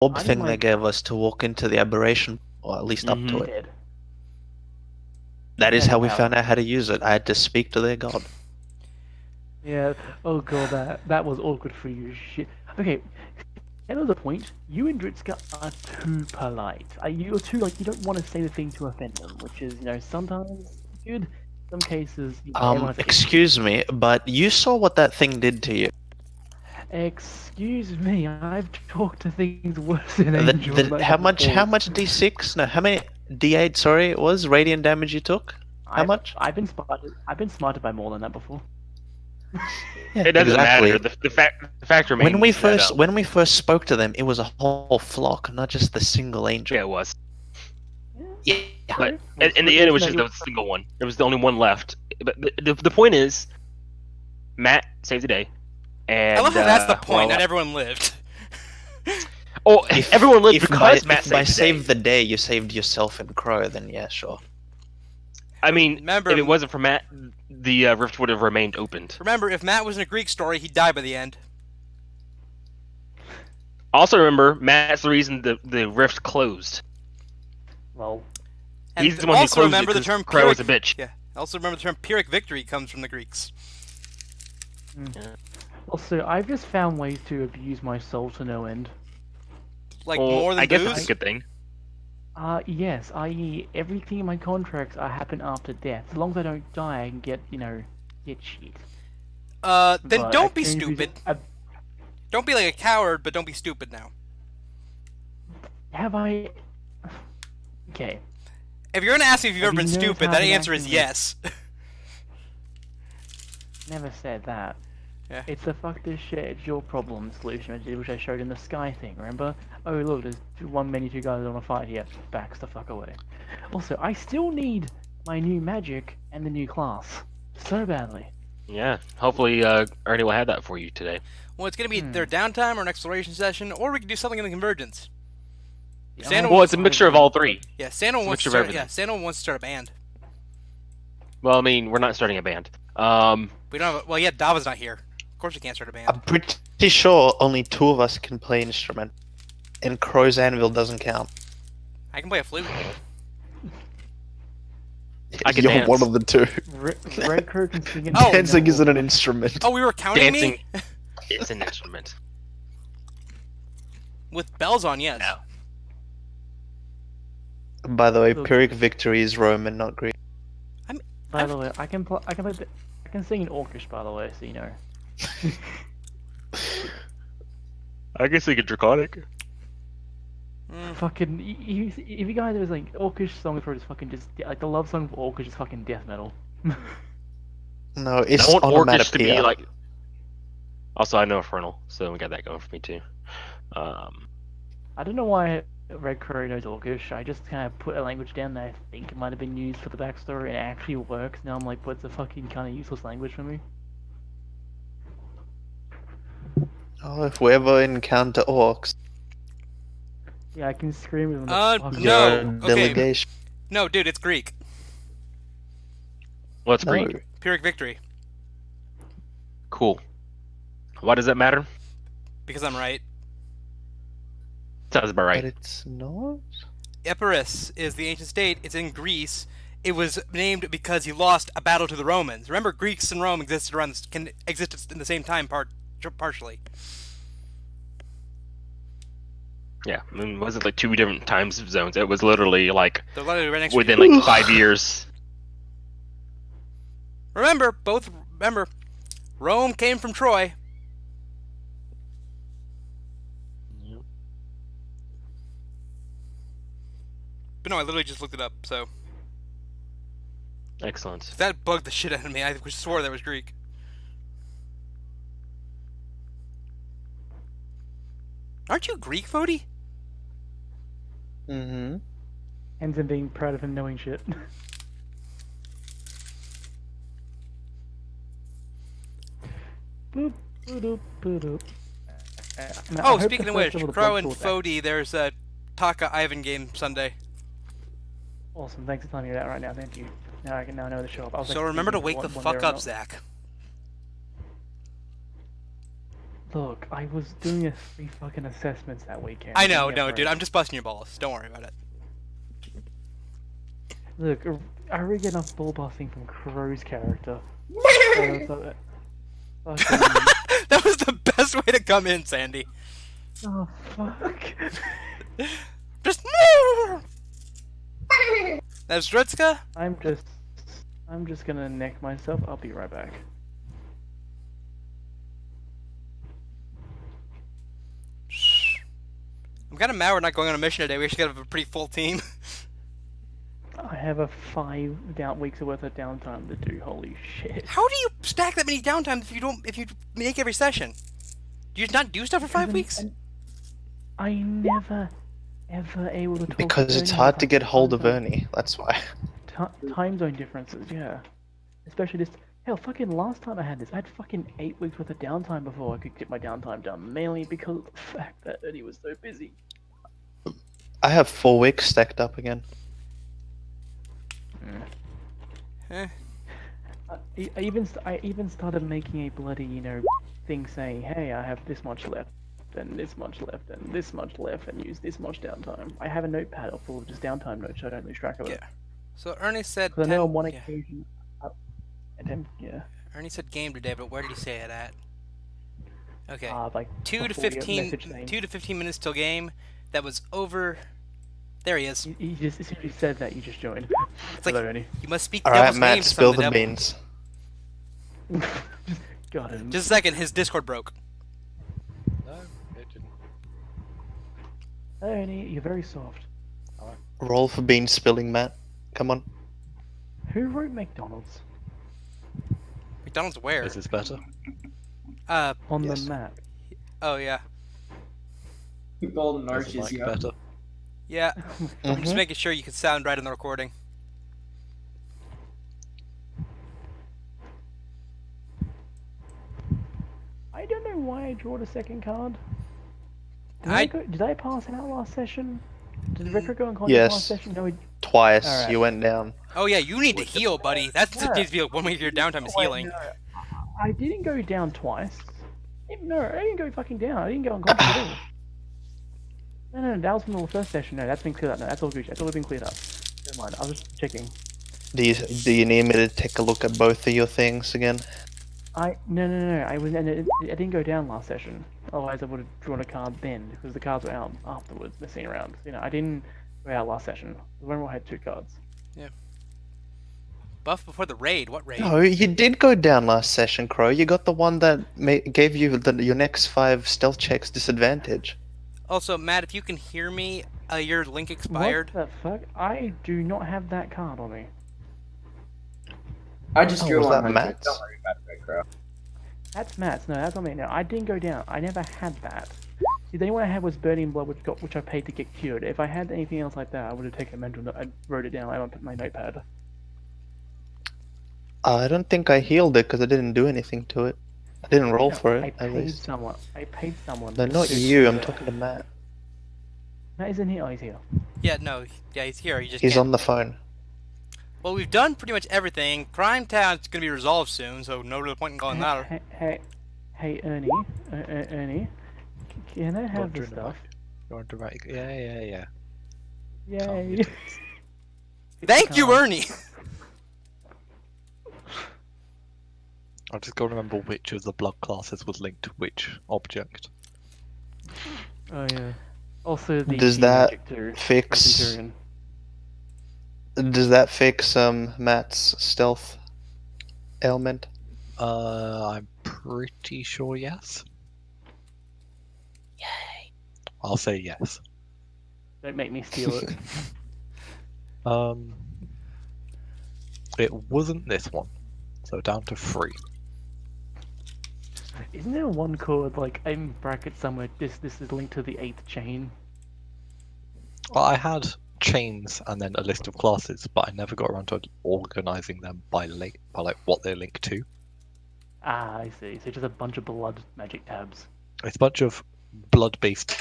orb thing they gave us to walk into the aberration, or at least up to it. That is how we found out how to use it. I had to speak to their god. Yeah. Oh god, that was awkward for you. Shit. Okay. Another point. You and Dritska are too polite. You're too like you don't want to say the thing to offend them, which is sometimes good. Some cases. Excuse me, but you saw what that thing did to you. Excuse me, I've talked to things worse than angels. How much D6? No, how many D8? Sorry, it was radiant damage you took. How much? I've been smarted by more than that before. Yeah, it doesn't matter. The fact remains. When we first spoke to them, it was a whole flock, not just the single angel. Yeah, it was. Yeah. But in the end, it was just the single one. There was the only one left. But the point is, Matt saved the day. And, I love how that's the point. Not everyone lived. Oh, everyone lived because Matt saved the day. By save the day, you saved yourself and Crow, then yeah, sure. I mean, remember, if it wasn't for Matt, the rift would have remained opened. Remember, if Matt was in a Greek story, he'd die by the end. Also remember, Matt's the reason the rift closed. Well, he's the one who closed remember the term Crow was a bitch. Yeah. Also remember the term Pyrrhic victory comes from the Greeks. Yeah. Also, I've just found ways to abuse my soul to no end. Like more than booze? I guess that's a good thing. Yes, i.e. everything in my contracts happen after death. As long as I don't die, I can get shit. Then don't be stupid. Don't be like a coward, but don't be stupid now. Have I... Okay. If you're gonna ask me if you've ever been stupid, that answer is yes. Never said that. Yeah. It's a fuck this shit, it's your problem solution, which I showed in the sky thing, remember? Oh look, there's two guys on a fight here. Backs the fuck away. Also, I still need my new magic and the new class. So badly. Yeah, hopefully Ernie will have that for you today. Well, it's gonna be their downtime or an exploration session, or we can do something in the convergence. Well, it's a mixture of all three. Yeah, Sandalwood wants to start a band. Well, I mean, we're not starting a band. We don't have well, yeah, Dava's not here. Of course we can't start a band. I'm pretty sure only 2 of us can play an instrument. And Crow's Anvil doesn't count. I can play a flute. You're dance. one of the 2. Red Crow can sing. Dancing isn't an instrument. Oh, we were counting Dancing me? It's an instrument. With bells on, yes. No. By the way, Pyrrhic victory is Roman, not Greek. By the way, I can sing in Orcish, by the way, so you know. I can sing a Draconic. Fucking, if you guys was like Orcish songs for just fucking like the love song for Orcish is fucking death metal. No, it's I want Orcish onomatopoeia. to be like. Also, I know Infernal, so we got that going for me too. I don't know why Red Crow knows Orcish. I just kind of put a language down that I think it might have been used for the backstory and it actually works. Now I'm like, what's a fucking kind of useless language for me? Oh, if we ever encounter orcs. Yeah, I can scream with them. No. Okay. Delegation. No, dude, it's Greek. What's Greek? Pyrrhic victory. Cool. Why does that matter? Because I'm right. Sounds about right. But it's not? Epirus is the ancient state. It's in Greece. It was named because he lost a battle to the Romans. Remember, Greeks and Rome existed in the same time, partially. Yeah, I mean, it wasn't like 2 different time zones. It was literally like right next within like 5 years. Remember, Rome came from Troy. Yep. But no, I literally just looked it up, so... Excellent. That bugged the shit out of me. I swore that was Greek. Aren't you Greek, Fody? Mm-hmm. Ends in being proud of him knowing shit. Boop, boop, boop, boop. Oh, speaking of which, Crow and Fody, there's a Taka Ivan game Sunday. Awesome, thanks for telling me that right now, thank you. Now I know the show up. So remember to wake the fuck up, Zach. Look, I was doing 3 fucking assessments that weekend. I know, Yeah, no, right. dude. I'm just busting your balls. Don't worry about it. Look, I already get enough ball busting from Crow's character. Fucking... That was the best way to come in, Sandy. Oh, fuck. Just. That's Drutska. I'm just gonna neck myself. I'll be right back. I'm kind of mad we're not going on a mission today. We actually have a pretty full team. I have a 5 weeks worth of downtime to do. Holy shit! How do you stack that many downtime if you make every session? Do you just not do stuff for 5 weeks? I never ever able to talk Because to it's Ernie hard to about get hold of time Ernie. That's why. time zone differences, yeah. Especially this. Hell, fucking last time I had this, I had fucking 8 weeks worth of downtime before I could get my downtime done. Mainly because of the fact that Ernie was so busy. I have 4 weeks stacked up again. Eh. I even started making a bloody, thing saying, hey, I have this much left, and this much left, and this much left, and use this much downtime. I have a notepad full of just downtime notes, so I don't lose track of it. Yeah. So Ernie said. Because I know on one yeah. occasion, yeah. Ernie said game today, but where did he say it at? Okay. Like 2 to before we get 15. message saying- 2 to 15 minutes till game. That was over. There he is. You just, as soon as you said that, you just joined. It's like Hello, Ernie. you must speak the Alright, devil's name Matt, to spill summon the devil. beans. Got him. Just a second, his Discord broke. No, it didn't. Ernie, you're very soft. Roll for bean spilling, Matt. Come on. Who wrote McDonald's McDonald's where? Is this better? on Yes. the map? Oh yeah. Golden Is the arches, mic yeah. better? Yeah. I'm just Mhm. making sure you can sound right in the recording. I don't know why I drew the second card. Did I pass out last session? Did Ricker go unconscious Yes. last session? No, Twice. Alright. You went down. Oh yeah, you need to heal, buddy. That's Yeah. needs to be one way of your downtime is Wait, healing. no. I didn't go down twice. No, I didn't go fucking down. I didn't go unconscious at all. No, that was from the first session. No, that's been cleared up. No, that's all good. That's all been cleared up. Never mind. I was just checking. Do you need me to take a look at both of your things again? No. I didn't go down last session. Otherwise, I would have drawn a card then because the cards were out afterwards, messing around. I didn't go out last session. When I had 2 cards. Buff before the raid. What raid? No, you did go down last session, Crow. You got the one that gave you your next 5 stealth checks disadvantage. Also, Matt, if you can hear me, your link expired. What the fuck? I do not have that card on me. I just Oh, drew was one. that right Matt's? there. Don't worry about it, Red Crow. That's Matt's. No, that's on me. No, I didn't go down. I never had that. See, the only one I had was Burning Blood, which I paid to get cured. If I had anything else like that, I would have taken a mental note. I wrote it down. I won't put my notepad. I don't think I healed it because I didn't do anything to it. I didn't roll No, for it, I at paid least. someone. I paid someone. No, not to you. do I'm it. talking to Matt. Matt isn't here. Oh, he's here. Yeah, no, yeah, he's here. He just He's can't. on the phone. Well, we've done pretty much everything. Crime Town's gonna be resolved soon, so no real point in going there. Hey, Ernie. Ernie. Can I have the Wondering stuff? You're on dramatic. Yeah. Yay. Thank you, Ernie. I've just got to remember which of the blood classes was linked to which object. Oh yeah. Also, the Does key that magic to fix- Centurion. Does that fix Matt's stealth ailment? I'm pretty sure yes. Yay! I'll say yes. Don't make me steal it. It wasn't this one, so down to 3. Isn't there one called like in brackets somewhere? This is linked to the 8th chain. Well, I had chains and then a list of classes, but I never got around to organizing them by like what they're linked to. Ah, I see. So just a bunch of blood magic tabs. It's a bunch of blood-based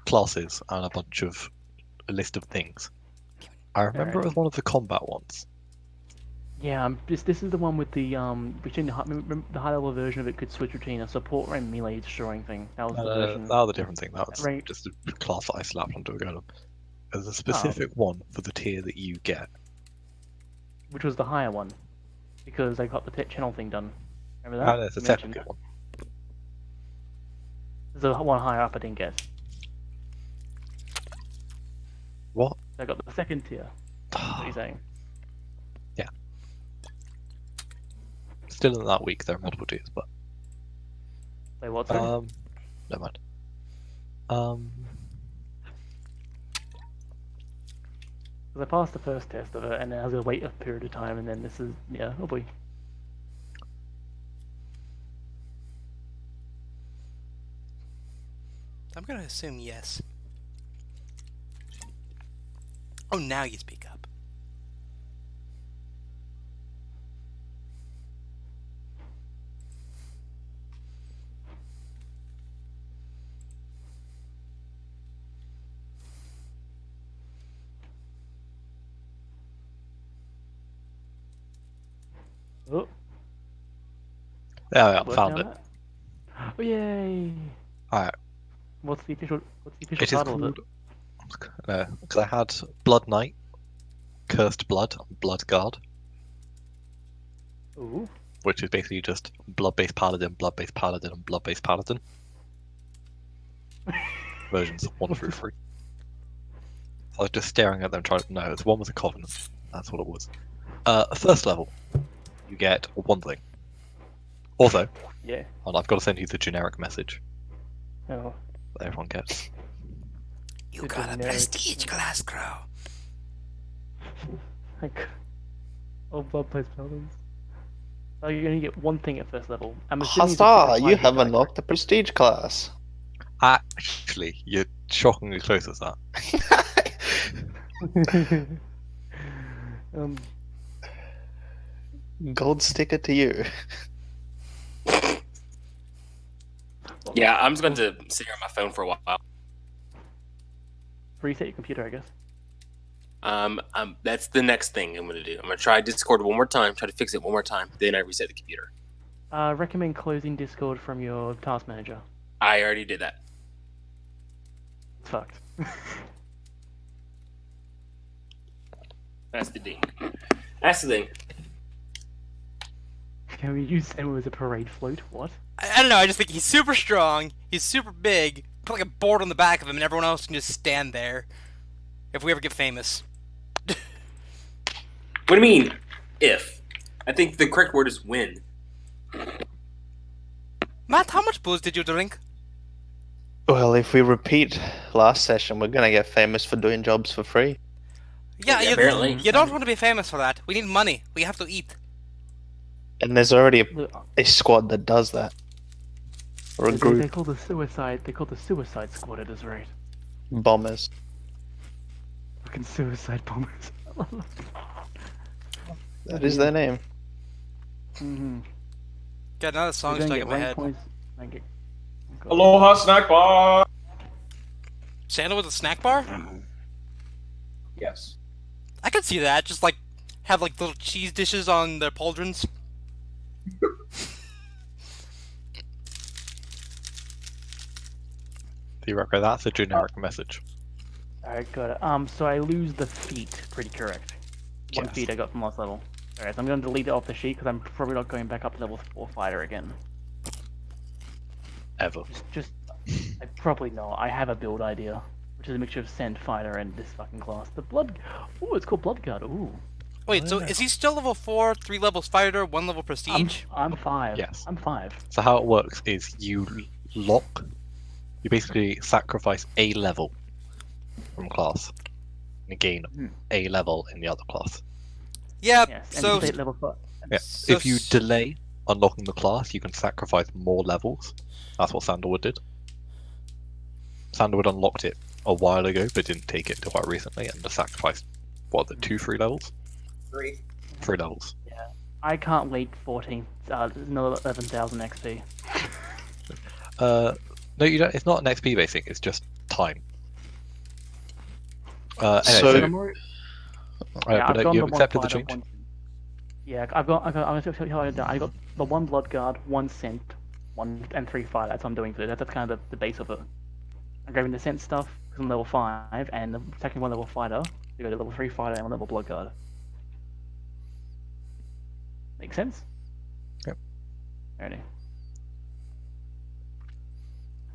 classes and a list of things. I remember it was one of the combat ones. Yeah, this is the one with the between the high level version of it could switch between a support and melee destroying thing. That was the version. That was a different thing. That was Right. just a class that I slapped onto a golem. There's a specific one for the tier that you get. Which was the higher one, because I got the channel thing done. Remember that? And there's a You second mentioned one. There's the one higher up I didn't get. What? I got the second tier. What are you saying? Still in that week, there are multiple tiers, but Wait, what's that? never mind. Because I passed the first test of it, and then I was gonna wait a period of time, and then this is oh boy. I'm gonna assume yes. Oh, now you speak up. Oh, Yeah, I worked found out it. that? Oh yay! Alright. What's the official It is title of called. it? Because I had Blood Knight, Cursed Blood, and Blood Guard, Ooh. which is basically just Blood-based Paladin, Blood-based Paladin, and Blood-based Paladin. Versions 1 through 3. So I was just staring at them trying to know. One was a Covenant. That's what it was. First level, you get one thing. Also, Yeah. and I've got to send you the generic message Oh. that everyone gets. You Good got a generic. prestige class, Crow. Like, oh, blood place paladins. Oh, you're gonna get one thing at first level. I'm assuming it's Huzzah! just a You high have hit die. unlocked the prestige class. Actually, you're shockingly close as that. Gold sticker to you. Yeah, I'm just going to sit here on my phone for a while. Reset your computer, I guess. That's the next thing I'm going to do. I'm going to try Discord one more time, try to fix it one more time, then I reset the computer. Recommend closing Discord from your task manager. I already did that. It's fucked. That's the thing. That's the thing. Can we use him as a parade float? What? I don't know, I just think he's super strong, he's super big, put like a board on the back of him and everyone else can just stand there. If we ever get famous. What do you mean, if? I think the correct word is when. Matt, how much booze did you drink? Well, if we repeat last session, we're gonna get famous for doing jobs for free. Yeah, Yeah, apparently. you don't want to be famous for that. We need money. We have to eat. And there's already Look, a squad that does that. Or a they group. call the suicide. They call the suicide squad at this rate. Bombers. Fucking suicide bombers. That is their name. Mm-hmm. Got another song stuck in my head. Points. Thank you. Aloha snack bar. Sandalwood with a snack bar? Yes. I could see that. Just like have like little cheese dishes on their pauldrons. Theoretically, that's a generic message. Alright, got it. So I lose the feet. Pretty correct. One Yes. feet I got from last level. Alright, so I'm going to delete it off the sheet because I'm probably not going back up to level 4 fighter again. Ever. Just I probably not. I have a build idea, which is a mixture of Sand Fighter and this fucking class. The Blood... Ooh, it's called Blood Guard. Ooh. Wait, so is he still level 4, 3 levels fighter, 1 level prestige? I'm 5. Yes. I'm 5. So how it works is you lock, you basically sacrifice a level from class and gain a level in the other class. Yeah, Yes, and so you stay at level 5. Yeah. So If you delay unlocking the class, you can sacrifice more levels. That's what Sandalwood did. Sandalwood unlocked it a while ago, but didn't take it until quite recently, and just sacrificed, what, the 2-3 levels? 3. 3 levels. I can't wait 14. Another 11,000 XP. No, you don't. It's not an XP basing. It's just time. Anyway, So- I'm already- but I've gone you to one accepted the fighter, change. Yeah, I'm gonna tell you how I done. I got the 1 blood guard, 1 scent, 1 and 3 fire. That's what I'm doing for that. That's kind of the base of it. I'm grabbing the scent stuff because I'm level 5, and the second 1 level fighter. You go to level 3 fighter and 1 level blood guard. Make sense? Yep. Alrighty.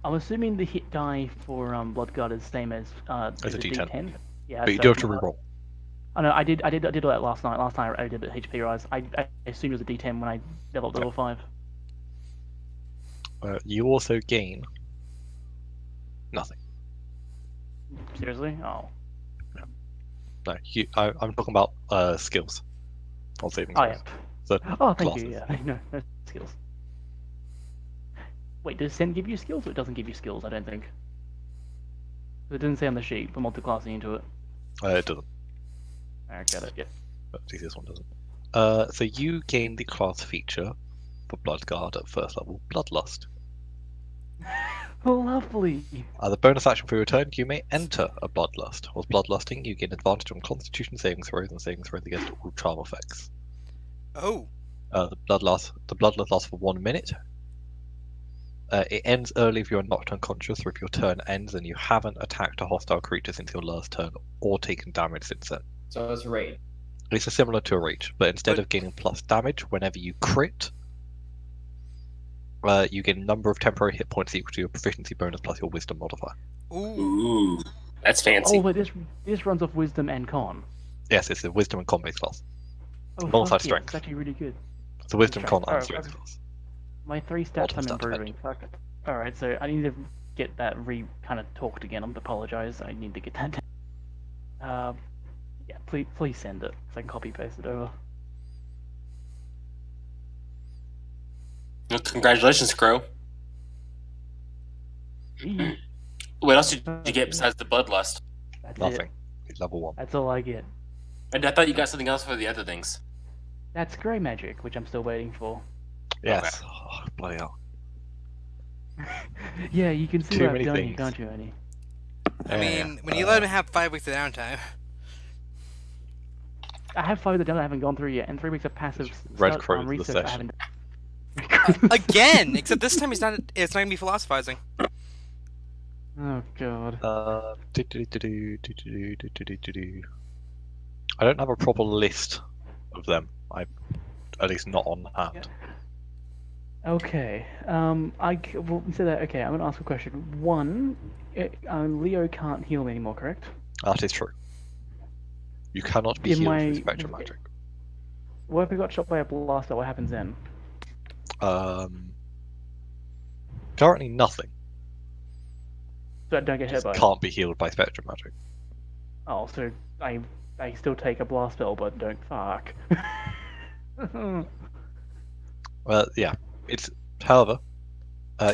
I'm assuming the hit die for blood guard is the same as As a D10. Yeah, But you so do have to reroll. Oh no, I did all that last night. Last time I did the HP rise. I assumed it was a D10 when I leveled up level 5. You also gain nothing. Seriously? Oh. No, I'm talking about skills. On saving Oh throws. yeah. So, Oh, thank classes. you. Yeah. No skills. Wait, does Send give you skills, or it doesn't give you skills? I don't think. It didn't say on the sheet for multi-classing into it. It doesn't. I got it. Yeah. But this one doesn't. So you gain the class feature for Bloodguard at first level, Bloodlust. Lovely. The bonus action for your turn, you may enter a Bloodlust. Whilst Bloodlusting, you gain advantage on Constitution saving throws and saving throws against all charm effects. Oh. The Bloodlust lasts for 1 minute. It ends early if you are knocked unconscious, or if your turn ends and you haven't attacked a hostile creature since your last turn, or taken damage since then. So it's raid. It's similar to a rage, but instead of gaining plus damage whenever you crit, you get a number of temporary hit points equal to your proficiency bonus plus your wisdom modifier. Ooh. Ooh, that's fancy. Oh, but this runs off wisdom and con. Yes, it's a wisdom and con based class. Oh, Alongside fuck yeah, strength. it's actually really good. It's a wisdom, con, and Alright, strength okay. class. My 3 stats Multiple I'm stats improving. Fuck it. Alright, so I need to get that kind of talked again. I'm apologize. I need to get that down. Yeah, please send it so I can copy paste it over. Well, congratulations, Crow. Eee, What else did you get besides the Bloodlust? That's Nothing. it. It's level 1. That's all I get. And I thought you got something else for the other things. That's grey magic, which I'm still waiting for. Yes. Oh, bloody hell. Yeah, you can see Too what I've many done here, things. can't you, Ernie? I mean, when you let him have 5 weeks of downtime. I have 5 that I haven't gone through yet, and 3 weeks of passive Red Crow for the research I session. haven't. Again! Except this time it's not gonna be philosophizing. Oh god. I don't have a proper list of them. At least not on hand. Okay. Well, instead of that, okay, I'm gonna ask a question. 1, Leo can't heal me anymore, correct? That is true. You cannot be In healed my- with spectrum magic. What if I got shot by a blaster? What happens then? Currently nothing. So I don't get hit Just by it. can't be healed by spectrum magic. Oh, so I still take a blast spell, but don't fuck. Yeah. However,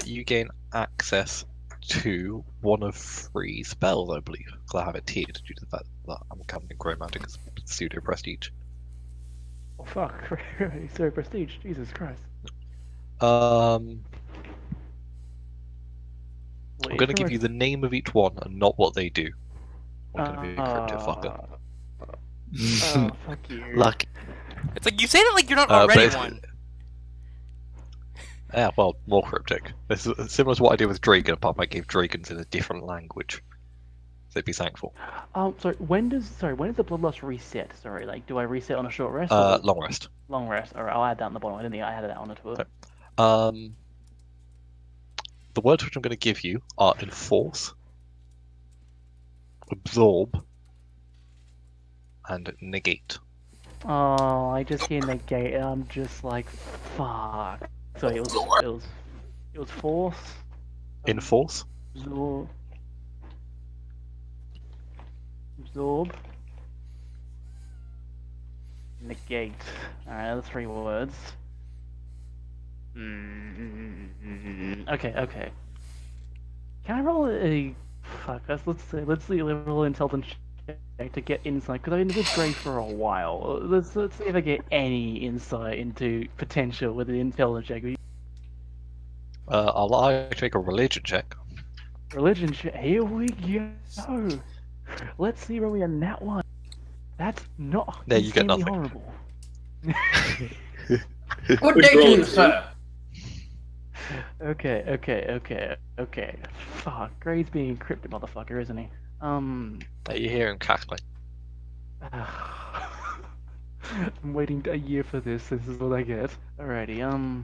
you gain access to one of 3 spells, I believe, because I have it tiered due to the fact that I'm counting Grey Magic as pseudo prestige. Oh fuck! So prestige, Jesus Christ. I'm going to give you the name of each one and not what they do. I'm going to be a crypto fucker. Oh, fuck you. Luck. It's like, you saying it like you're not But already it's- one. Yeah, well, more cryptic. This is similar to what I did with Draken, apart from I gave Drakens in a different language. So be thankful. Sorry. When does the bloodlust reset? Sorry, like, do I reset on a short rest? Or Long rest. long rest. Alright, I'll add that on the bottom. I didn't think I added that on to it. Okay. The words which I'm going to give you are Enforce, Absorb, and Negate. Oh, I just hear negate, and I'm just like, fuck. So it was force, Enforce, absorb, negate. Alright, that's 3 words. Okay. Can I roll a fuck? Let's see a roll intelligence check to get insight, because I've been with Grey for a while. Let's see if I get any insight into potential with the intelligence check. I'll allow you to make a religion check. Religion check. Here we go. Let's see where we are in that one. That's not There, you get insanely nothing. horrible. Good day to you, sir. Okay. Fuck, Gray's being encrypted, motherfucker, isn't he? You hear him cackling. I'm waiting a year for this. This is what I get. Alrighty.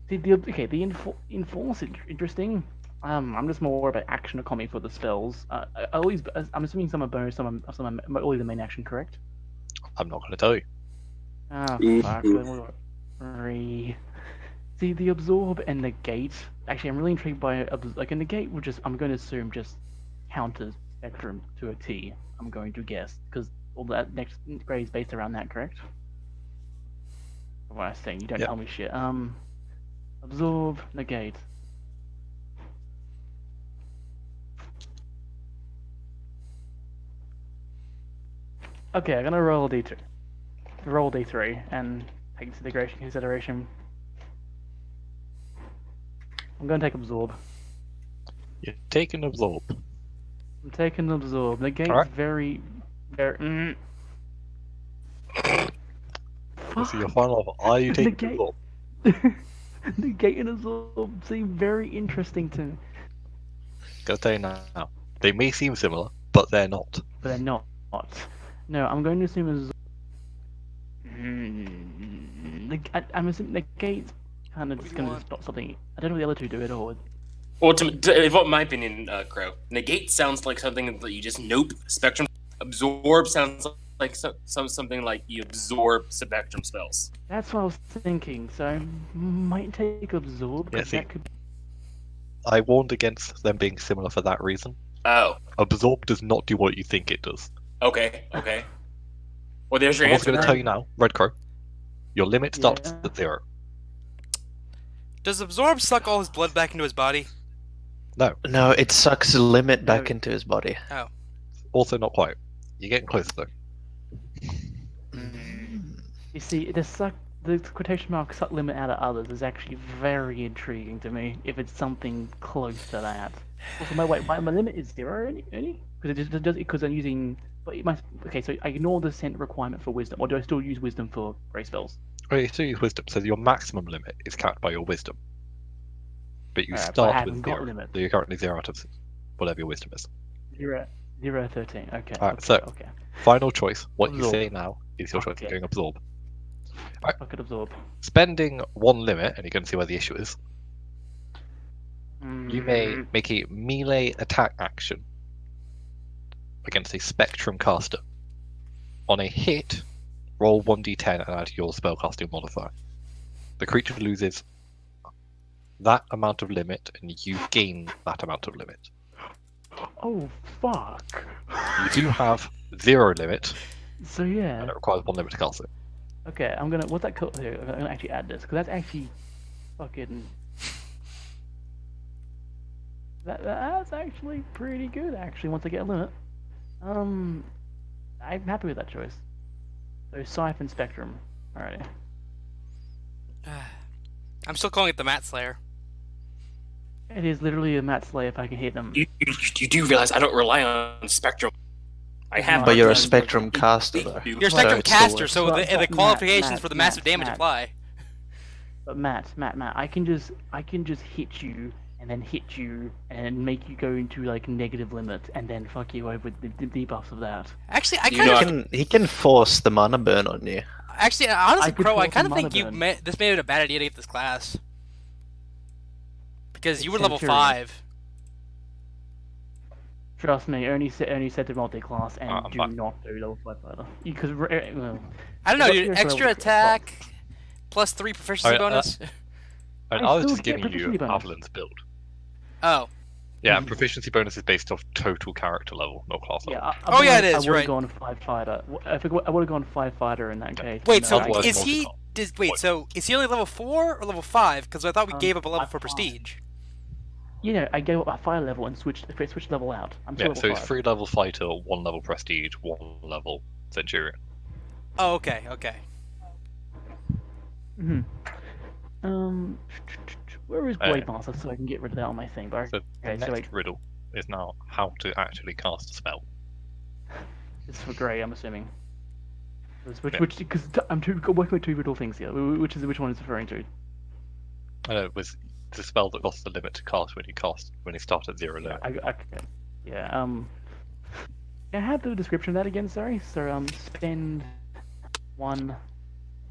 The enforce interesting. I'm just more about action economy for the spells. I'm assuming some are bonus, some are only the main action, correct? I'm not going to tell you. Ah, fuck. Three. See, the absorb and negate. Actually, I'm really intrigued by like a negate. I'm going to assume just counters spectrum to a T. I'm going to guess because all that next grade is based around that, correct? What I was saying, you don't tell me shit. Absorb, negate. Okay, I'm gonna roll a d2. Roll d3 and take into consideration. I'm gonna take absorb. You're taking absorb. I'm taking absorb. Negate's very. This is your final offer. Are you taking absorb? Negate and absorb seem very interesting to me. Gotta tell you now. They may seem similar, but they're not. But they're not. No, I'm going to assume absorb. I'm assuming negate's kind of just going to stop something. I don't know what the other two do at all. Well, in my opinion, Crow, negate sounds like something that you just nope. Spectrum absorb sounds like something like you absorb spectrum spells. That's what I was thinking. So I might take absorb. Yeah, That could... I warned against them being similar for that reason. Oh. Absorb does not do what you think it does. Okay. Well, there's your I'm answer. also going to tell you now, Red Crow. Your limit starts at 0. Does absorb suck all his blood back into his body? No, it sucks the limit back into his body. Oh. Also not quite. You're getting closer though. You see, the quotation mark suck limit out of others is actually very intriguing to me. If it's something close to that. Also, my limit is 0 only? Because I'm using. But okay, so I ignore the scent requirement for wisdom, or do I still use wisdom for grey spells? Oh, you still use wisdom, so your maximum limit is capped by your wisdom. But you But I start haven't with got 0. limit. So you're currently 0 out of whatever your wisdom is. 0, 13. Okay. Alright, okay. Final choice. What you Absorb. say now is your choice of going absorb. I could absorb. Spending 1 limit, and you're going to see where the issue is. You may make a melee attack action against a spectrum caster. On a hit, roll 1d10 and add your spellcasting modifier. The creature loses that amount of limit, and you gain that amount of limit. Oh, fuck. You do have 0 limit, So, yeah. and it requires 1 limit to cast it. Okay, I'm gonna. What's that called here? I'm gonna actually add this, because that's actually fucking. That's actually pretty good, actually, once I get a limit. I'm happy with that choice. So, Siphon Spectrum. Alrighty. I'm still calling it the Mat Slayer. It is literally a Mat Slayer if I can hit them. You do realize I don't rely on spectrum. I have. But you're a spectrum caster, though. You're a spectrum it still caster, works. so But the qualifications Matt, for the massive damage Matt. apply. But Matt, I can just hit you and then hit you and make you go into like negative limit and then fuck you over with the debuffs of that. Actually, I You kind know, of. He can force the mana burn on you. Actually, honestly, I could Crow, I force kind of a think mana burn. this made it a bad idea to get this class. Because you were It's level Centurion. 5. Trust me, only set to multi-class and do back. not do level 5 fighter. Because well, I don't know, What's dude. your Extra level? attack, plus 3 proficiency Alright, bonus. And I I was still just get giving you proficiency bonus. Avalon's build. Oh. Yeah, and proficiency bonus is based off total character level, not class level. yeah. Oh, yeah, it is, I would right. have gone 5 fighter. I would have gone 5 fighter in that case. Wait, No, so Otherwise, is he? multi-class. So is he only level 4 or level 5? Because I thought we gave up a level for 5. prestige. You know, I gave up a fire level and switched level out. I'm still Yeah, so level it's 5. 3 level fighter, 1 level prestige, 1 level centurion. Oh, okay. Where is Blade Master so I can get rid of that on my thing? But So the okay, so next riddle is now how to actually cast a spell. it's for Grey, I'm assuming. Because I'm working with two riddle things here. Which one is referring to? It was the spell that costs the limit to cast when you start at 0 level. Yeah. Can I have the description of that again? Sorry. So spend 1.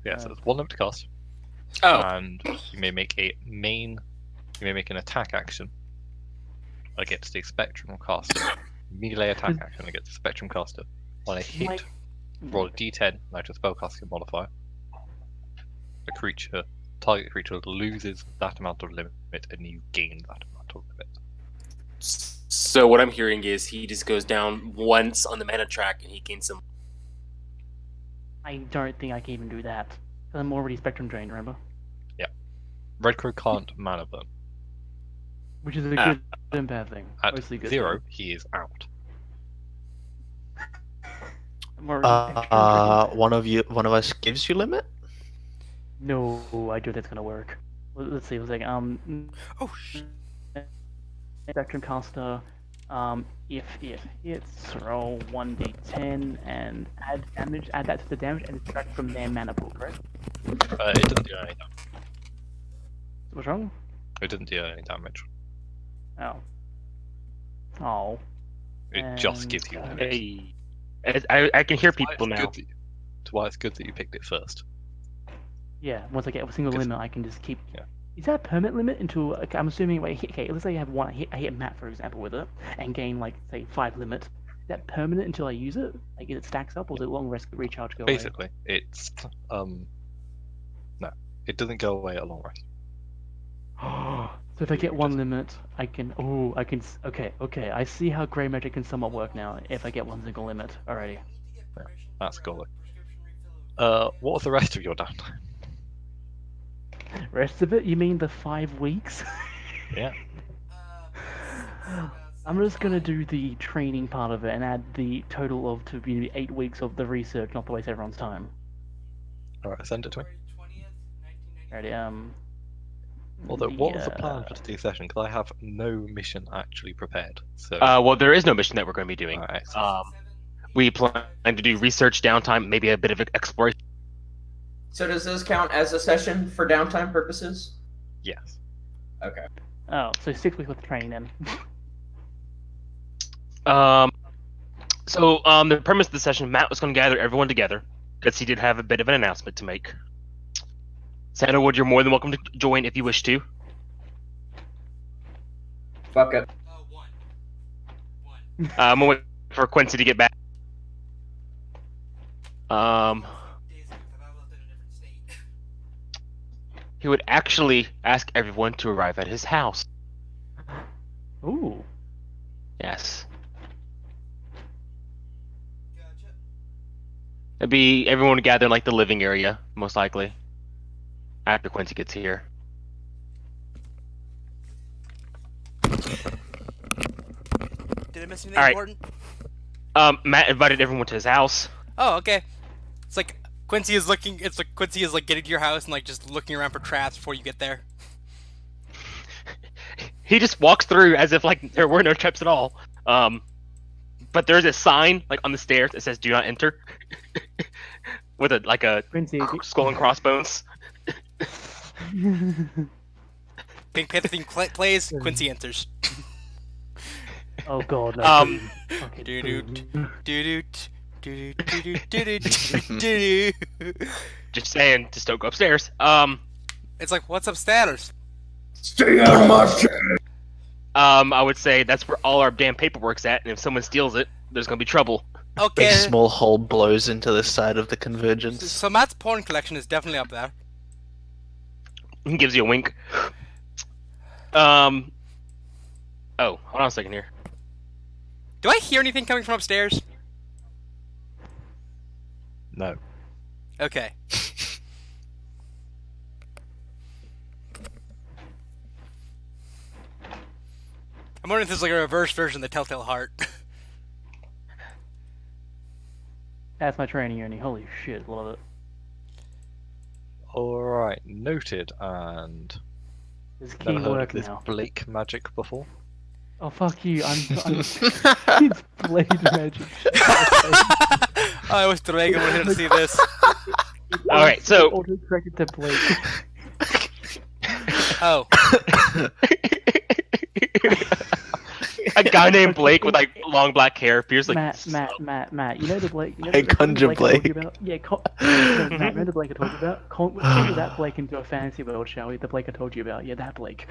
Yeah, so it's 1 limit to cast. Oh. And you may make an attack action against the Spectrum Caster. Melee attack action against the Spectrum Caster. On a hit, roll a d10, like a spellcasting modifier. Target creature loses that amount of limit, and you gain that amount of limit. So what I'm hearing is he just goes down once on the mana track and he gains some. I don't think I can even do that. I'm already spectrum drained, remember? Yeah. Red Crow can't mana burn. Which is a good and bad thing. At Mostly good 0, thing. he is out. One of us gives you limit? No, I do that's gonna work. Let's see, it was like, Oh, shit. Spectrum Caster, if hits, roll 1d10 and add that to the damage and subtract from their mana pool, correct? It doesn't do any damage. What's wrong? It doesn't do any damage. Oh. It just gives you limit. Hey. I can hear people now. That's why it's good that you picked it first. Yeah, once I get a single limit, I can just keep. Yeah. Is that a permanent limit until? Okay, I'm assuming. Wait, okay, let's say I have one. I hit Matt, for example, with it, and gain like say 5 limit. Is that permanent until I use it? Like, it stacks up, or does it long rest recharge go Basically, it's no, it doesn't go away at long rest. away? So if I get one limit, I can. Oh, I can. Okay. I see how grey magic can somewhat work now. If I get one single limit, alrighty. Yeah, that's cool. What was the rest of your downtime? Rest of it? You mean the 5 weeks? Yeah. I'm just gonna do the training part of it and add the total of to be 8 weeks of the research, not to waste everyone's time. Alright, send it to me. Alrighty, What was the plan for today's session? Because I have no mission actually prepared. So. Well, there is no mission that we're going to be doing. Alright. We plan to do research, downtime, maybe a bit of exploration. So does this count as a session for downtime purposes? Yes. Okay. Oh, so 6 weeks worth of training then. The premise of the session, Matt was going to gather everyone together because he did have a bit of an announcement to make. Sandalwood, you're more than welcome to join if you wish to. Fuck it. I'm gonna wait for Quincy to get back. He would actually ask everyone to arrive at his house. Ooh. Yes. It'd be everyone would gather in like the living area, most likely. After Quincy gets here. Did I miss anything All right. important? Matt invited everyone to his house. Oh, okay. It's like Quincy is looking. It's like Quincy is like getting to your house and like just looking around for traps before you get there. He just walks through as if like there were no traps at all. But there's a sign like on the stairs that says "Do not enter," with a Quincy. skull and crossbones. Pink Panther theme plays. Quincy enters. Oh god. No, okay. Just saying, just don't go upstairs. It's like, what's upstairs? Stay out of my shit! I would say that's where all our damn paperwork's at, and if someone steals it, there's gonna be trouble. Big Okay. small hole blows into the side of the convergence. So Matt's porn collection is definitely up there. He gives you a wink. Oh, hold on a second here. Do I hear anything coming from upstairs? No. Okay. I'm wondering if there's like a reverse version of the Telltale Heart. That's my training uni. Holy shit, love it. Alright, noted, and... This Never key heard work of this now. Blake magic before? Oh fuck you! I'm it's blade magic. I wish Dragon were here to see this. All right, so Auto-corrected to Blake. Oh. a guy named Blake with like long black hair appears like Matt. You know the Blake. You know Hey, the Conjure Blake I told you Blake. about? Yeah, Matt. Remember the Blake I told you about? Conjure that Blake into a fantasy world, shall we? The Blake I told you about. Yeah, that Blake.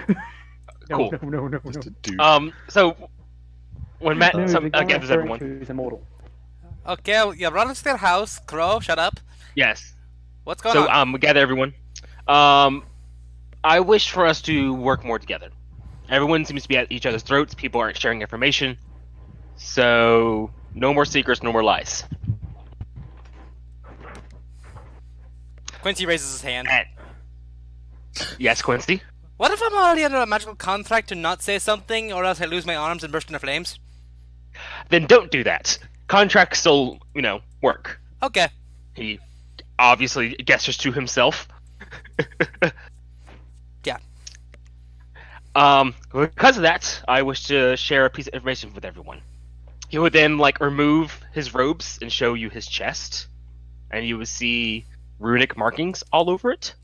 Cool. No. Just a dude. So when Matt No, the guy gathers referring everyone, to is immortal. Okay, you run into their house. Crow, shut up. yes. What's going So on? we gather everyone. I wish for us to work more together. Everyone seems to be at each other's throats. People aren't sharing information. So no more secrets, no more lies. Quincy raises his hand. Yes, Quincy. What if I'm already under a magical contract to not say something, or else I lose my arms and burst into flames? Then don't do that. Contracts still, work. Okay. He obviously gestures to himself. Yeah. Because of that, I wish to share a piece of information with everyone. He would then remove his robes and show you his chest, and you would see runic markings all over it.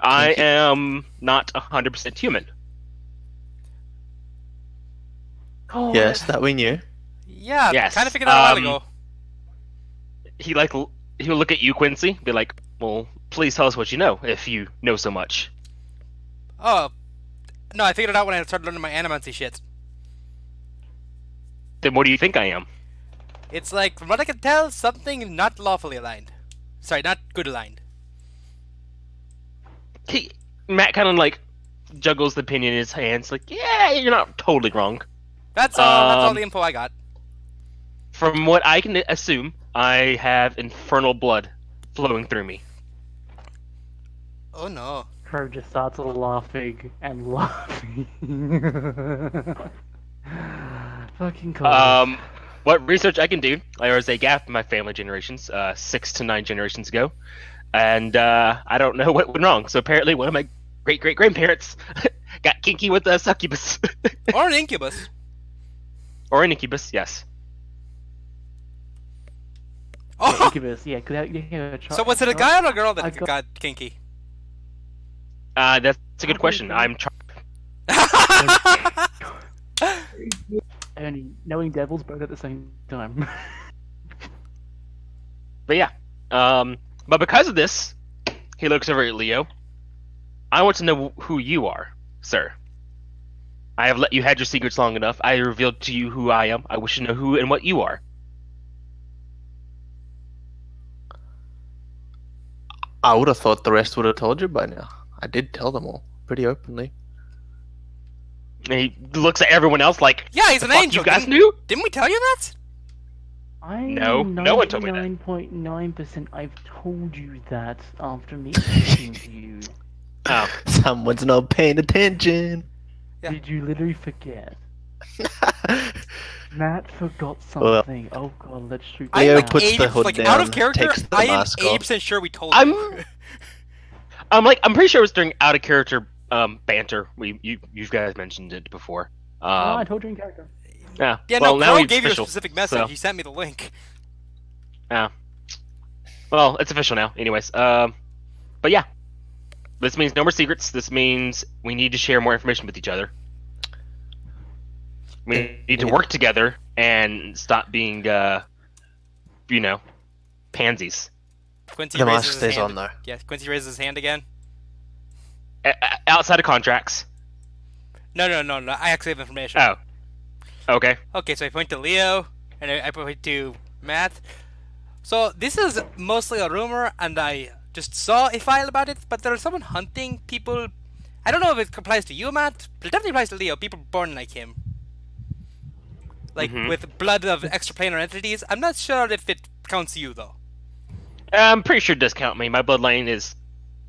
I am not 100% human. Oh, Yes, that we knew. Yeah, Yes, kind of figured that out a while ago. He'll look at you, Quincy, be like, "Well, please tell us what you know, if you know so much." Oh. No, I figured it out when I started learning my animancy shit. Then what do you think I am? It's like, from what I can tell, something not lawfully aligned. Sorry, not good aligned. Matt kind of juggles the opinion in his hands, like, "Yeah, you're not totally wrong." That's all the info I got. From what I can assume, I have infernal blood flowing through me. Oh no. Crow just starts laughing and laughing. Fucking cool. What research I can do? There was a gap in my family generations, 6 to 9 generations ago, and I don't know what went wrong. So apparently, one of my great-great-grandparents got kinky with a succubus. Or an incubus. Or an incubus, yes. Oh! Incubus, yeah. So was it a guy or a girl that I got- got kinky? That's a good question. I'm trying. Only knowing devils both at the same time. But yeah. But because of this, he looks over at Leo. I want to know who you are, sir. I have let you had your secrets long enough. I revealed to you who I am. I wish to know who and what you are. I would have thought the rest would have told you by now. I did tell them all pretty openly. And he looks at everyone else like, Yeah, he's "The an fuck angel. You guys knew? Didn't we tell you that? No, no one told me that. 99.9% I've told you that after me talking to you. Oh, Someone's not paying attention. Yeah. Did you literally forget? Matt forgot Well- something. Oh god, let's shoot. I'm Leo like puts the 80, hood like out of down, character. takes the I am mask off. 80% sure we told I'm you. I'm pretty sure it was during out of character banter. You guys mentioned it before. Oh, I told you in character. Yeah. Yeah, well, no, now Crow it's gave you a official, specific message. so- He sent me the link. Yeah. Well, it's official now. Anyways, but yeah, this means no more secrets. This means we need to share more information with each other. We need to work together and stop being, pansies. Quincy The raises mask his stays hand. on though. Yeah, Quincy raises his hand again. Outside of contracts. No. I actually have information. Oh. Okay. Okay, so I point to Leo, and I point to Matt. So this is mostly a rumor, and I just saw a file about it, but there's someone hunting people. I don't know if it applies to you, Matt, but it definitely applies to Leo, people born like him. Like, with blood of extraplanar entities. I'm not sure if it counts you, though. I'm pretty sure it does count me. My bloodline is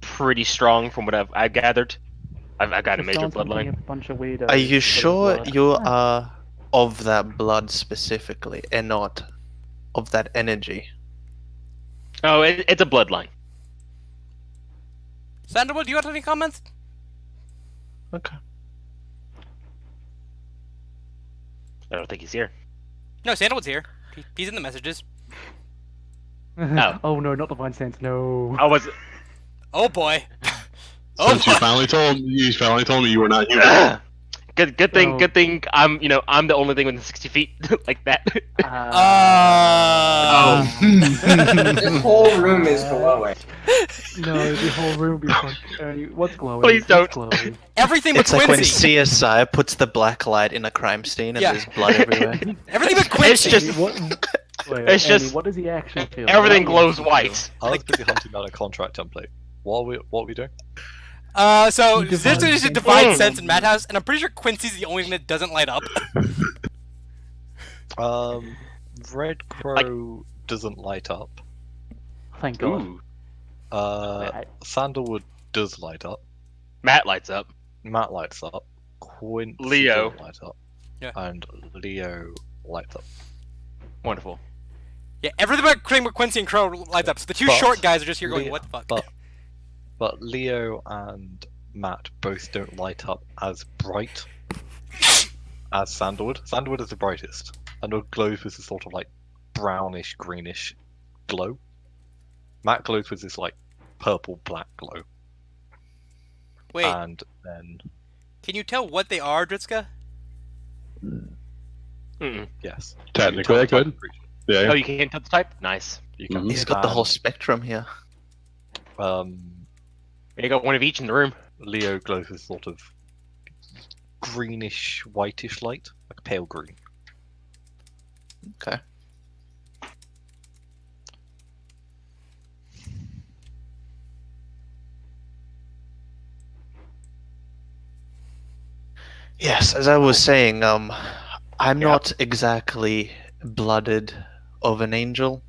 pretty strong from what I've gathered. I've got a major Sounds like bloodline. a bunch of weirdos Are you with sure blood. you are of that blood specifically and not of that energy? Oh, it's a bloodline. Sandalwood, do you have any comments? Okay. I don't think he's here. No, Sandalwood's here. He's in the messages. Oh no, not Divine Sense. No. I was. Oh boy. Oh Since you boy. finally told me you were not human. Good thing. Oh. Good thing. I'm the only thing within 60 feet like that. This whole room is glowing. No, the whole room will be fucking. What's glowing? Please What's don't. glowing? Everything but It's like when Quincy. CSI puts the black light in a crime scene and Yeah. there's blood everywhere. Everything but It's Quincy. just Wait, It's Andy, just- what does he actually feel? everything What does glows he actually white. I was busy hunting down a contract template. What are we doing? So He there's divides a divine sense. sense in Madhouse, and I'm pretty sure Quincy's the only thing that doesn't light up. Red Crow doesn't light up. feel? Thank God. Ooh. Sandalwood does light up. Matt lights up. Matt lights up. Quincy Leo. doesn't light up. Yeah. And Leo lights up. Wonderful. Yeah, everything but Quincy and Crow lights up. So the two But short guys are just here going, Leo- "What the fuck?" But Leo and Matt both don't light up as bright as Sandalwood. Sandalwood is the brightest. And it glows with this sort of like brownish, greenish glow. Matt glows with this like purple black glow. Wait, And then can you tell what they are, Dritska? Mm-mm. yes. Technically, I could. Yeah. Oh, you can't tell the type. Nice. You can. Mhm. He's got the whole spectrum here. You got one of each in the room. Leo glows with sort of greenish, whitish light, like pale green. Okay. Yes, as I was saying, I'm not exactly blooded of an angel.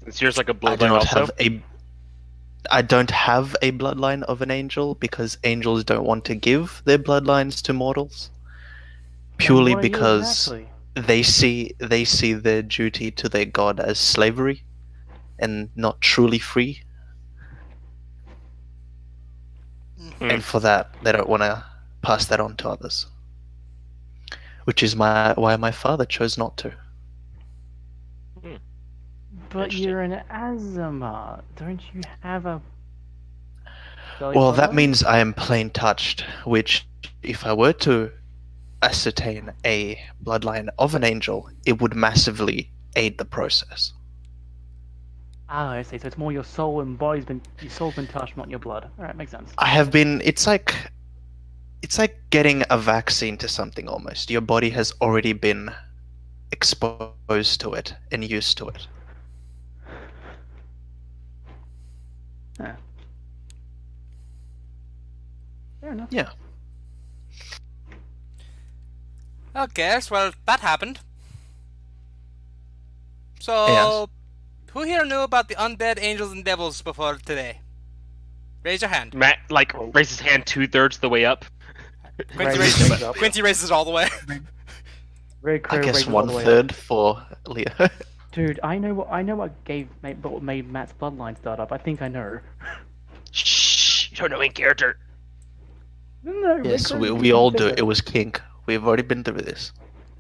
Is yours like a I do bloodline not also? have a. I don't have a bloodline of an angel because angels don't want to give their bloodlines to mortals. Purely What are you because exactly? they see their duty to their god as slavery, and not truly free. And for that, they don't want to pass that on to others. Which is why my father chose not to. But you're an Azima. Don't you have a? Well, that means I am plain touched, which, if I were to ascertain a bloodline of an angel, it would massively aid the process. Ah, I see. So it's more your soul and body's been your soul's been touched, not your blood. All right, makes sense. I have been. It's like getting a vaccine to something almost. Your body has already been exposed to it and used to it. Yeah. Fair enough. Yeah. Okay, well, that happened. So, Yes. who here knew about the undead angels and devils before today? Raise your hand. Matt like raises his hand 2/3 the way up. Quincy Right, raises, raise up. Quincy raises it all the way. Very I guess raises all the way up. 1/3 for Leo. Dude, I know what what made Matt's bloodline start up. I think I know. Shh! You don't know in character. No, Red Yes, Crow we all do. knows It was kink. We've already been through this.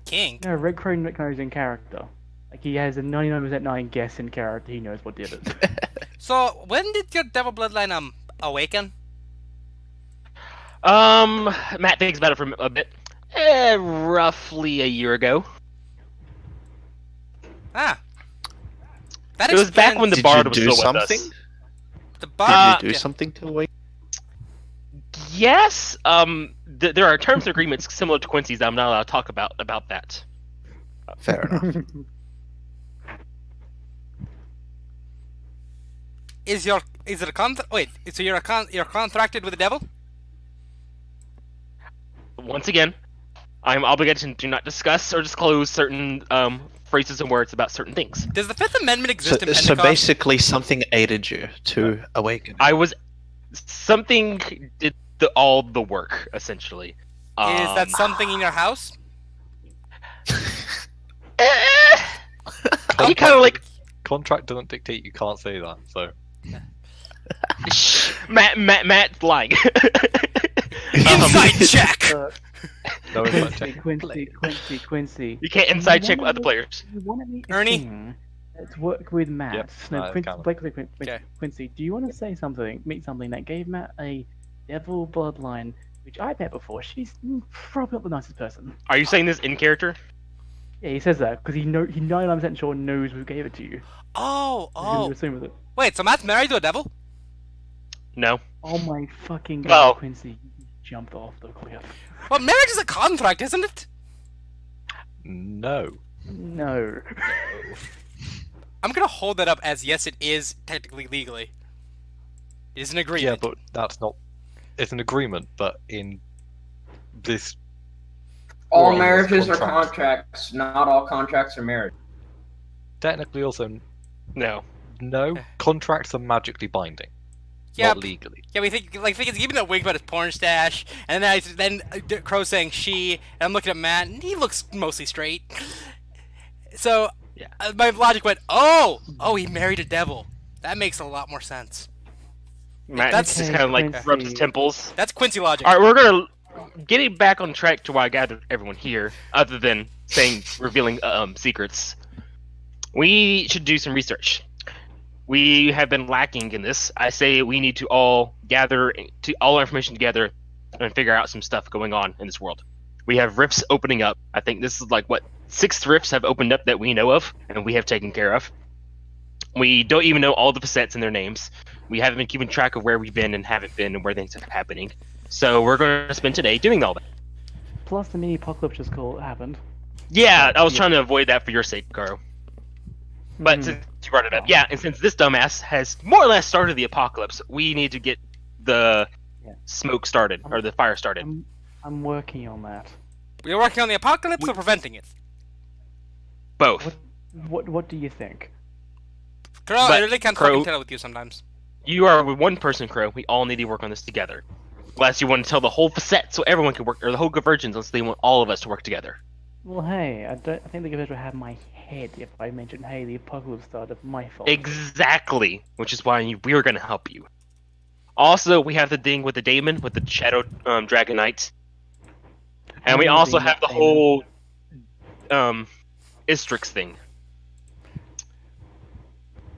King. No, Red Crow knows in character. Like he has a 99% 9 guess in character. He knows what did it. So, when did your devil bloodline awaken? Matt thinks about it for a bit. Roughly a year ago. Ah. That It was back explains- when the Did bard you was do still with something? us. the Did bard. you do something to awake? Yes. There are terms and agreements similar to Quincy's that I'm not allowed to talk about that. Fair enough. Is it a contract? Wait, so you're contracted with the devil? Once again, I am obligated to do not discuss or disclose certain phrases and words about certain things. Does the Fifth Amendment So, exist in so Pentacost? basically, something aided you to awaken. Something did all the work essentially. Is that something in your house? You kind of like Contract doesn't dictate you can't say that, so. Matt's lying. Insight check. No insight check. Quincy. You can't inside check with other players. You want to make a Ernie? thing that's work with Matt. Yep, No, I Quincy, can. Okay. Quincy, do you want to say something, meet something that gave Matt a devil bloodline, which I've met before? She's probably not the nicest person. Are you saying this in character? Yeah, he says that because he 99% sure knows who gave it to you. Oh, He's gonna oh. assume with it. Wait, so Matt's married to a devil? No. Oh my fucking god, Well- Quincy, you jumped off the cliff. Well, marriage is a contract, isn't it? No. No. I'm gonna hold that up as yes, it is technically legally. It is an Yeah, agreement. but that's not. It's an agreement, but in this. All world, there's marriages are contracts. contracts. Not all contracts are marriage. Technically, also, No. no. Contracts are magically binding, Yeah, not legally. yeah, we think it's giving that wig about his porn stash, and then Crow saying she, and I'm looking at Matt, and he looks mostly straight. So, Yeah. My logic went, oh, he married a devil. That makes a lot more sense. Matt That's- just kind of like Quincy. rubs his temples. That's Quincy logic. All right, we're gonna getting back on track to why I gathered everyone here. Other than revealing secrets, we should do some research. We have been lacking in this. I say we need to all gather all our information together and figure out some stuff going on in this world. We have rifts opening up. I think this is like what 6 rifts have opened up that we know of and we have taken care of. We don't even know all the facets and their names. We haven't been keeping track of where we've been and haven't been and where things are happening. So we're going to spend today doing all that. Plus the mini apocalypse just happened. Yeah, I was trying to avoid that for your sake, Garo. But Hmm. since you brought it up, yeah, and since this dumbass has more or less started the apocalypse, we need to get the Yeah. smoke started, or the fire started. I'm working on that. We're working on the apocalypse or preventing it? Both. What do you think? Crow, I But, really can't Crow- fucking tell with you sometimes. You are with one person, Crow. We all need to work on this together. Unless you want to tell the whole facet so everyone can work, or the whole convergence, unless they want all of us to work together. Well, hey, I think the guys would have my head if I mentioned, hey, the apocalypse started, my fault. Exactly, which is why we're going to help you. Also, we have the thing with the daemon, with the Shadow Dragon Knight. And we also have the whole Istrix thing.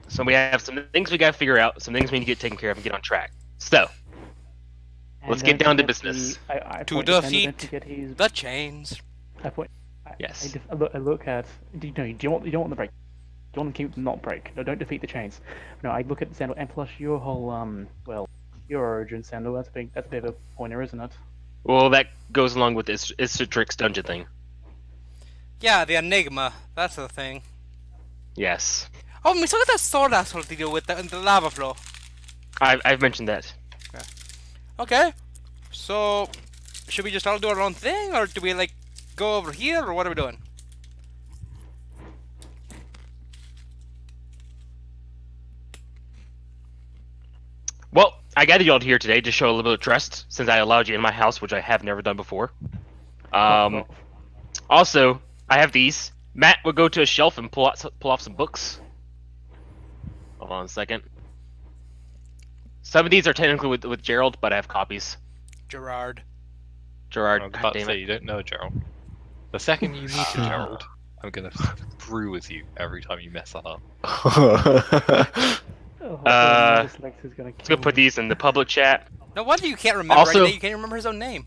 So we have some things we gotta figure out, some things we need to get taken care of and get on track. So, And let's don't get down to forget business. I To point to Sandalwood, defeat don't forget he's- The chains. I point. Yes. I look at. Do you want the break? Do you want the keep not break? No, don't defeat the chains. No, I look at Sandal, and plus your whole your origin, Sandal. That's a bit of a pointer, isn't it? Well, that goes along with this Istrix dungeon thing. Yeah, the enigma. That's the thing. Yes. Oh, we still got that sword asshole to deal with in the lava flow. I've mentioned that. Okay. So, should we just all do our own thing, or do we like go over here, or what are we doing? Well, I gathered you all here today to show a little bit of trust, since I allowed you in my house, which I have never done before. Also, I have these. Matt will go to a shelf and pull off some books. Hold on a second. Some of these are technically with Gerald, but I have copies. Gerard. Gerard, I'm about to goddamn say it. you don't know Gerald. The second you meet a Gerald, I'm gonna brew with you every time you mess that up. Let's go put these in the public chat. No wonder you can't remember. Also- You can't remember his own name.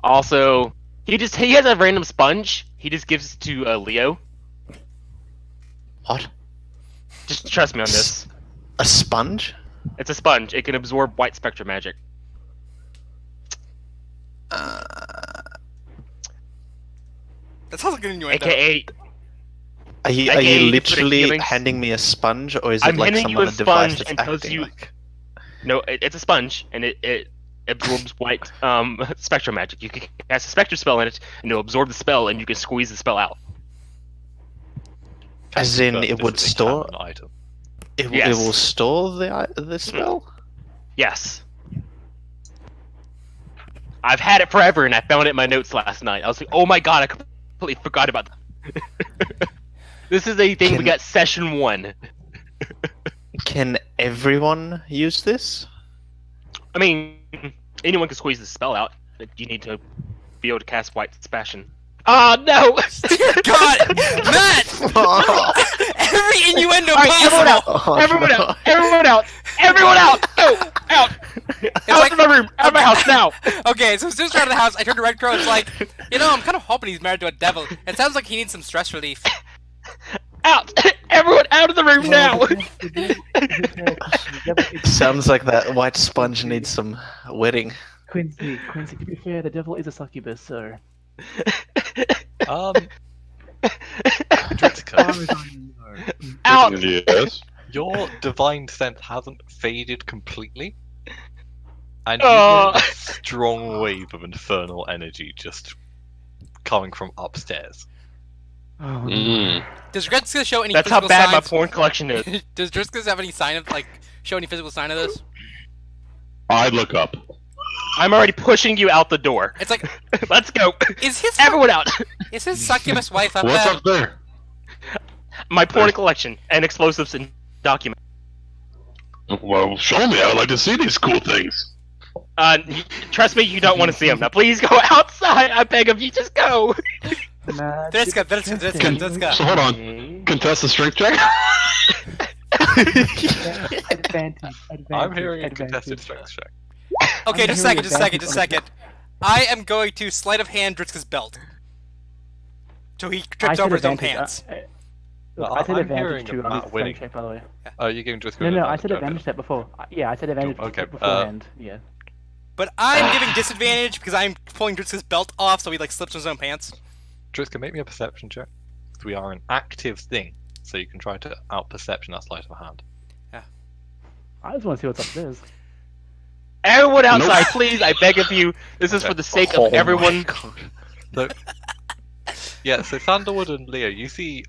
Also, he has a random sponge. He just gives it to Leo. What? Just trust me on this. A sponge? It's a sponge. It can absorb white spectrum magic. That sounds like an innuendo. AKA, Are you AKA you put literally feelings- handing me a sponge, or is it I'm like handing you someone a a device sponge that's and tells acting you- like? no, it's a sponge, and it absorbs white spectrum magic. You can cast a spectrum spell in it, and it'll absorb the spell, and you can squeeze the spell out. As in, But it this would is a store. canon item. It Yes. will store the spell. Yes. I've had it forever, and I found it in my notes last night. I was like, oh my god, I completely forgot about that. This is a thing we Can- got session 1. Can everyone use this? I mean, anyone can squeeze the spell out. you need to be able to cast White Passion. Oh no! God, Matt! Every innuendo All right, everyone out! possible. Oh, Everyone no. out! Everyone out! Everyone out! Go! Out! Out of my room! Out of my house now! Okay, so as soon as we're out of the house, I turn to Red Crow. It's like, I'm kind of hoping he's married to a devil. It sounds like he needs some stress relief. Out! Everyone out of the room now! Sounds like that white sponge needs some wetting. Quincy, to be fair, the devil is a succubus, so. Dritzka, Out! Yes. your divine sense hasn't faded completely, and Oh. you get a strong wave of infernal energy just coming from upstairs. Oh, no. Mm. Does Dritzka show any That's how physical bad my signs? porn collection is. Does Dritzka have any sign of, show any physical sign of this? I'd look up. I'm already pushing you out the door. It's like, Let's go! is his Everyone out! is his succubus wife up What's there? up there? My porn collection and explosives and documents. Well, show me. I'd like to see these cool things. Trust me, you don't want to see them. Now please go outside! I beg of you, just go! Dritzka. So hold on. Contest the strength check. Advantage. I'm hearing a contested strength check. Okay, I'm just a hearing second. advantage. I am going to sleight of hand Dritzka's belt. So he I trips said over his own advantage. pants. Look, No, I said I'm hearing advantage too Matt on his winning. strength check, by the way. Oh, you're giving Dritzka No, an I said advantage, advantage step before. Yeah, I said advantage Okay, beforehand. Yeah. But I'm giving disadvantage because I'm pulling Dritzka's belt off so he slips in his own pants. Dritzka, make me a perception check. 'Cause we are an active thing, so you can try to out-perception that sleight of hand. I just want to see what's upstairs. Everyone outside, Nope. please, I beg of you. This is for the sake Oh of my everyone. God. So, yeah, so Sandalwood and Leo, you see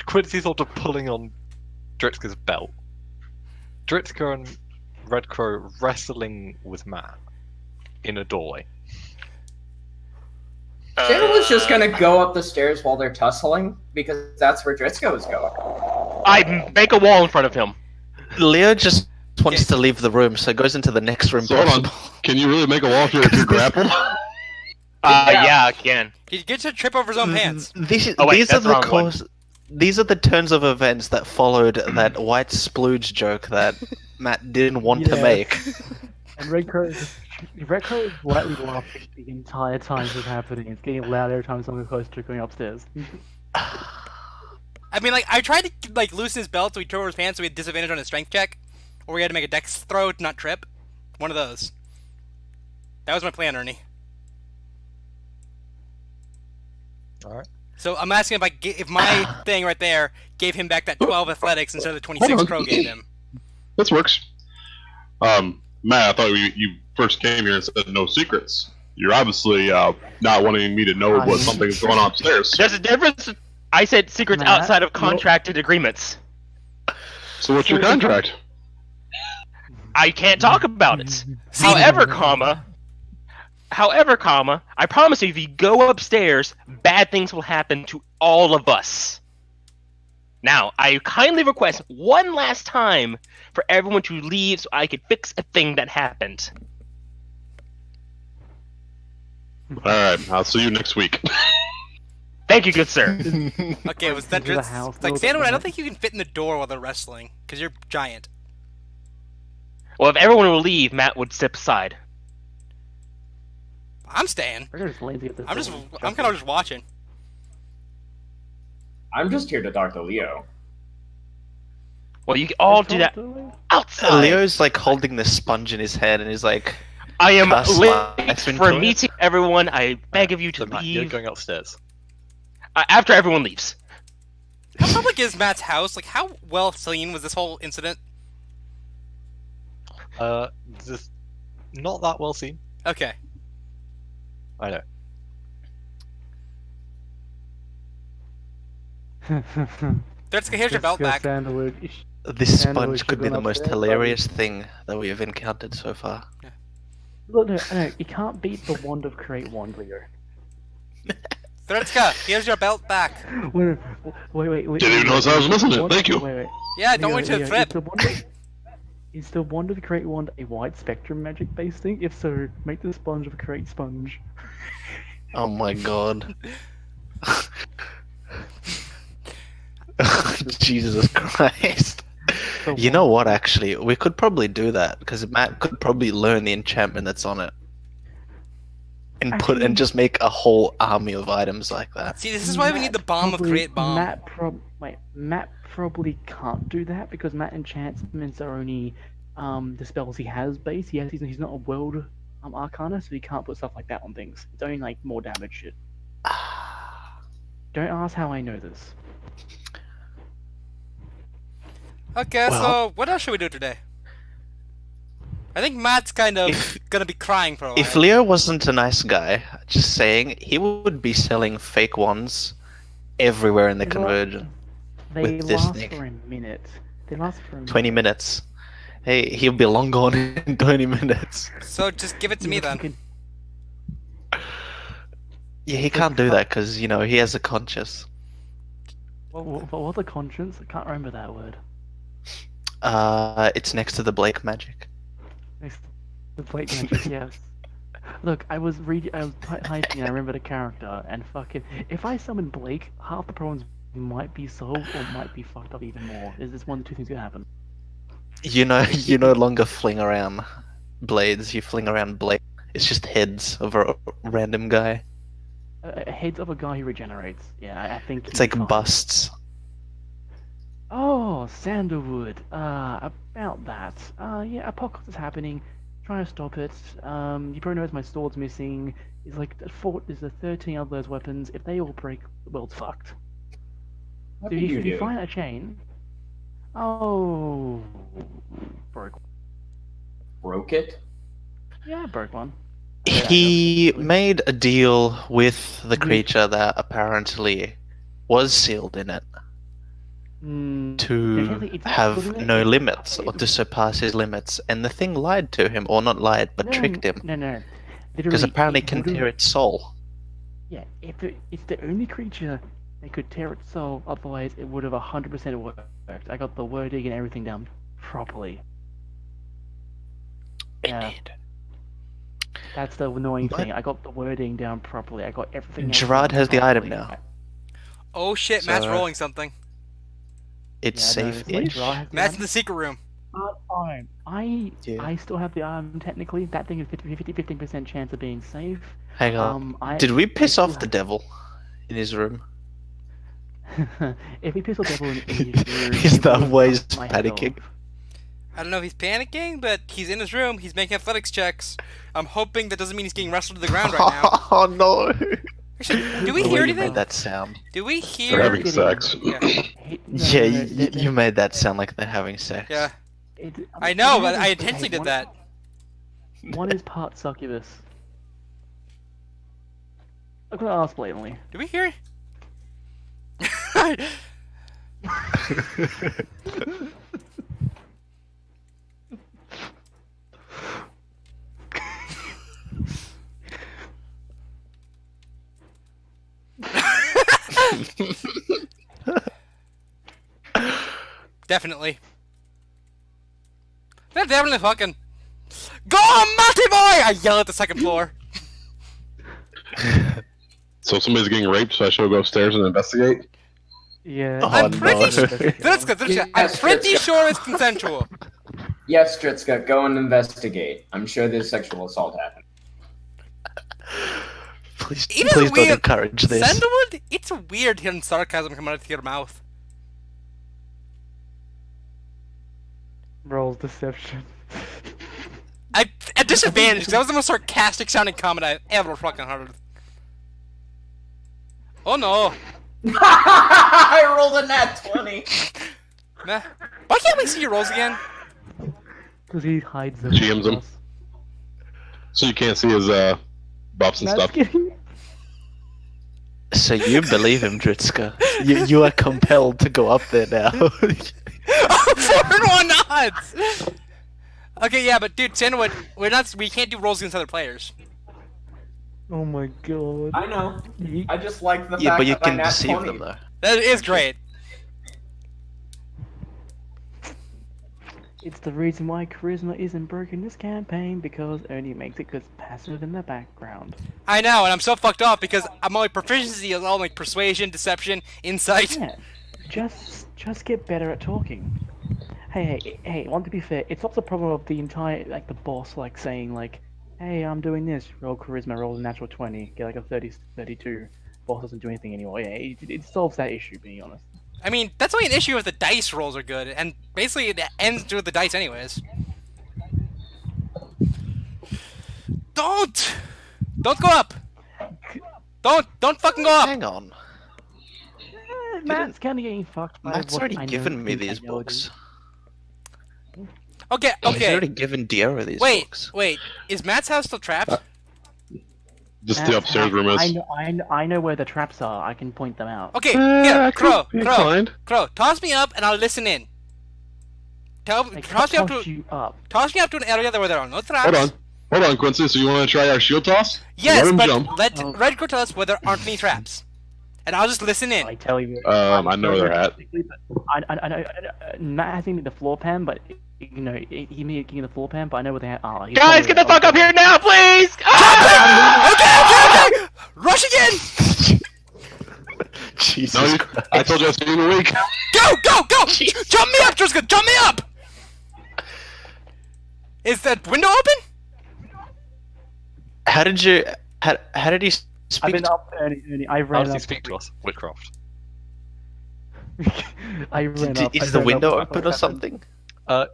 Quincy sort of pulling on Dritzka's belt. Dritzka and Red Crow wrestling with Matt in a doorway. Sandalwood's just gonna go up the stairs while they're tussling, because that's where Dritzko is going. I make a wall in front of him. Leo just wants to leave the room, so goes into the next room. So hold on. possible. Can you really make a wall if you're grappled? Yeah, I can. He gets to trip over his own pants. These Oh, wait, are that's the the wrong one. These are the turns of events that followed that white splooge joke that Matt didn't want to Yeah. make. And Red Crow is lightly laughing the entire time this is happening. It's getting louder every time someone close to going upstairs. I mean, I tried to loosen his belt so he tore over his pants so he had disadvantage on his strength check, or we had to make a dex throw to not trip. One of those. That was my plan, Ernie. Alright. So I'm asking if my thing right there gave him back that 12 athletics instead of the 26 Hold on. Crow gave him. This works. Matt, I thought you first came here and said no secrets. You're obviously not wanting me to know what something is going on upstairs. There's a difference. I said secrets Matt, outside of contracted agreements. So what's your contract? I can't talk about it. However, I promise you, if you go upstairs, bad things will happen to all of us. Now, I kindly request one last time for everyone to leave so I could fix a thing that happened. Alright, I'll see you next week. Thank you, good sir. Okay, was that Into the just house, like build Sandalwood? I it. don't think you can fit in the door while they're wrestling because you're giant. Well, if everyone will leave, Matt would step aside. I'm staying. We're just lazy at this. I'm kind of just watching. I'm just here to talk to Leo. Well, you can all do that outside. Leo's holding the sponge in his head and he's like, I am Cuss late life into for a it. meeting, everyone. I beg of you to So Matt, you're leave. going upstairs. After everyone leaves. How public is Matt's house? Like, how well seen was this whole incident? Just not that well seen. Okay. I know. Here's your belt back. Sandalwood. this Sandalwood sponge should could be go the most upstairs, hilarious thing that we have encountered so far. Look, no, you can't beat the wand of create wand, Leo. Threadska, here's your belt back. Wait. Didn't even notice I was missing it. Wand- Thank you. Wait. Yeah, don't Leo, wait to Leo, thread. it's the wand of- Is the wand of the create wand a white spectrum magic based thing? If so, make the sponge of a create sponge. Oh my god. Jesus Christ. You know what, actually? We could probably do that, because Matt could probably learn the enchantment that's on it. And just make a whole army of items like that. See, this is why we need the bomb of create bomb. Matt probably can't do that, because Matt enchantments are only the spells he has base. He's not a world arcana, so he can't put stuff like that on things. It's only like more damage shit. Don't ask how I know this. Okay, so what else should we do today? I think Matt's kind of gonna be crying for a while. If Leo wasn't a nice guy, just saying, he would be selling fake wands everywhere in the conversion. They with this last thing. for a minute. They last for a 20 minutes. Hey, he'll be long gone in 20 minutes. So just give it to me then. Yeah, he can't do that because, you know, he has a conscience. What's a conscience? I can't remember that word. It's next to the Blake magic. The plate magic, yes. Look, I was typing and I remembered a character, and fucking, if I summon Blake, half the problems might be solved or might be fucked up even more. Is this one of two things gonna happen? You know, you no longer fling around blades, you fling around Blake. It's just heads of a random guy. Heads of a guy who regenerates. Yeah, I think It's like busts. Oh, Sandalwood. About that. Yeah, apocalypse is happening. Trying to stop it. You probably noticed my sword's missing. It's like there's 13 of those weapons. If they all break, the world's fucked. What So did if do? you find a chain. Oh, broke. Broke it? Yeah, broke one. He made a deal with the creature that apparently was sealed in it to have no limits or to surpass his limits, and the thing lied to him, or not lied, but tricked him. No. Because Literally, apparently it can tear its soul. Yeah, if it's the only creature that could tear its soul, otherwise it would have 100% worked. I got the wording and everything down properly. Yeah. Indeed. That's the annoying thing. I got the wording down properly. I got everything. Gerard has the item now. Oh shit, Matt's So- rolling something. It's safe-ish. Matt's in the secret room. I still have the item technically. That thing is 15% chance of being safe. Hang on. Did we piss off the devil in his room? If we piss off the devil in his room, Is it that would why he's fuck my panicking? head off. I don't know if he's panicking, but he's in his room. He's making athletics checks. I'm hoping that doesn't mean he's getting wrestled to the ground right now. Oh no! Actually, do we The way hear you anything? made that sound. Do we They're hear? having sex. Yeah. Yeah, you made that sound like they're having sex. Yeah. I know, but I intentionally did that. One is part succubus. I'm gonna ask blatantly. Do we hear? Definitely. They're definitely fucking. Go on, Matty boy! I yell at the second floor. So somebody's getting raped, so I should go upstairs and investigate? Yeah. Oh, I'm pretty no. sure. I'm pretty sure it's consensual. Yes, Stritska, go and investigate. I'm sure there's sexual assault happened. Please, Even please don't weird- encourage this. Sandalwood, it's weird hearing sarcasm come out of your mouth. Rolls deception. At disadvantage, because that was the most sarcastic sounding comment I've ever fucking heard. Oh no. I rolled a nat 20. Nah. Why can't we see your rolls again? Because he hides them. GMs them. So you can't see his buffs and Matt's stuff. getting... So you believe him, Dritska. You are compelled to go up there now. 4-1 odds! Okay, yeah, but dude, Sandalwood, we can't do rolls against other players. Oh my god. I know. I just like the Yeah, fact but you that I can nat deceive 20. them though. That is great. It's the reason why charisma isn't broken this campaign, because Ernie makes it because passive in the background. I know, and I'm so fucked off because my proficiency is all like persuasion, deception, insight. Yeah, just get better at talking. Hey, want to be fair, it solves the problem of the entire, like, the boss, like, saying, like, hey, I'm doing this, roll charisma, roll a natural 20, get like a 30, 32. Boss doesn't do anything anymore. Yeah, it solves that issue, being honest. I mean, that's only an issue if the dice rolls are good, and basically it ends with the dice anyways. Don't go up! Don't fucking go up! Hang on. Matt's kind of getting fucked by Matt's what already I know given me think I these know it books. Okay, He's already given Diora these books. Wait, is Matt's house still trapped? Just the upstairs room is. I know where the traps are. I can point them out. Okay, here, I Crow, could be inclined. toss me up and I'll listen in. I Toss me up toss to you up. an area where there are no traps. Hold on, Quincy. So you want to try our shield toss? Yes, Let him but jump. let Red Crow tell us where there aren't any traps, and I'll just listen in. I tell you. I know where they're at. I know. Matt hasn't the floor pan, but you know he may give me the floor pan, but I know where they are. Guys, get the fuck up here now, please! Okay! Rush again! Jesus No, Christ. I told you I was being weak. Go! Jump me up, Driscoll! Jump me up! Is that window open? How did you... How did he speak I've been to... up, Ernie. I How ran does he up. speak to us? Whitcroft. I ran up. Is the window open or something?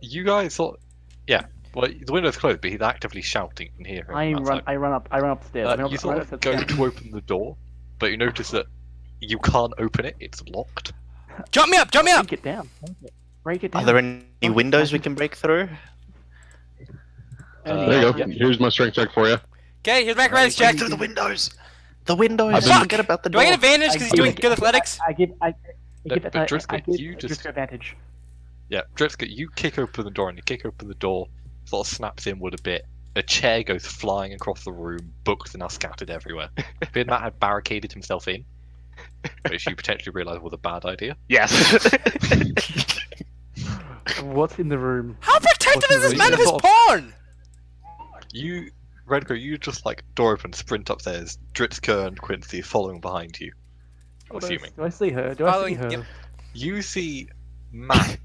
You guys thought... Yeah. Well, the window's closed, but he's actively shouting and hear him outside. I run up the stairs. You sort of go to open the door, but you notice that you can't open it, it's locked. Jump me up! Break it down. Break it down. Are there any windows we can break through? There you go. Here's my strength check for you. Okay, here's my acrobatics check. Break through the windows! The windows! I've been- Forget about the Do door. I get advantage because he's doing good athletics? I give But Driscoll, you Driscoll just... advantage. Yeah, Driscoll, you kick open the door, and you kick open the door, sort of snaps inward a bit. A chair goes flying across the room, books are now scattered everywhere. Beard Matt had barricaded himself in, which you potentially realise was a bad idea. Yes. What's in the room? How protected is this Wait, man of his sort porn? You, Redco, you just like door open, sprint upstairs, Dritska and Quincy following behind you. I'm assuming. Do I see her? Do I see Following- her? yep. You see Matt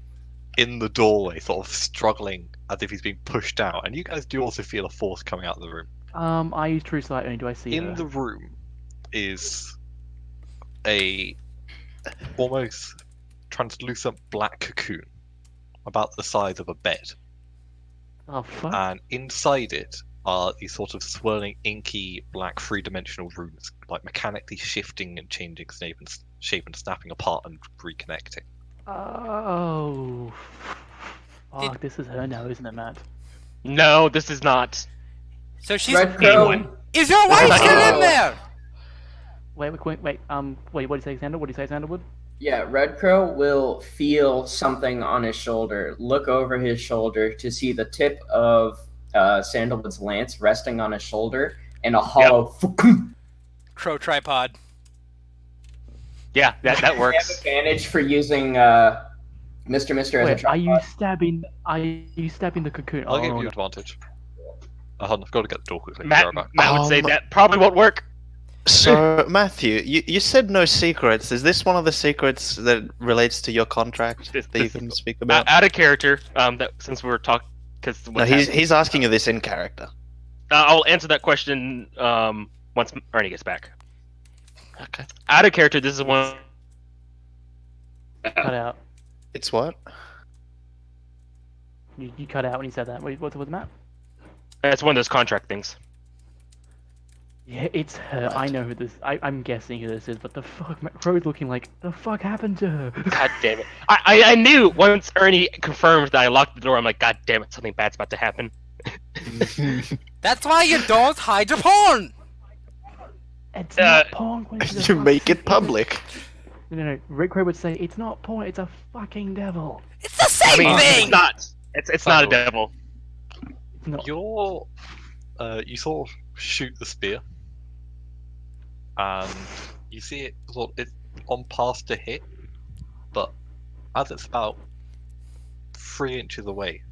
in the doorway, sort of struggling as if he's being pushed out, and you guys do also feel a force coming out of the room. I use true sight only. Do I see her? In the room is a almost translucent black cocoon, about the size of a bed, Oh fuck! and inside it are these sort of swirling, inky, black three-dimensional runes, like mechanically shifting and changing shape and snapping apart and reconnecting. Oh. Fuck! This is her now, isn't it, Matt? No, this is not. So she's. Red Crow. Is your wife still in there? Wait. What do you say, Sandalwood? What do you say, Sandalwood? Yeah, Red Crow will feel something on his shoulder, look over his shoulder to see the tip of Sandalwood's lance resting on his shoulder, and a hollow. Crow tripod. Yeah, that I have works. advantage for using Mr. Mister as a Wait, are you tripod. stabbing? Are you stabbing the cocoon? I'll give no. you advantage. Hold on, I've got to get the door quickly. Matt, Be right back. Matt would say that probably won't work. So, Matthew, you said no secrets. Is this one of the secrets that relates to your contract that you can speak about? Out of character, that since we're talking, because No, he's asking you this in character. I'll answer that question once Ernie gets back. Okay. Out of character, this is one. Cut out. It's what? You cut out when you said that. What's with Matt? It's one of those contract things. Yeah, it's her. I know who this. I'm guessing who this is, but the fuck, Matt Crow's looking like the fuck happened to her. God damn it! I knew once Ernie confirmed that I locked the door. I'm like, God damn it, something bad's about to happen. That's why you don't hide your porn. It's not porn. Quincy, You make it public. No. Red Crow would say it's not porn. It's a fucking devil. It's the same I mean, thing. it's not. It's not a devil. It's not. You sort of shoot the spear, and you see it it's on path to hit, but as it's about 3 inches away,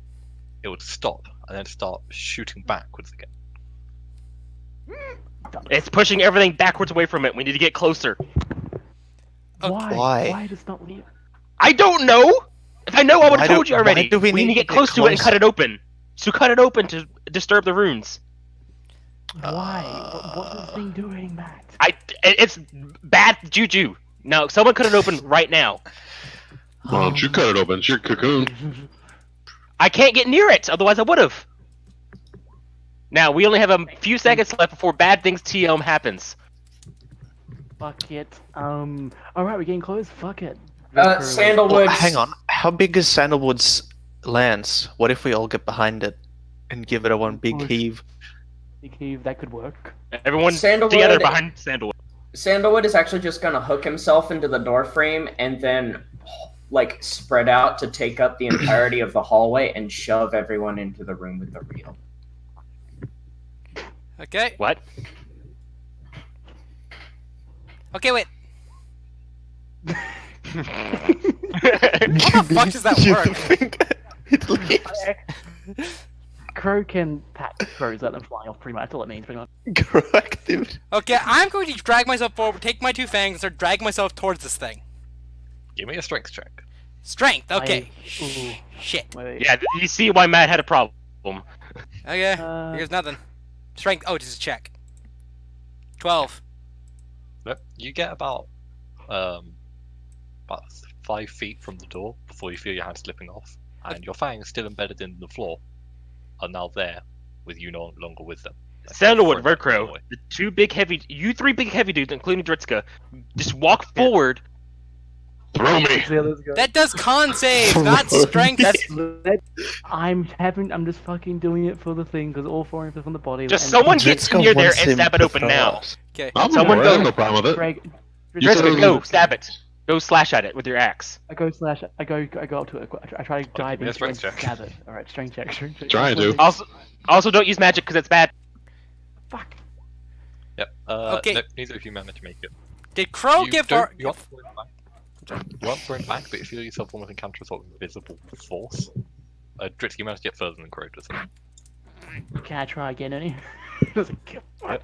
it would stop and then start shooting backwards again. It's pushing everything backwards away from it. We need to get closer. Why? Why? Why does not leave? I don't know! If I know, I would have Why told do- you already. why do we need need to get to get close to it and cut closer? it open. So cut it open to disturb the runes. Why? What is this thing doing, Matt? It's bad juju. No, someone cut it open right now. Why don't you cut it open? It's your cocoon. I can't get near it, otherwise I would have. Now, we only have a few seconds left before bad things TM happens. Fuck it. Alright, we're getting close. Fuck it. Sandalwood. Well, hang on. How big is Sandalwood's lance? What if we all get behind it and give it a one big Push. heave? Big heave, that could work. Everyone Sandalwood- together behind Sandalwood. Sandalwood is actually just gonna hook himself into the door frame and then, like, spread out to take up the entirety of the hallway and shove everyone into the room with the reel. Okay. What? Okay, wait. How the fuck does that work? Crow can pat crows, let them fly off pretty much. That's all it means, pretty much. Correct, dude. Okay, I'm going to drag myself forward, take my two fangs, and start dragging myself towards this thing. Give me a strength check. Strength, okay. Ooh. Shit. Wait. Yeah, you see why Matt had a problem. Okay, Uh, here's nothing. Strength, oh, just a check. 12. Look, you get about 5 feet from the door before you feel your hand slipping off, and your fangs still embedded in the floor are now there, with you no longer with them. Sandalwood, Like, Vercro, the two big heavy, you three big heavy dudes, including Dritska, just walk forward. Throw me. Yeah, let's go. That does con save, not strength. I'm just fucking doing it for the thing because all four of them on the body. Just and- someone get Dritska near there wants and him stab it to open now. first. Okay. I'm Someone alright, I have go. no problem with it. Greg, You said Dritska, it go, was- stab it. Go slash at it with your axe. I go slash. I go up to it. I try to dive give me a into it and strength check. stab it. All right, strength check. Strength check. Trying to. Also don't use magic because it's bad. Fuck. Yep. Okay. No, neither of you managed to make it. Did Crow you give don't- our... You aren't throwing back. You aren't throwing back, but you feel yourself almost encounter a sort of invisible force. Dritz, you managed to get further than Crow does. Can I try again, Ernie? Yep.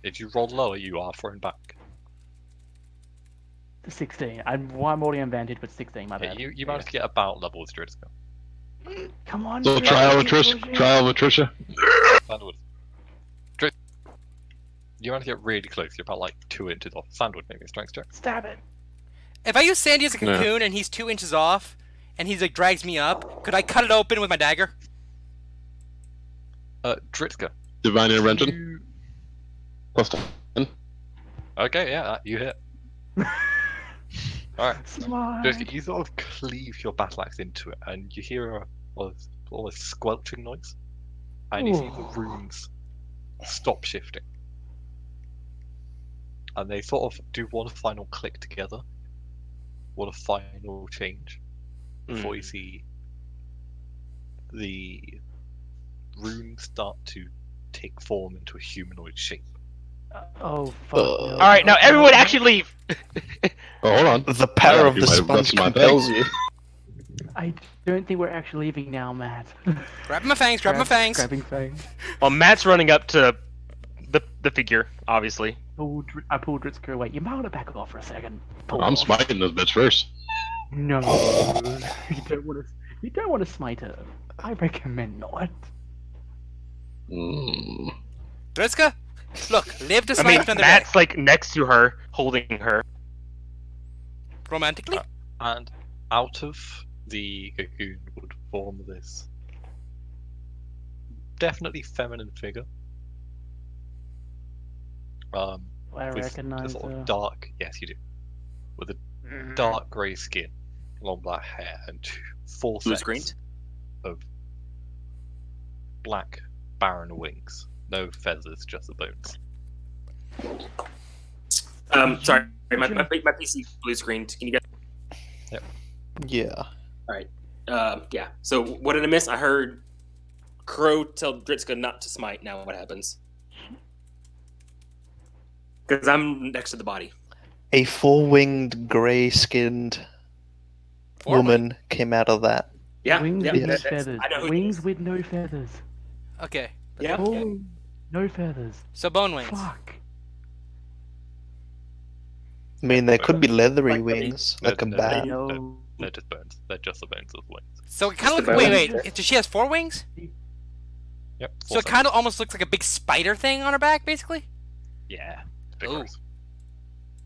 If you roll lower, you are thrown back. 16. I'm already advantage, but 16. My Yeah, bad. you managed to get about level with Dritz. Come on. So Greg, trial with keep Trish. pushing. Trial with Trisha. Sandwood. Dritz. You managed to get really close. You're about like 2 inches off. Sandwood, maybe a strength check. Stab it. If I use Sandy as a No. cocoon and he's 2 inches off, and he's like drags me up, could I cut it open with my dagger? Dritzka. Divine intervention. Plus 10. Okay, yeah, you hit. Alright. Smart. Dritzka, you sort of cleave your battle axe into it, and you hear a almost squelching noise. And you see the Ooh. runes stop shifting. And they sort of do one final click together. One final change. Before you see the runes start to take form into a humanoid shape. Oh fuck. no. All right, now everyone actually leave. Oh, hold on. The power of do the my- sponge that's my compels you. I don't think we're actually leaving now, Matt. Grab my fangs, grab my fangs. Grabbing fangs. Well, Matt's running up to the figure, obviously. I pulled Dritska away. You might want to back off for a second. Pull I'm off. smiting this bitch first. No, you don't want to. You don't want to smite her. I recommend not. Mm. Dritzka, look, live to I smite mean, another Matt's day. like next to her, holding her. Romantically? And out of the cocoon would form this definitely feminine figure. I With a recognize sort her. of dark, yes you do, with a dark grey skin, long black hair, and 4 Blue sets screened? of black barren wings. No feathers, just the bones. Sorry, my PC blue screened. Can you guys? Yeah. Yeah. So what did I miss? I heard Crow tell Dritska not to smite. Now what happens? Because I'm next to the body. A 4-winged, grey-skinned woman came out of that. Yeah, Wings yeah, with no that's- feathers. I know who it Wings is. with no feathers. Okay. Yeah. Oh, no feathers. So bone wings. Fuck. I mean, there could be leathery Like, wings, like a no, bat. No. They're just bones. They're just the bones of wings. So it Just kind of the looks. bones. Wait. Does she has 4 wings? Yep. So it kind of almost looks like a big spider thing on her back, basically. Yeah. It's a bit Ooh. gross.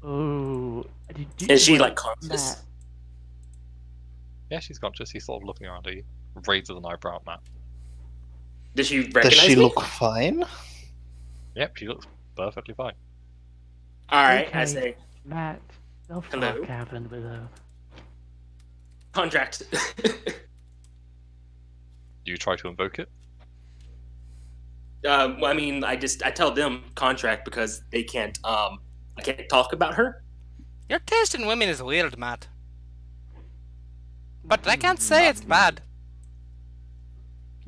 Oh. Is she wait, like conscious? Matt, Yeah, she's conscious. She's sort of looking around at you. Raises an eyebrow at Matt. Does she Does recognize she me? look fine? Yep, she looks perfectly fine. All right, I Okay. say Matt, the Hello? fuck happened with her? contract. Do you try to invoke it? Well, I mean, I tell them contract because they can't. I can't talk about her. Your taste in women is weird, Matt. But I can't say it's bad.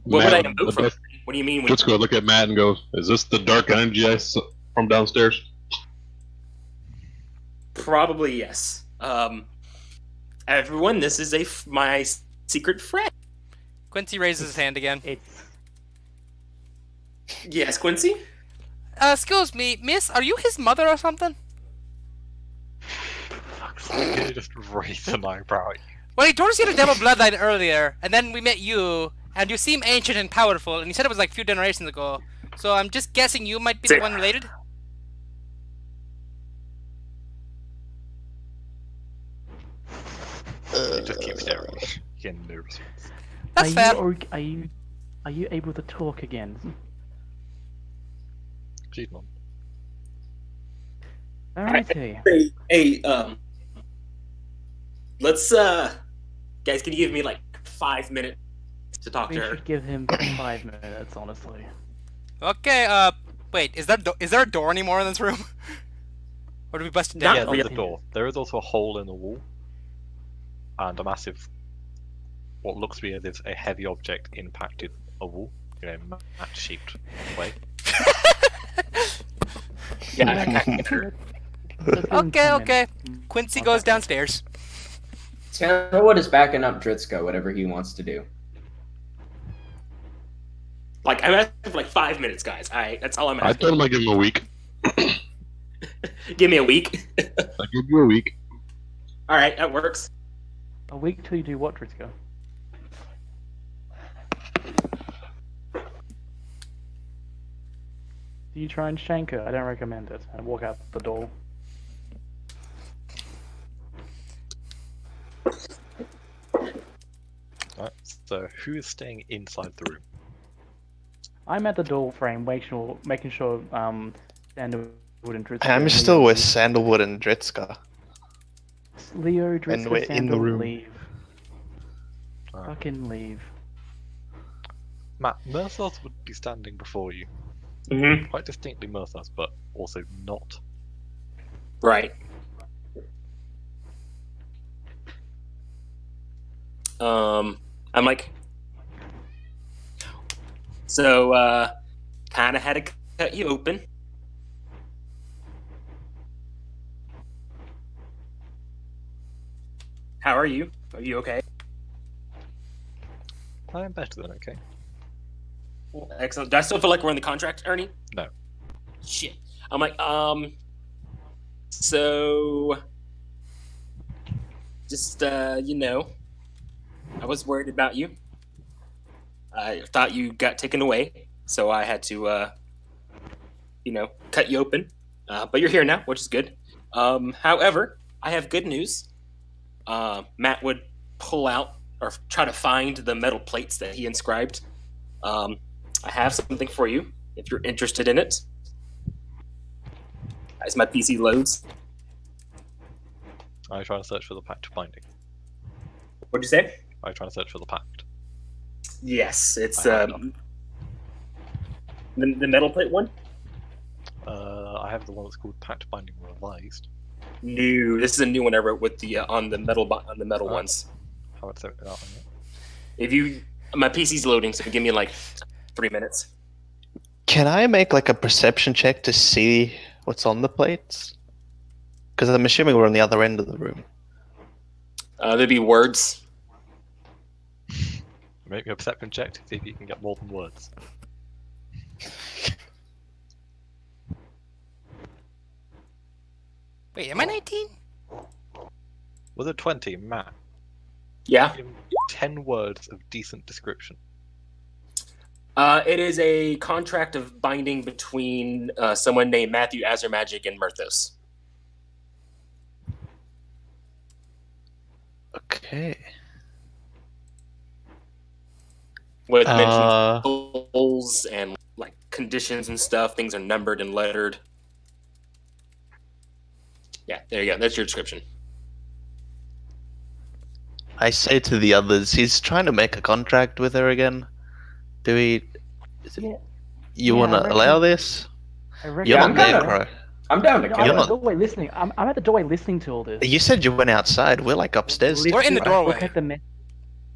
What would I Matt, invoke from her? What do you mean? Let's go look at Matt and go, is this the dark energy I saw from downstairs? Probably yes. Everyone, this is my secret friend. Quincy raises his hand again. It's Yes, Quincy. Excuse me, miss, are you his mother or something? You just raise an eyebrow at you. Well, he told us he had a devil bloodline earlier, and then we met you, and you seem ancient and powerful, and he said it was like a few generations ago. So I'm just guessing you might be the one related? You just keep staring. Getting nervous. That's fair. Are you able to talk again? She's not. Alrighty. Hey, let's guys, can you give me like 5 minutes to talk We to her? should give him 5 minutes, honestly. Okay, wait, is there a door anymore in this room? Or do we bust it down? Not Yeah, there's really. a door. There is also a hole in the wall. And a massive, what looks to be as if a heavy object impacted a wall in a match-shaped way. Yeah, I can't get her. Let's give him 10 Okay. minutes. Quincy goes downstairs. Sandalwood is backing up Dritsko, whatever he wants to do. Like I'm asking for like 5 minutes, guys. That's all I'm I asking. told him I'd give him a week. Give me a week. I give you a week. All right, that works. A week till you do what, Dritsko? Do you try and shank her? I don't recommend it. And walk out the door. Right, so who is staying inside the room? I'm at the door frame, making sure Sandalwood and Dritsko. I'm still with Sandalwood and Dritska. Leo, Dritsko, And we're in the Sandalwood, room. leave. Alright. Fucking leave. Matt, Merthos would be standing before you. Mm-hmm. Quite distinctly Merthos, but also not. Right. I'm like, so kind of had to cut you open. How are you? Are you okay? I am better than okay. Excellent. Do I still feel like we're in the contract, Ernie? No. Shit. I'm like, so, just, I was worried about you. I thought you got taken away, so I had to, cut you open. But you're here now, which is good. However, I have good news. Matt would pull out or try to find the metal plates that he inscribed. I have something for you if you're interested in it. As my PC loads. Are you trying to search for the pact binding? What'd you say? Are you trying to search for the pact? Yes, it's I have the metal plate one. I have the one that's called Pact Binding Revised. New. This is a new one I wrote with the on the metal Alright. ones. How would I set that on it? If you, my PC's loading, so give me like 3 minutes. Can I make like a perception check to see what's on the plates? Because I'm assuming we're on the other end of the room. There'd be words. Make me a perception check to see if you can get more than words. Wait, am I 19? With a 20, Matt, Yeah. give 10 words of decent description. It is a contract of binding between someone named Matthew Azermagic and Myrthos. Okay. With mentions goals and like conditions and stuff. Things are numbered and lettered. Yeah, there you go. That's your description. I say to the others, he's trying to make a contract with her again. Do we? Yeah. You Yeah, want I to reckon- allow this? I reckon. You're Yeah, not I'm there, gonna- bro. I'm down to I'm kill You're at him. not- the doorway listening. I'm at the doorway listening to all this. You said you went outside. We're like upstairs. We're in the bro. doorway. Look at the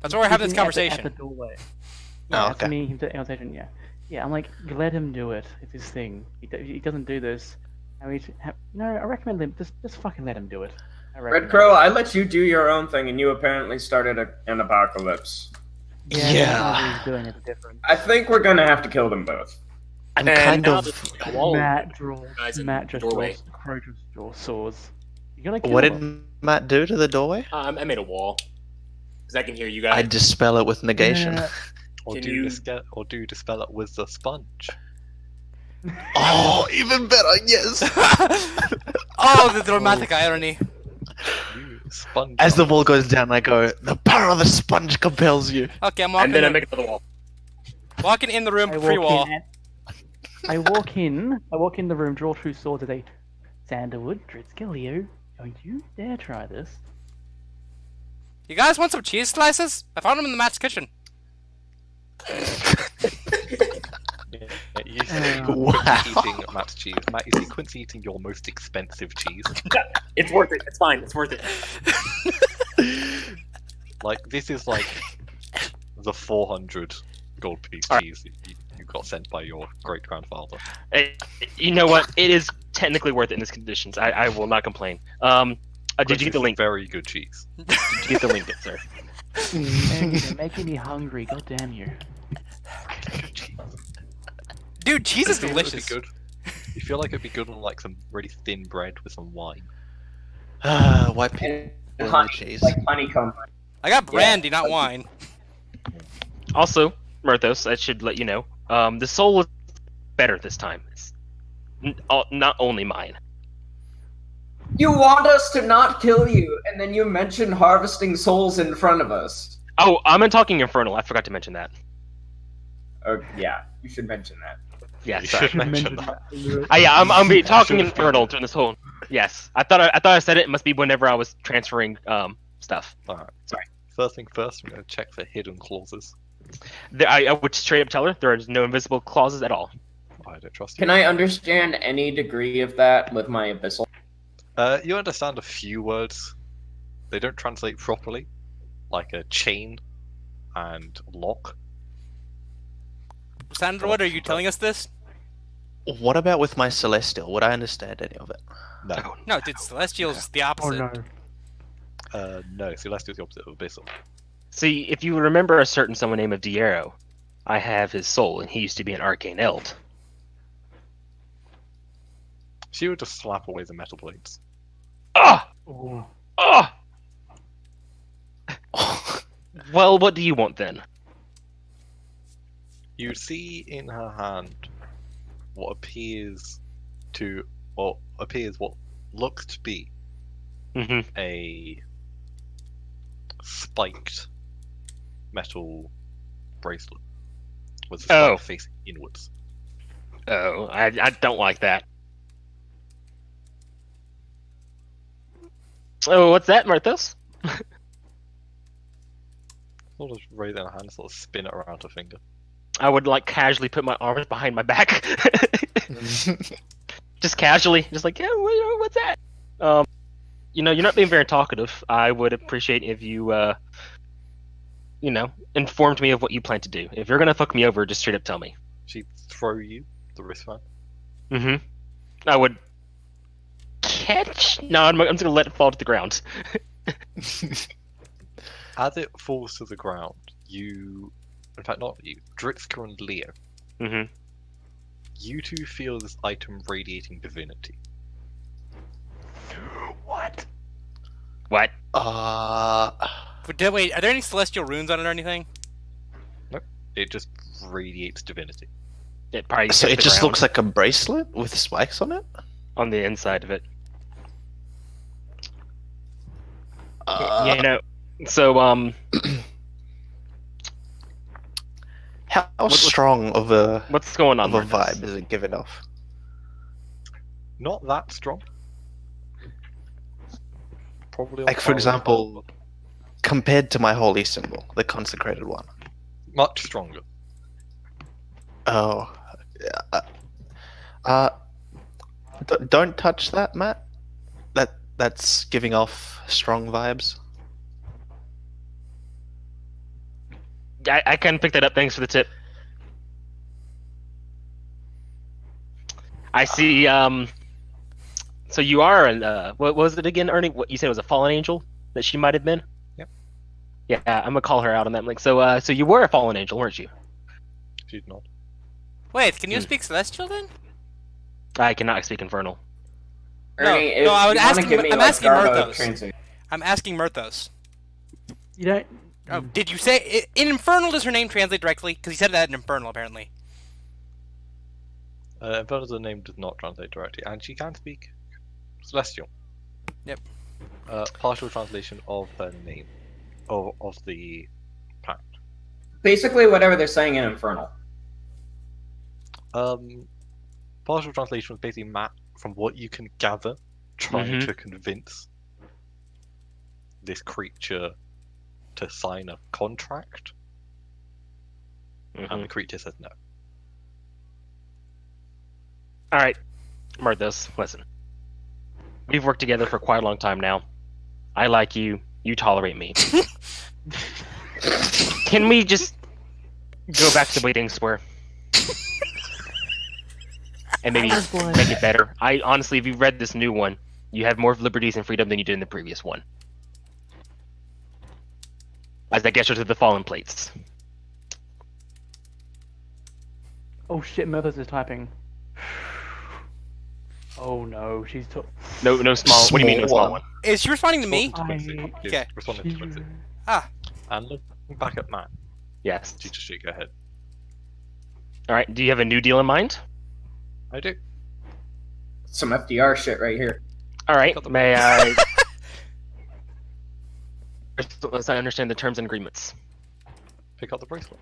That's where we're having this At conversation. the doorway. Oh, Yeah, that's okay. me. Conversation. Yeah. Yeah. I'm like, let him do it. It's his thing. He doesn't do this. I mean, I recommend him. Just fucking let him do it. I Red recommend Crow, I let you do your own thing, and you apparently started an apocalypse. Yeah. Yeah. What he's doing is different. I think we're gonna have to kill them both. I'm And kind now of. that the wall Matt draws. guys in Matt the just doorway. draws. Crow just draws swords. You're gonna kill What did him. Matt do to the doorway? I made a wall because I can hear you I guys. dispel it with negation. Yeah. Or Can do you- dispel it with the sponge. Oh, even better. Yes. Oh, the dramatic irony. You sponge. As the up. wall goes down, I go, the power of the sponge compels you. Okay, I'm And then I walking, make another wall. walking in the room, I free walk wall. in. I walk in the room, draw two swords, and say, Sandalwood, Dritska, Leo, don't you dare try this. You guys want some cheese slices? I found them in the Matt's kitchen. Yeah, you see Wow. Quincy eating Matt's cheese. Matt, you see Quincy eating your most expensive cheese. It's worth it. It's fine. It's worth it. Like, this is like the 400 gold piece Alright. cheese that you got sent by your great grandfather. You know what? It is technically worth it in these conditions. I will not complain. Did you get the link? Very good cheese. Did you get the link, good sir? Man, you're making me hungry, god damn you. Dude, cheese is You feel like it'd delicious. be good. You feel like it'd be good on like some really thin bread with some wine. White people And and honey, cheese. like honeycomb. I got brandy, not wine. Also, Myrthos, I should let you know, the soul is better this time. It's not only mine. You want us to not kill you, and then you mention harvesting souls in front of us. Oh, I'm talking Infernal. I forgot to mention that. Oh, yeah, you should mention that. Yeah, You sorry. should mention that. Yeah, I'm be talking Should- Infernal during this whole. Yes, I thought I said it. It must be whenever I was transferring stuff. Alright. Sorry. First thing first, I'm going to check for hidden clauses. I would straight up tell her there is no invisible clauses at all. I don't trust you. Can I understand any degree of that with my abyssal? You understand a few words. They don't translate properly, like a chain and lock. Sandalwood, are you telling us this? What about with my Celestial? Would I understand any of it? No, No, dude, Celestial's the Oh opposite. no. no. Celestial is the opposite of abyssal. See, if you remember a certain someone named of Diero, I have his soul, and he used to be an arcane eld. She would just slap away the metal blades. Ah! Ooh. Ah! Well, what do you want then? You see in her hand what looks to be Mm-hmm. a spiked metal bracelet with the Oh. spike facing inwards. Oh, I don't like that. Oh, what's that, Marthos? Sort of raise it in her hand, sort of spin it around her finger. I would like casually put my arms behind my back. Just casually, just like, yeah, what's that? You're not being very talkative. I would appreciate if you, informed me of what you plan to do. If you're gonna fuck me over, just straight up tell me. She'd throw you the wristband. Mm-hmm. I would catch. No, I'm just gonna let it fall to the ground. As it falls to the ground, you in fact, not you, Dritzka and Leo. Mm-hmm. You two feel this item radiating divinity. What? What? Wait, are there any celestial runes on it or anything? It just radiates divinity. It probably So hits it the just ground looks like a bracelet with spikes on it? on the inside of it. So how strong of a what's going on? of a Marcus? vibe is it giving off? Not that strong. Probably on Like, for par with example, compared to my holy symbol, the consecrated one. much stronger. Oh. Don't touch that, Matt. That's giving off strong vibes. I kind of picked that up. Thanks for the tip. I see. So you are an what was it again, Ernie? What you said was a fallen angel that she might have been. Yep. Yeah, I'm gonna call her out on that. Like, so you were a fallen angel, weren't you? She's not. Wait, can you speak celestial then? I cannot speak infernal. Ernie, no, I was you wanna asking- give me, I'm like, asking Garbo Murthos. translate. I'm asking Murthos. You don't. Oh, did you say in infernal? Does her name translate directly? Because he said that in infernal, apparently. Infernal's name does not translate directly, and she can speak celestial. Yep. Partial translation of her name, of the pact. Basically, whatever they're saying in Infernal. Partial translation was basically Matt, from what you can gather, trying to convince this creature to sign a contract, and the creature says no. All right, Murthos, listen. We've worked together for quite a long time now. I like you. You tolerate me. Can we just go back to Waiting Square? And maybe make it better. I honestly, if you've read this new one, you have more liberties and freedom than you did in the previous one. As I gesture to the fallen plates. Oh shit, Murthos is typing. Oh no, she's No small. What do you mean no small one? Is she responding to me? Okay. Responding to Quincy. And looking back at Matt, Yes. she just shake her head. All right. Do you have a new deal in mind? I do. Some FDR shit right here. All right. May I? Let's understand the terms and agreements. Pick up the bracelet.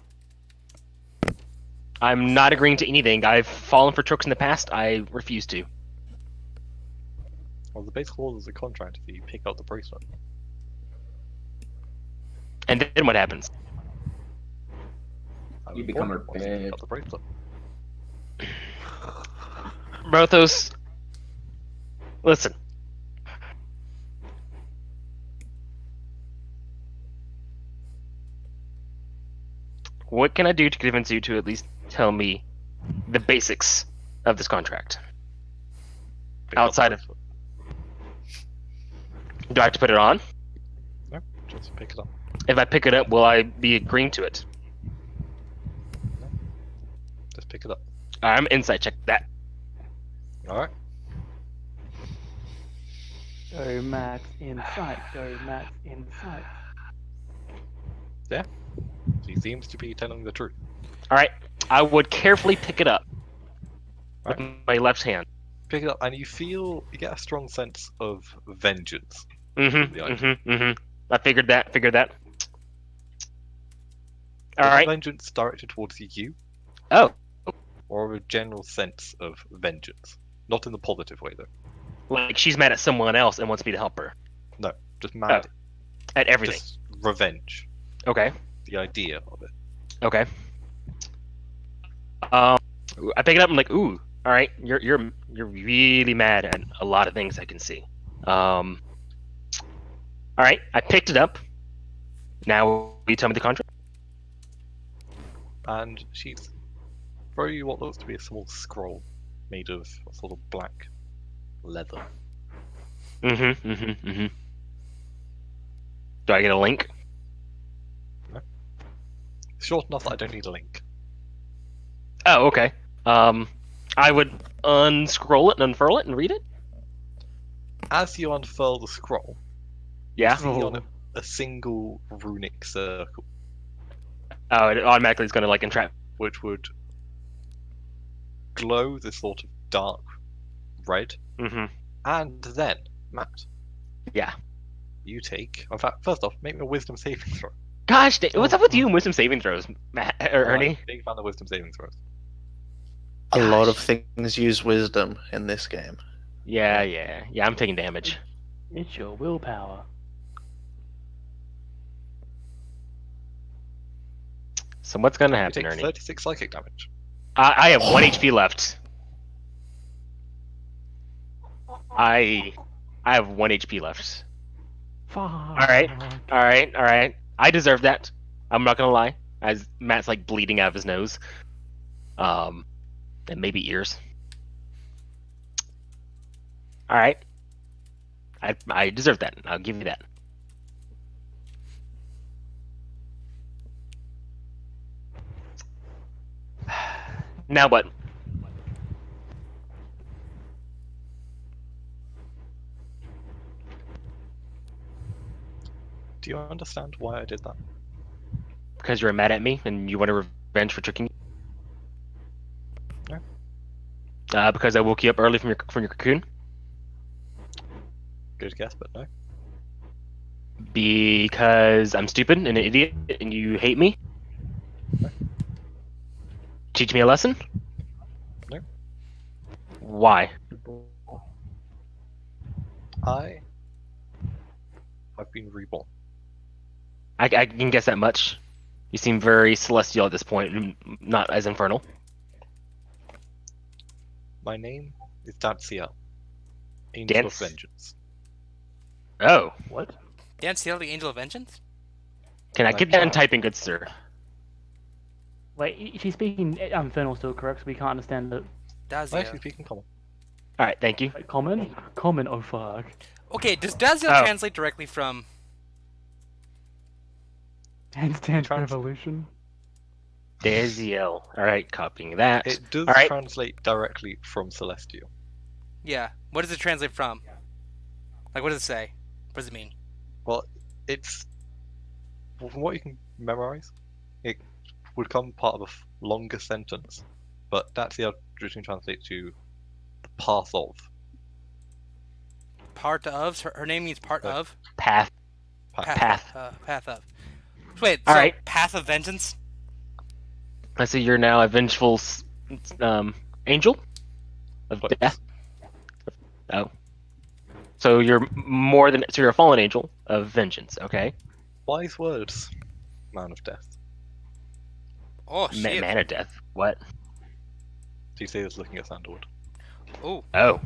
I'm not agreeing to anything. I've fallen for tricks in the past. I refuse to. Well, the base clause is a contract that you pick up the bracelet. And then what happens? You become a once you pick up the bracelet. Brothos, listen. What can I do to convince you to at least tell me the basics of this contract? Pick up the Outside of... bracelet. Do I have to put it on? No, just pick it up. If I pick it up, will I be agreeing to it? Just pick it up. I'm insight check that. Alright. Go Matt inside. Go Matt inside. Yeah. She seems to be telling the truth. All right. I would carefully pick it up with Right. my left hand. Pick it up, and you get a strong sense of vengeance. I figured that. All Is right. Vengeance directed towards you, Oh, or a general sense of vengeance? Not in the positive way, though. like she's mad at someone else and wants me to help her No, just mad. at everything. Just revenge. Okay. The idea of it. Okay. I pick it up. I'm like, ooh. All right. You're really mad at a lot of things I can see. All right. I picked it up. Now will you tell me the contract? And she's throw you what looks to be a small scroll made of a sort of black leather. Do I get a link? short enough that I don't need a link. Oh, okay. I would unscroll it and unfurl it and read it. As you unfurl the scroll, Yeah. you see on it a single runic circle, Oh, it automatically is going to like entrap. which would glow this sort of dark red. Mm-hmm. And then, Matt. Yeah. You take. In fact, first off, make me a wisdom saving throw. Gosh, what's up with you and wisdom saving throws, Matt or Ernie? Big fan of wisdom saving throws. A lot of things use wisdom in this game. Yeah. I'm taking damage. It's your willpower. So what's going to You happen, take Ernie? 36 psychic damage. I have 1 HP left. I have 1 HP left. Fuck. All right. I deserve that. I'm not gonna lie. As Matt's like bleeding out of his nose, and maybe ears. All right. I deserve that. I'll give you that. Now what? Do you understand why I did that? Because you're mad at me and you want revenge for tricking me? No. Because I woke you up early from your cocoon? Good guess, but no. Because I'm stupid and an idiot and you hate me? Teach me a lesson? No. Why? I have been reborn. I can guess that much. You seem very celestial at this point, not as infernal. My name is Danciel, Angel of Vengeance. Oh. What? Danciel, the Angel of Vengeance? Can I get that in typing, good sir? Wait, she's speaking infernal still, correct? So we can't understand it. I actually Daziel. speak in common. Alright, thank you. Wait, common? Common, oh fuck. Okay, does Daziel Oh. translate directly from... Dance Dance Trans- Revolution? Daziel. Alright, copying that. It does Alright. translate directly from Celestial. Yeah, what does it translate from? Like, what does it say? What does it mean? Well, it's from what you can memorize. It would come part of a longer sentence, but that's the originally translate to the path of. Part of? Her name means part Right. of? Path. Path. Path of. Wait, so Alright. Path of Vengeance? I see you're now a vengeful angel of What? death. Oh. So you're you're a fallen angel of vengeance, okay? Wise words, man of death. Oh, shit. Man of death. What? Do you say this looking at Sandalwood? Oh. Oh.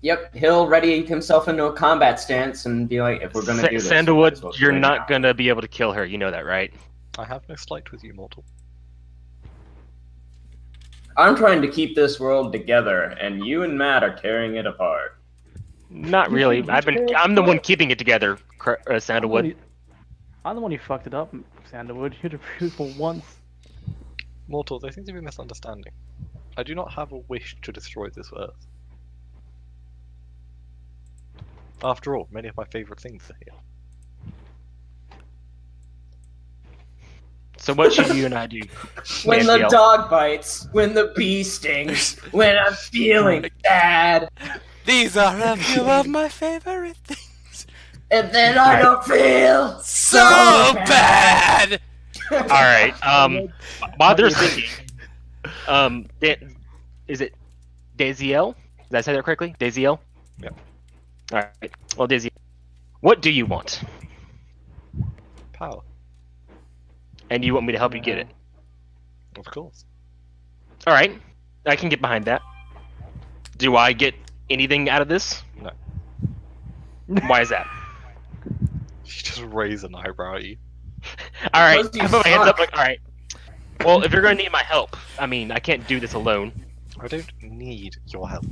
Yep, he'll ready himself into a combat stance and be like, if we're gonna do this, Sandalwood, might as well do you're it not now. gonna be able to kill her, you know that, right? I have no slight with you, mortal. I'm trying to keep this world together, and you and Matt are tearing it apart. Not really. I'm the one keeping it together, Sandalwood. I'm the one who fucked it up, Sandalwood. You'd have for once. Mortal, there seems to be a misunderstanding. I do not have a wish to destroy this earth. After all, many of my favourite things are here. So what should you and I do? When the Nantiel? dog bites, when the bee stings, when I'm feeling bad, These are a few of my favorite things. and then I don't feel So bad! Alright, while they're thinking, is it Daziel? Did I say that correctly? Daziel? Yeah. Alright, well, Daziel, what do you want? Power, And you want me to help you get it? of course. Alright, I can get behind that. Do I get anything out of this? No. Why is that? You just raise an eyebrow at you. Alright, Because I you put my hands up suck. like, alright. Well, if you're gonna need my help, I mean, I can't do this alone. I don't need your help.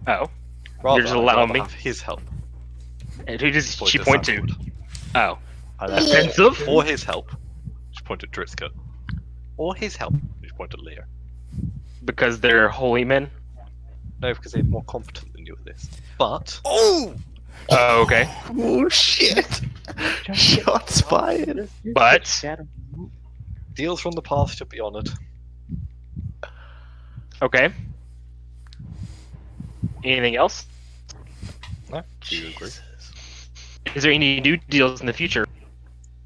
Oh. Rather, just I'd allowing rather me? have his help. And who does Point she to point to? Sandalwood. Oh. Offensive? Or his help. Just point at Dritska. Or his help. Just point at Leo. Because they're holy men? No, because they're more competent than you at this. But Oh! Oh, okay. Oh shit! Shots fired. But- deals from the past should be honoured. Okay. Anything else? No? Do you agree? Is there any new deals in the future?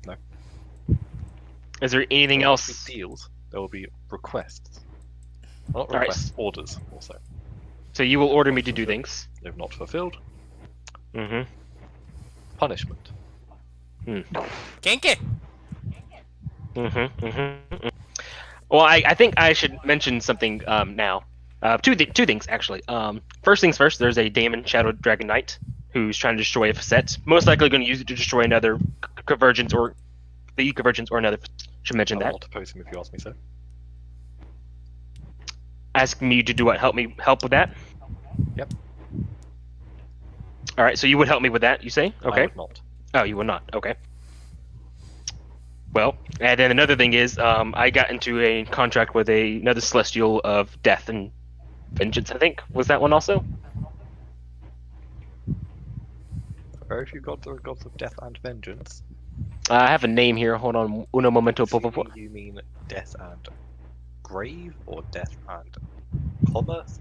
No. Is there anything There won't be else? deals. There will be requests. Not Alright. requests, orders also. So you will order me to do things? If not fulfilled, Mm-hmm. punishment. Kinky! Well, I think I should mention something now. Two things actually. First things first. There's a Daemon Shadow Dragon Knight who's trying to destroy a facet. Most likely going to use it to destroy another convergence or the convergence or another. Should mention I'll that. not oppose him if you ask me so. Ask me to do what? Help with that. Yep. All right. So you would help me with that. You say? I Okay. would not. Oh, you would not. Okay. Well, and then another thing is, I got into a contract with another Celestial of Death and Vengeance. I think was that one also. Very few gods are gods of death and vengeance. I have a name here. Hold on. Uno momento. Assuming you mean death and grave or death and commerce?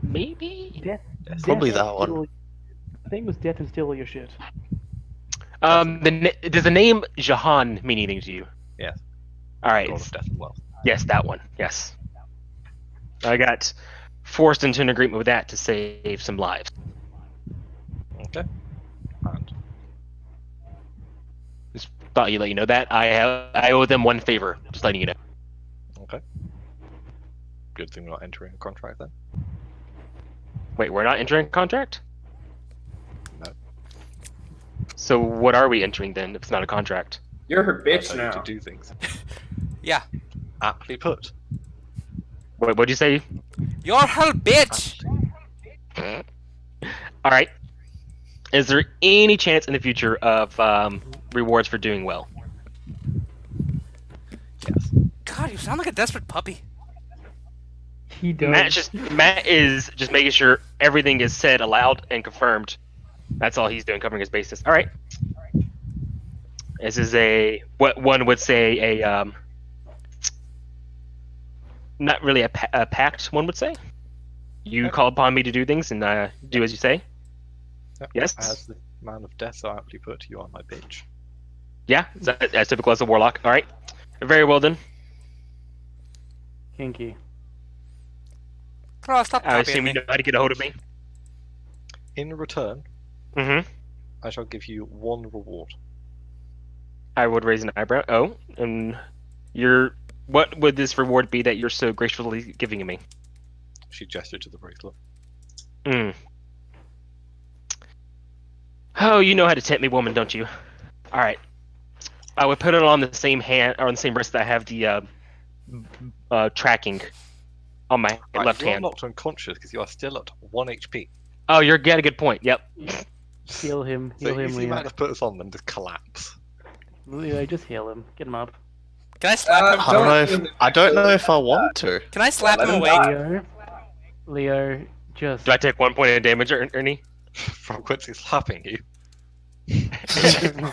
Maybe. Death. Probably Death that and one. steal- I think it was death and steal all your shit. Does the name Jahan mean anything to you? Yes. All right. God of death and wealth. Yes, that one. Yes. I got forced into an agreement with that to save some lives. Okay. And Just thought you let you know that I owe them one favor. Just letting you know. okay. Good thing we're not entering a contract then. Wait, we're not entering a contract? No. So what are we entering then if it's not a contract? You're her I bitch tell you now. to do things. Yeah. Aptly put. Wait, what'd you say? You're her bitch! All right. Is there any chance in the future of rewards for doing well? Yes. God, you sound like a desperate puppy. He does. Matt is just making sure everything is said aloud and confirmed. That's all he's doing, covering his bases. All right. This is what one would say not really a pact. One would say. You call upon me to do things and do as you say. Yep. Yes? As the man of death so aptly put, you are my bitch. Yeah, as typical as a warlock. All right. Very well then. Kinky. Bro, stop I copying assume me. you know how to get a hold of me. In return, Mm-hmm. I shall give you one reward. I would raise an eyebrow. Oh, and what would this reward be that you're so gracefully giving me? She gestured to the bracelet. Hmm. Oh, you know how to tempt me, woman, don't you? All right. I would put it on the same hand or on the same wrist that I have the tracking on my Right, left you're hand. knocked unconscious because you are still at 1 HP. Oh, you got a good point. Yep. Heal him. So Heal him, easy man Leo. to put us on them to collapse. Leo, just heal him. Get him up. Can I slap him? I don't know if I want to. Can I slap him Let him awake? die. Leo, just. Do I take 1 point of damage, Ernie? From Quincy slapping you. Can I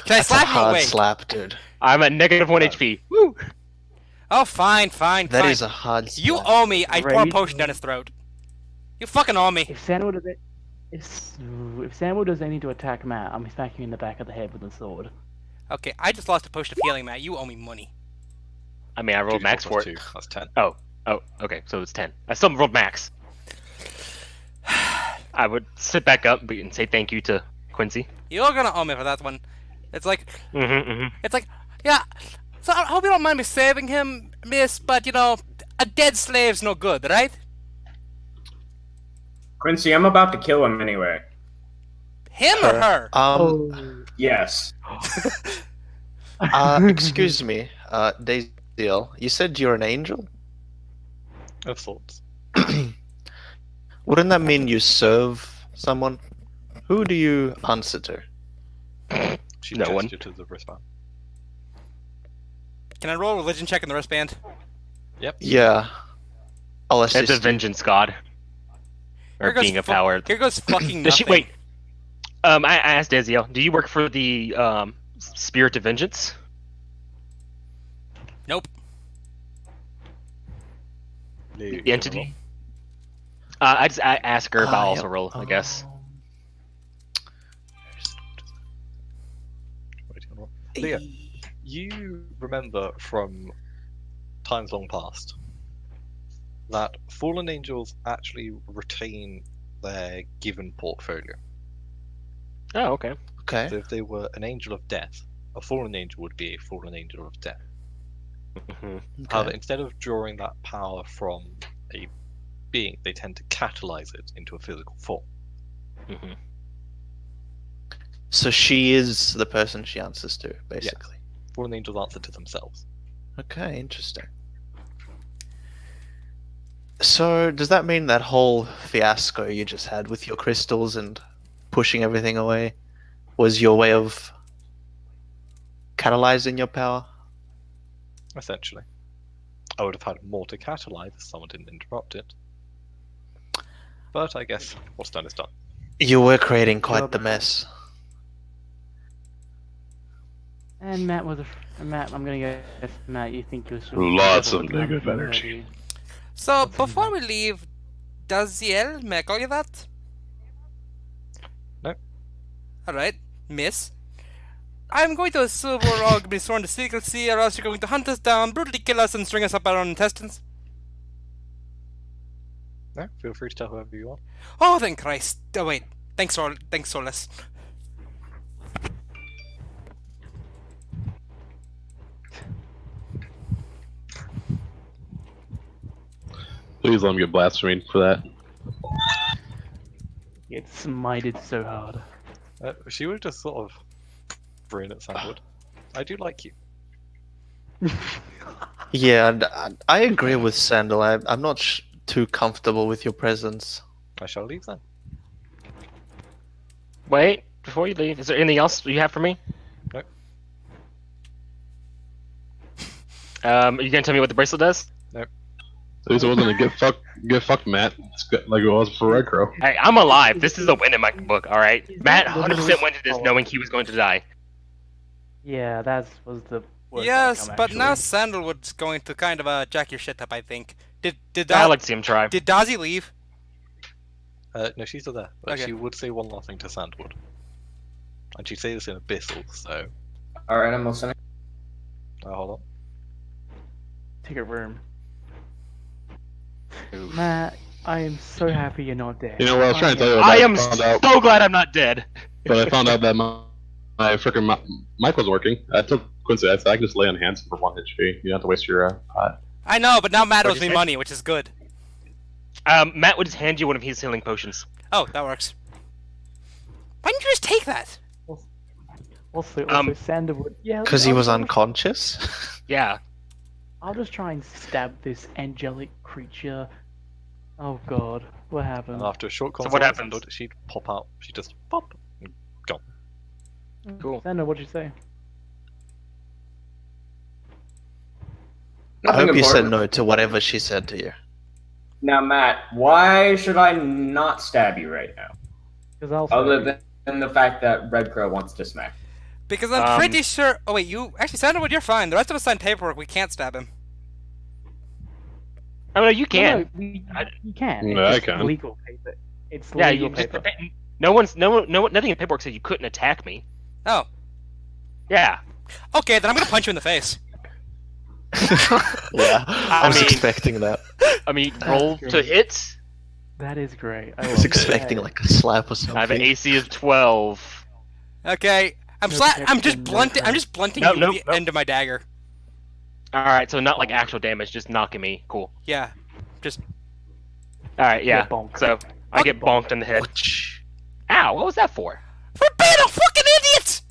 That's a slap him hard awake? slap, dude. I'm at negative 1 HP. Woo! Oh, fine. That is a hard slap. You owe me. I pour a Rage. potion down his throat. You fucking owe me. If Sandalwood does it, if Sandalwood does anything to attack Matt, I'm smacking him in the back of the head with a sword. Okay, I just lost a potion of healing, Matt. You owe me money. I mean, I rolled 2d4 max for plus it. 2, that's 10. Oh, okay, so it's 10. I still rolled max. I would sit back up and say thank you to Quincy. You're gonna owe me for that one. It's like, Mm-hmm. it's like, yeah. So I hope you don't mind me saving him, miss. But you know, a dead slave's no good, right? Quincy, I'm about to kill him anyway. Him or her? Oh. Yes. Excuse me, Daisiel. You said you're an angel? Of sorts. Wouldn't that mean you serve someone? Who do you answer to? She No one. gestured to the wristband. Can I roll a religion check on the wristband? Yep. Yeah. I'll assist It's a you. vengeance god. Or Here goes being a fu- power. Here goes fucking Does she nothing. wait? I asked Eziel, do you work for the Spirit of Vengeance? Nope. The entity? I ask her, but I'll also roll, I guess. Leah, you remember from times long past that fallen angels actually retain their given portfolio. Oh, okay. Okay. So if they were an angel of death, a fallen angel would be a fallen angel of death. However, Okay. instead of drawing that power from a being, they tend to catalyze it into a physical form. So she is the person she answers to, basically. Fallen angels answer to themselves. Okay, interesting. So does that mean that whole fiasco you just had with your crystals and pushing everything away was your way of catalyzing your power? Essentially. I would have had more to catalyze if someone didn't interrupt it. But I guess what's done is done. You were creating quite the mess. And Matt was Matt, I'm gonna guess, Matt, you think you're sort Lots of double negative jumping energy. already. So, before we leave, does Ziel, may I call you that? No. Alright, miss. I'm going to assume we're all going to be sworn to secrecy, or else you're going to hunt us down, brutally kill us, and string us up our own intestines. No, feel free to tell whoever you want. Oh, thank Christ. Oh, wait. Thanks, Solus. Please let him get blasphemed for that. Get smited so hard. She would just sort of grin at Sandalwood. I do like you. Yeah, and I agree with Sandal. I'm not too comfortable with your presence. I shall leave then. Wait, before you leave, is there anything else you have for me? Nope. Are you gonna tell me what the bracelet does? At least it wasn't a get fucked, Matt. It's like it was for Red Crow. Hey, I'm alive. This is a win in my book, alright? Matt that 100% went into this literally- knowing he was going to die. Yeah, that was the worst Yes, outcome, but now actually. Sandalwood's going to kind of jack your shit up, I think. Did I'd like to see him try. Did Dazi leave? No, she's still there. But Okay. she would say one last thing to Sandalwood. And she'd say this in Abyssal, so... Alright, I'm listening. hold on. Take a room. Matt, I am so happy you're not dead. You know what I was trying to tell you? I am found out, so glad I'm not dead. but I found out that my freaking mic was working. I told Quincy, I said I can just lay on hands for 1 HP. You don't have to waste your pot. I know, but now Matt owes What'd me you say? money, which is good. Matt would just hand you one of his healing potions. Oh, that works. Why didn't you just take that? Also, Sandalwood. Yeah, Because he I'll- was unconscious? Yeah. I'll just try and stab this angelic creature. Oh god, what happened? And after a short So conversation, what happens? Sandalwood, she'd pop out. She'd just pop and gone. Cool. Sandal, what'd you say? I hope Nothing you said important. no to whatever she said to you. Now, Matt, why should I not stab you right now? Because I'll. Other than the fact that Red Crow wants to smack. Because I'm pretty sure. Oh wait, you actually Sandalwood, you're fine. The rest of us signed paperwork. We can't stab him. Oh no, you can. You can. Yeah, It's I just can. legal paper. It's Yeah, legal you just, paper. nothing in paperwork said you couldn't attack me. Oh, Yeah. okay. Then I'm gonna punch you in the face. Yeah, I was mean- expecting that. I mean, roll to hit. That is great. I was expecting like a slap or something. I have an AC of 12. Okay, I'm No I'm just protection, no blunting. I'm crap. just blunting No, you no, with the no. end of my dagger. Alright, so not like actual damage, just knocking me. Cool. Yeah, just Alright, yeah. Get bonked. So, I get bonked in the head. Ow, what was that for? for being a fucking idiot.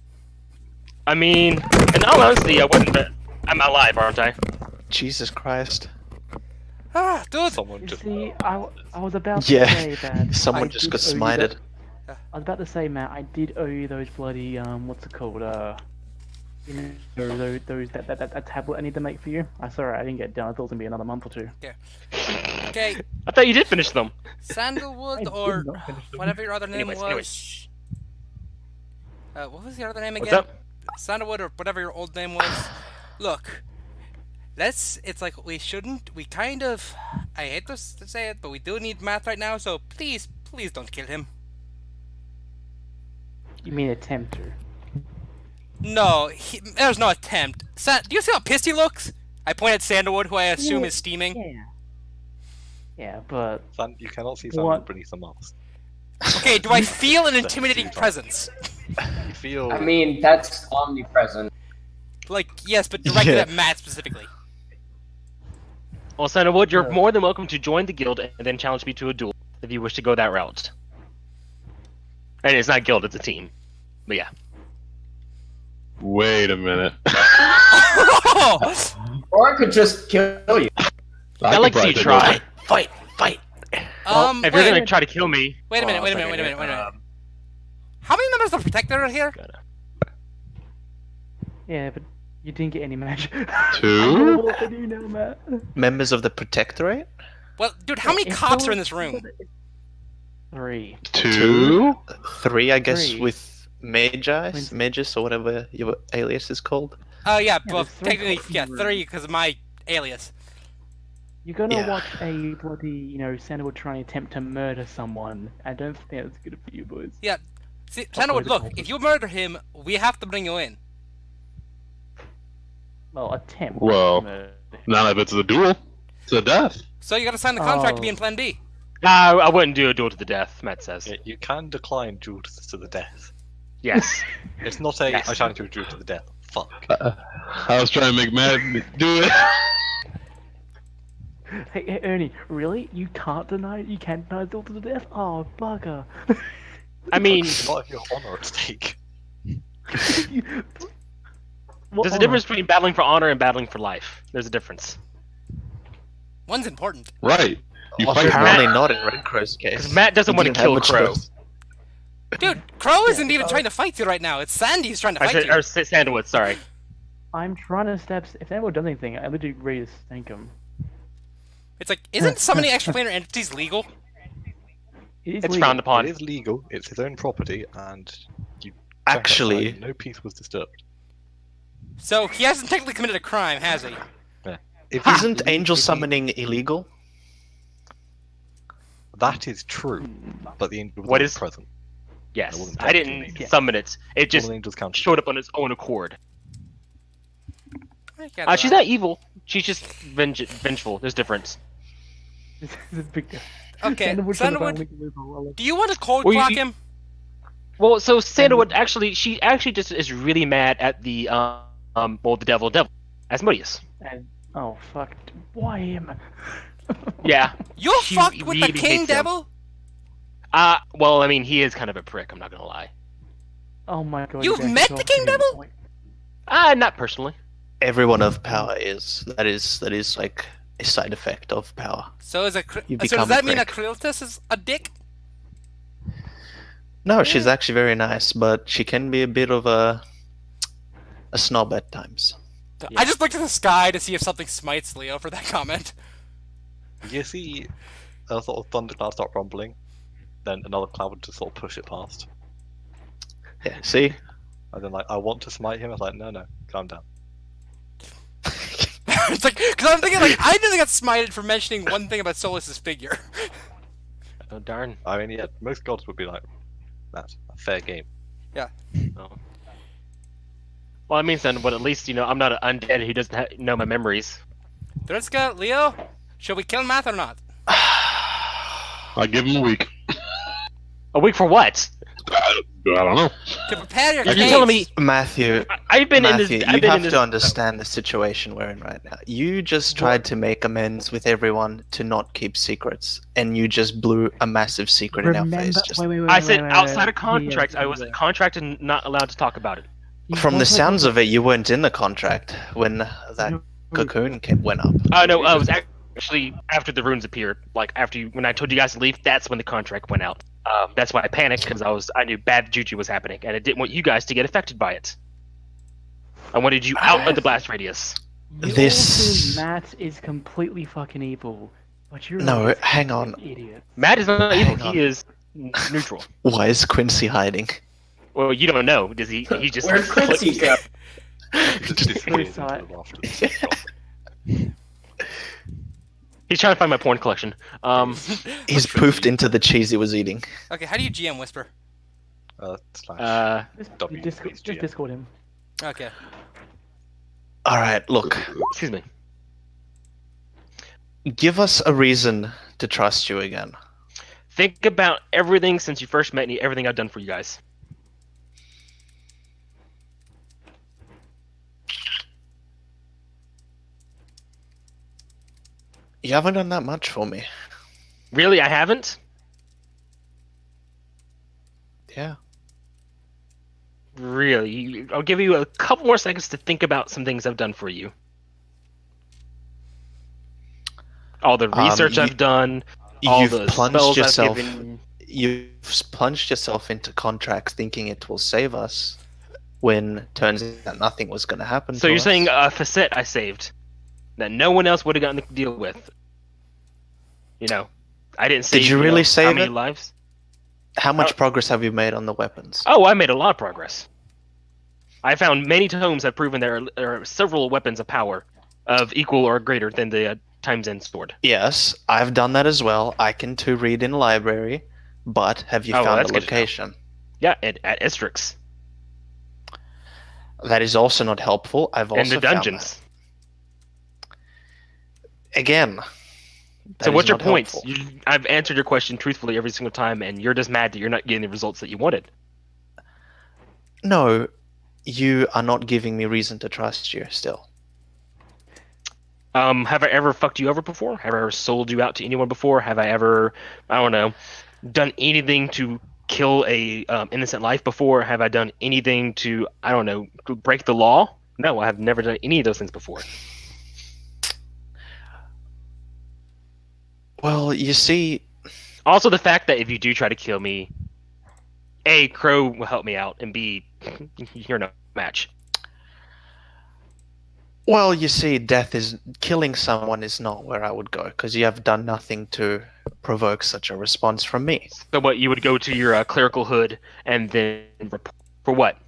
I mean, in all honesty, I wouldn't. I'm alive, aren't I? Jesus Christ. Ah, dude. Someone You just... see, I was about to Yeah, say that. someone I just did got owe you smited. that- I was about to say, Matt, I did owe you those bloody what's it called? You know, those that tablet I need to make for you. I sorry, I didn't get it done. I thought it was gonna be another month or two. Okay, I thought you did finish them. Sandalwood I or did not finish them. whatever your other name was. Anyways. What was your other name What's again? up? Sandalwood or whatever your old name was. Look, it's like we shouldn't. We kind of. I hate to say it, but we do need Matt right now. So please don't kill him. You mean attempt to? No, there's no attempt. Do you see how pissed he looks? I point at Sandalwood, who I assume is steaming. Yeah. Yeah, but You cannot see What? Sandalwood beneath the mask. Okay, do I feel an intimidating presence? You feel. I mean, that's omnipresent. Like, yes, but directed Yeah. at Matt specifically. Well, Sandalwood, you're Yeah. more than welcome to join the guild and then challenge me to a duel if you wish to go that route. And it's not a guild, it's a team. But yeah. Wait a minute. Or I could just kill you. I like to see you try. Fight! If you're wait, gonna try to kill me. wait a minute, wait a minute. How many members of Protector are here? yeah, but you didn't get any match. Two? What to do now, Matt? Members of the Protectorate? Well, dude, how many If cops are someone- in this room? 3. Two? 3, I guess, 3. with Magi, Quincy. Magus, or whatever your alias is called. Oh yeah, well, there's 3 technically, cops in yeah, the room. 3 because of my alias. You're gonna Yeah. watch a bloody, Sandalwood trying to attempt to murder someone. I don't think that's good for you boys. Yeah. See, Sandalwood, look, if you murder him, we have to bring you in. Well, attempt. Well, to murder. not if it's a duel. It's a death. So you gotta sign the contract to be Oh. in Plan B. I wouldn't do a duel to the death, Matt says. You can decline duels to the death. Yes. It's not a. Yes. I challenge you to a duel to the death. Fuck. I was trying to make Matt do it. Hey, Ernie, really? You can't deny it? You can't deny duel to the death? Oh, bugger. I mean, Not if your honor at stake. What there's a honor? difference between battling for honor and battling for life. There's a difference. One's important. Right. You Well, fight apparently Matt. not in Red Crow's case. Because Matt doesn't He want to didn't have kill a Crow. choice. Dude, Crow isn't even trying to fight you right now. It's Sandy who's trying to I fight said, you. or Sandalwood, sorry. I'm trying to stab. If Sandalwood does anything, I'm literally ready to stank him. It's like, isn't summoning extraplanar entities legal? It is It's legal. frowned upon. It is legal. It's his own property, and you. Actually, no peace was disturbed. So he hasn't technically committed a crime, has he? If isn't he- angel if he- summoning illegal? That is true, but the angel was What not is- present. Yes. wasn't I technically didn't Yeah. summon it. It just All the angels counted. showed up on its own accord. I get She's that. not evil. She's just vengeful. There's difference. This is a big deal. Okay, Sandalwood should have Sandalwood, only been able to- do you want to cold Well, you- clock him? Well, so Sandalwood she actually just is really mad at the the devil, Asmodeus. And oh fuck, why him? Yeah. You She fucked with the really King hates him. Devil? Well, I mean, he is kind of a prick. I'm not gonna lie. Oh my god. You've you guys met talk the to King him. Devil? Not personally. Everyone of power is. That is like a side effect of power. So is You so does become that a mean that prick. Kriltis is a dick? No, she's actually very nice, but she can be a bit of a snob at times. I just looked at the sky to see if something smites Leo for that comment. You see a sort of thundercloud start rumbling, then another cloud would just sort of push it past. Yeah, see? And then, like, I want to smite him. I was like, no, calm down. It's like, because I'm thinking, like, I nearly got smited for mentioning one thing about Solus's figure. Oh darn. I mean, yeah, most gods would be like, that's a fair game. Oh. Well, I mean, but at least I'm not an undead who doesn't know my memories. Dritska, Leo, should we kill Math or not? I give him a week. A week for what? I don't know. To prepare your Are case. you telling me Matthew, I've been in Matthew, this? you I've been have in this. to understand the situation we're in right now. You just tried to make amends with everyone to not keep secrets, and you just blew a massive secret in our face. Just I said outside of contract. I was in contract and not allowed to talk about it. from the sounds of it, you weren't in the contract when that cocoon went up. Oh no, it was actually after the runes appeared. Like when I told you guys to leave, that's when the contract went out. That's why I panicked because I knew bad juju was happening, and I didn't want you guys to get affected by it. I wanted you out of the blast radius. This Matt is completely fucking evil, but you're No, a hang on. idiot. Matt is not evil. Hang on. He is neutral. Why is Quincy hiding? Well, you don't know. Does he? He just. Where'd Quincy go? Just disappeared into Sorry. the rafters. He's trying to find my porn collection. He's poofed into the cheese he was eating. Okay, how do you GM Whisper? Slash. Just W Discord, means just GM. Discord him. Okay. Alright, look. Excuse me. Give us a reason to trust you again. Think about everything since you first met me. Everything I've done for you guys. You haven't done that much for me. Really, I haven't. Yeah. Really, I'll give you a couple more seconds to think about some things I've done for you. All the research I've done, all You've the plunged spells yourself. I've given. You've plunged yourself into contracts thinking it will save us, when turns out nothing was going to happen. So to you're us. saying a facet I saved that no one else would have gotten to deal with? You know, I didn't save. you really how save many it? lives? How much progress have you made on the weapons? Oh, I made a lot of progress. I found many tomes have proven there are several weapons of power of equal or greater than the Times End sword. Yes, I've done that as well. I can too read in library, but have you Oh, well, found that's a good to know. location? Yeah, at Istrix. That is also not helpful. I've also In the found dungeons. that. Again. So that what's is your not points? helpful. I've answered your question truthfully every single time, and you're just mad that you're not getting the results that you wanted. No, you are not giving me reason to trust you still. Have I ever fucked you over before? Have I ever sold you out to anyone before? Have I ever, I don't know, done anything to kill a innocent life before? Have I done anything to, I don't know, break the law? No, I have never done any of those things before. Well, you see, Also, the fact that if you do try to kill me, A, Crow will help me out, and B, you're no match. well, you see, killing someone is not where I would go because you have done nothing to provoke such a response from me. So what, you would go to your clerical hood and then report for what?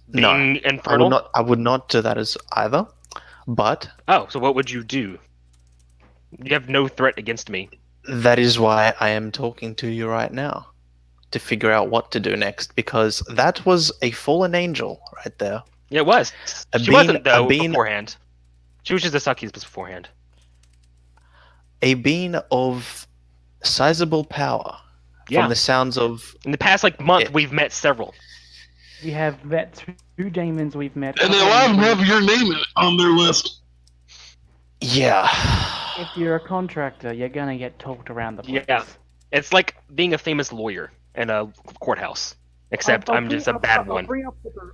No, Being infernal? I would not do that as either. But Oh, so what would you do? You have no threat against me. that is why I am talking to you right now, to figure out what to do next, because that was a fallen angel right there. Yeah, it was. A She being- wasn't, though, a being- beforehand. She was just a suckies beforehand. A being of sizable power. Yeah. From the sounds of... In the past, month, Yeah. we've met several. We have met two demons. We've met. And a lot of them have your name on their list. Yeah. If you're a contractor, you're gonna get talked around the place. Yeah. It's like being a famous lawyer in a courthouse. Except I'm just a bad one.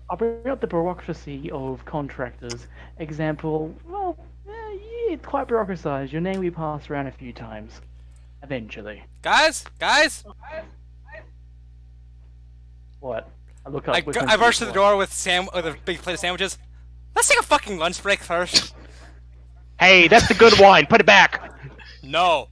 I'll bring up the bureaucracy of contractors. Example, well, it's quite bureaucratized. Your name will be passed around a few times. Eventually. Guys! What? I look up. which I one's rushed to the what. door with a big plate of sandwiches. Let's take a fucking lunch break first. Hey, that's the good wine. Put it back. No.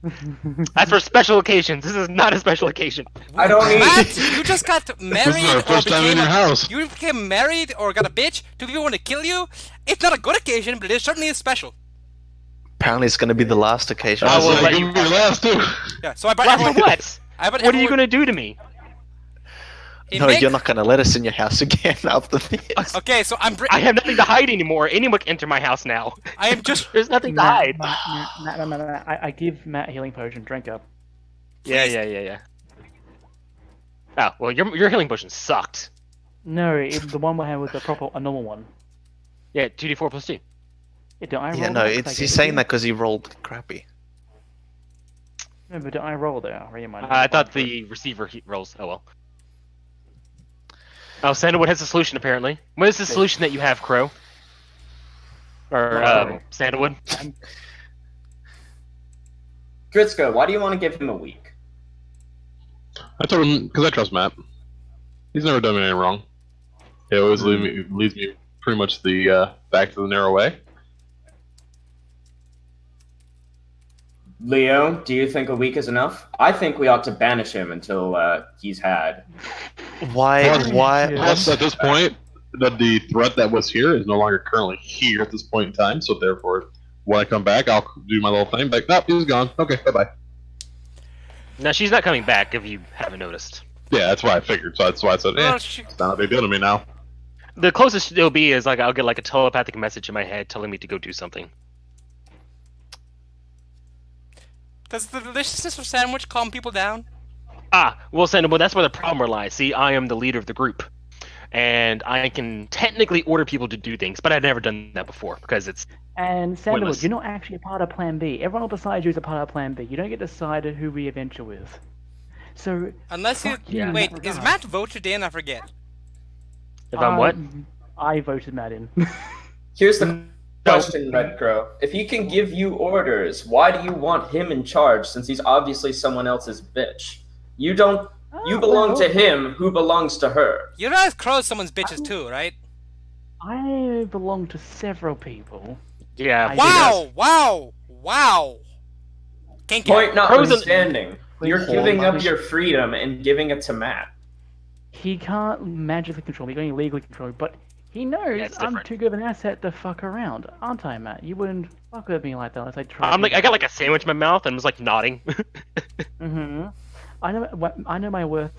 That's for special occasions. This is not a special occasion. I don't need. Matt, you just got married This is our or first time in became your a, house. you became married or got a bitch. Two people want to kill you. It's not a good occasion, but it certainly is special. Apparently it's going to be the last occasion. I will That's let like you- your last too. Yeah, so I brought Last everyone. for what? I brought What are you everyone- gonna do to me? it No, make- you're not going to let us in your house again after this. Okay, so I have nothing to hide anymore. Anyone can enter my house now. I am just. There's nothing to hide. Matt, I give Matt a healing potion. Drink up. Yeah. Oh, well, your healing potion sucked. No, the one we had was a normal one. Yeah, 2d4 plus 2. Yeah, don't I roll? Yeah, no, that? 'Cause I he's gave it saying to that because he rolled crappy. you? No, but don't I roll there? Read your mind. I thought the receiver rolls. Oh, well. Oh, Sandalwood has a solution, apparently. What is the solution that you have, Crow? Or, Sandalwood? Dritsko, why do you want to give him a week? I told him because I trust Matt. He's never done me anything wrong. He always leads me pretty much the back to the narrow way. Leo, do you think a week is enough? I think we ought to banish him until he's had. Why? Plus, at this point, the threat that was here is no longer currently here at this point in time. So therefore, when I come back, I'll do my little thing. Like, nope, he's gone. Okay, bye bye. No, she's not coming back. If you haven't noticed. Yeah, that's why I figured. So that's why I said, it's not a big deal to me now. The closest it'll be is like I'll get like a telepathic message in my head telling me to go do something. Does the deliciousness of sandwich calm people down? Well, Sandalwood, that's where the problem lies. See, I am the leader of the group, and I can technically order people to do things, but I've never done that before because it's. And Sandalwood, pointless. you're not actually a part of Plan B. Everyone besides you is a part of Plan B. You don't get to decide who we adventure with. So. Unless you. fuck you in Wait, that is regard. Matt voted in? I forget. If I'm what? I voted Matt in. Here's the question, Red Crow. If he can give you orders, why do you want him in charge since he's obviously someone else's bitch? You don't. You belong to him who belongs to her. You realize Crow's someone's bitches too, right? I belong to several people. Yeah. Wow! Kinky. Point notwithstanding, Wait, you're hold giving on. up your freedom and giving it to Matt. He can't magically control me, he can only legally control me, but he knows That's I'm different. too good of an asset to fuck around, aren't I, Matt? You wouldn't fuck with me like that unless I tried. I'm like I got like a sandwich in my mouth and was like nodding. I know my worth.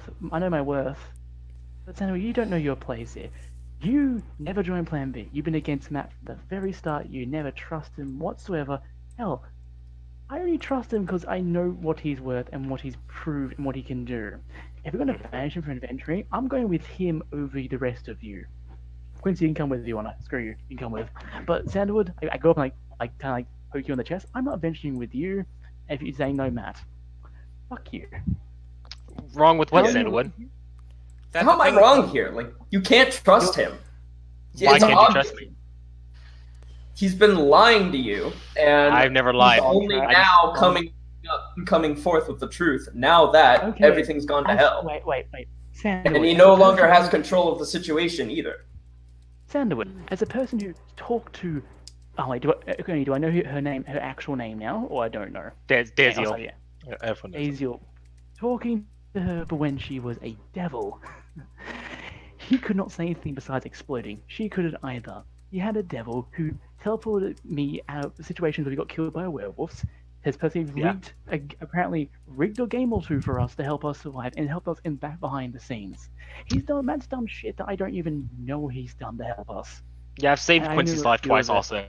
But Sandra, you don't know your place here. You never joined Plan B. You've been against Matt from the very start. You never trust him whatsoever. Hell, I only trust him because I know what he's worth and what he's proved and what he can do. If we're going to banish him from inventory, I'm going with him over the rest of you. Quincy, you can come with if you want to. Screw you. You can come with. But Sandalwood, I go up and kind of poke you on the chest. I'm not venturing with you. If you say no, Matt, fuck you. Wrong with what, How- Sandalwood? How am I wrong here? Like, you can't trust him. Why It's can't you obvious. trust me? He's been lying to you, and I've never lied. he's only I- now coming forth with the truth. Now that Okay. everything's gone to hell, Wait. Sandalwood, and he as no a longer person- has control of the situation either. Sandalwood, as a person who talked to. Oh wait, do I know her name, her actual name now, or I don't know? Daziel. Yeah, Everyone knows. Aziel. Talking to her for when she was a devil. He could not say anything besides exploding. She couldn't either. He had a devil who teleported me out of situations where we got killed by werewolves. Has personally apparently rigged a game or two for us to help us survive and help us in back behind the scenes. He's done man's done shit that I don't even know he's done to help us. Yeah, I've saved I Quincy's knew life it twice was also.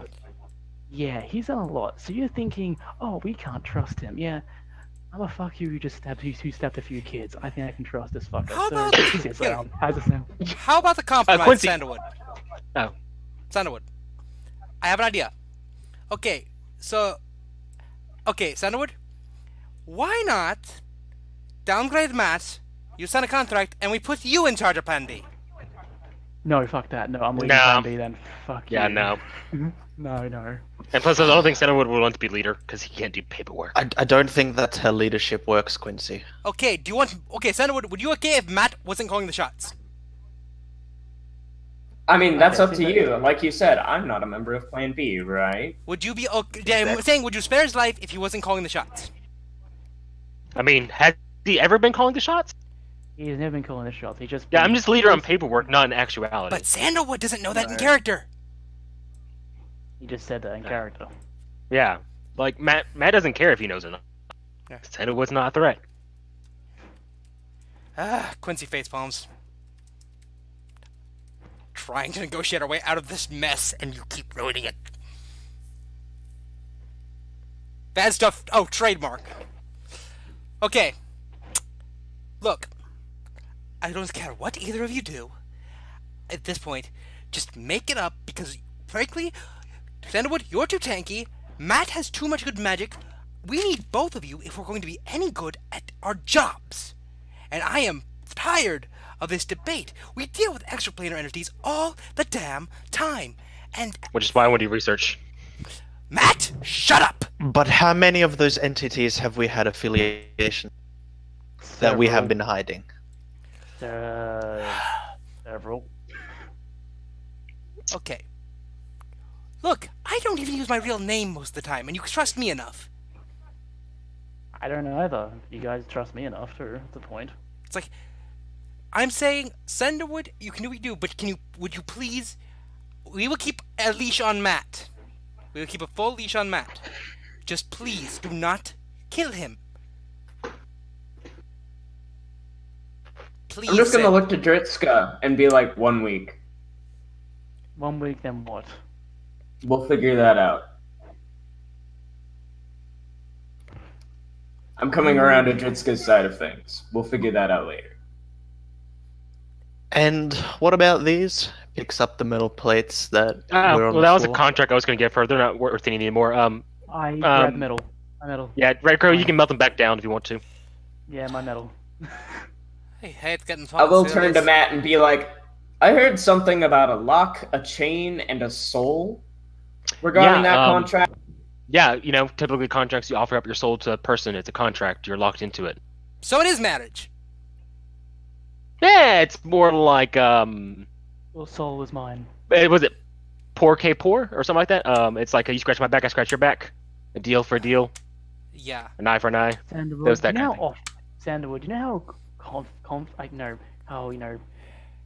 Yeah, he's done a lot. So you're thinking, oh, we can't trust him. Yeah, I'm a fuck you who just stabbed a few kids. I think I can trust this fucker. How So about- he sits down. How's it sound? How about the compromise, Quincy. Sandalwood? Oh. Sandalwood. I have an idea. Okay, Sandalwood. Why not downgrade Matt, you sign a contract, and we put you in charge of Plan B? No, fuck that. No, I'm leaving No. Plan B then. Fuck Yeah, you. no. No. And plus, I don't think Sandalwood would want to be leader because he can't do paperwork. I don't think that's how leadership works, Quincy. Okay, Sandalwood, would you okay if Matt wasn't calling the shots? I mean, that's Okay, up to you. Like you said, I'm not a member of Plan B, right? Would you be okay? I'm saying, would you spare his life if he wasn't calling the shots? I mean, has he ever been calling the shots? He's never been calling the shots. He just. Yeah, I'm just leader on paperwork, not in actuality. But Sandalwood doesn't know that in Right. character. He just said that in character. Yeah, like Matt doesn't care if he knows or not. Yeah. Sandalwood's not a threat. Quincy facepalms. Trying to negotiate our way out of this mess, and you keep ruining it. Bad stuff. Oh, trademark. Okay. Look, I don't care what either of you do. At this point, just make it up because, frankly, Sandalwood, you're too tanky. Matt has too much good magic. We need both of you if we're going to be any good at our jobs. And I am tired of this debate. We deal with extraplanar entities all the damn time. And Which is why I want to do research. Matt, shut up! But how many of those entities have we had affiliation? that we have Several. been hiding? Several. Okay. Look, I don't even use my real name most of the time, and you trust me enough. I don't know either. You guys trust me enough too. That's the point. It's like, I'm saying, Sandalwood, you can do what you do, but would you please, we will keep a leash on Matt. We will keep a full leash on Matt. Just please, do not kill him. Please. I'm just gonna Sand- look to Dritska and be like, 1 week. 1 week, then what? We'll figure that out. I'm coming around to Dritska's side of things. We'll figure that out later. And what about these? Picks up the metal plates that were on Well, the that was a floor. contract I was going to get for. They're not worth anything anymore. I grab metal. My metal. Yeah, Red Crow, you can melt them back down if you want to. Yeah, my metal. Hey, it's getting I will fun. turn to Matt and be like, I heard something about a lock, a chain, and a soul regarding Yeah, that contract. Yeah, you know, typically contracts you offer up your soul to a person. It's a contract. You're locked into it. So it is marriage. Yeah, it's more like Your soul was mine. was it poor K poor or something like that? It's like you scratch my back, I scratch your back. A deal for a deal, Yeah. an eye for an eye. Sandalwood. Those that you know kind of how Sandalwood. You know how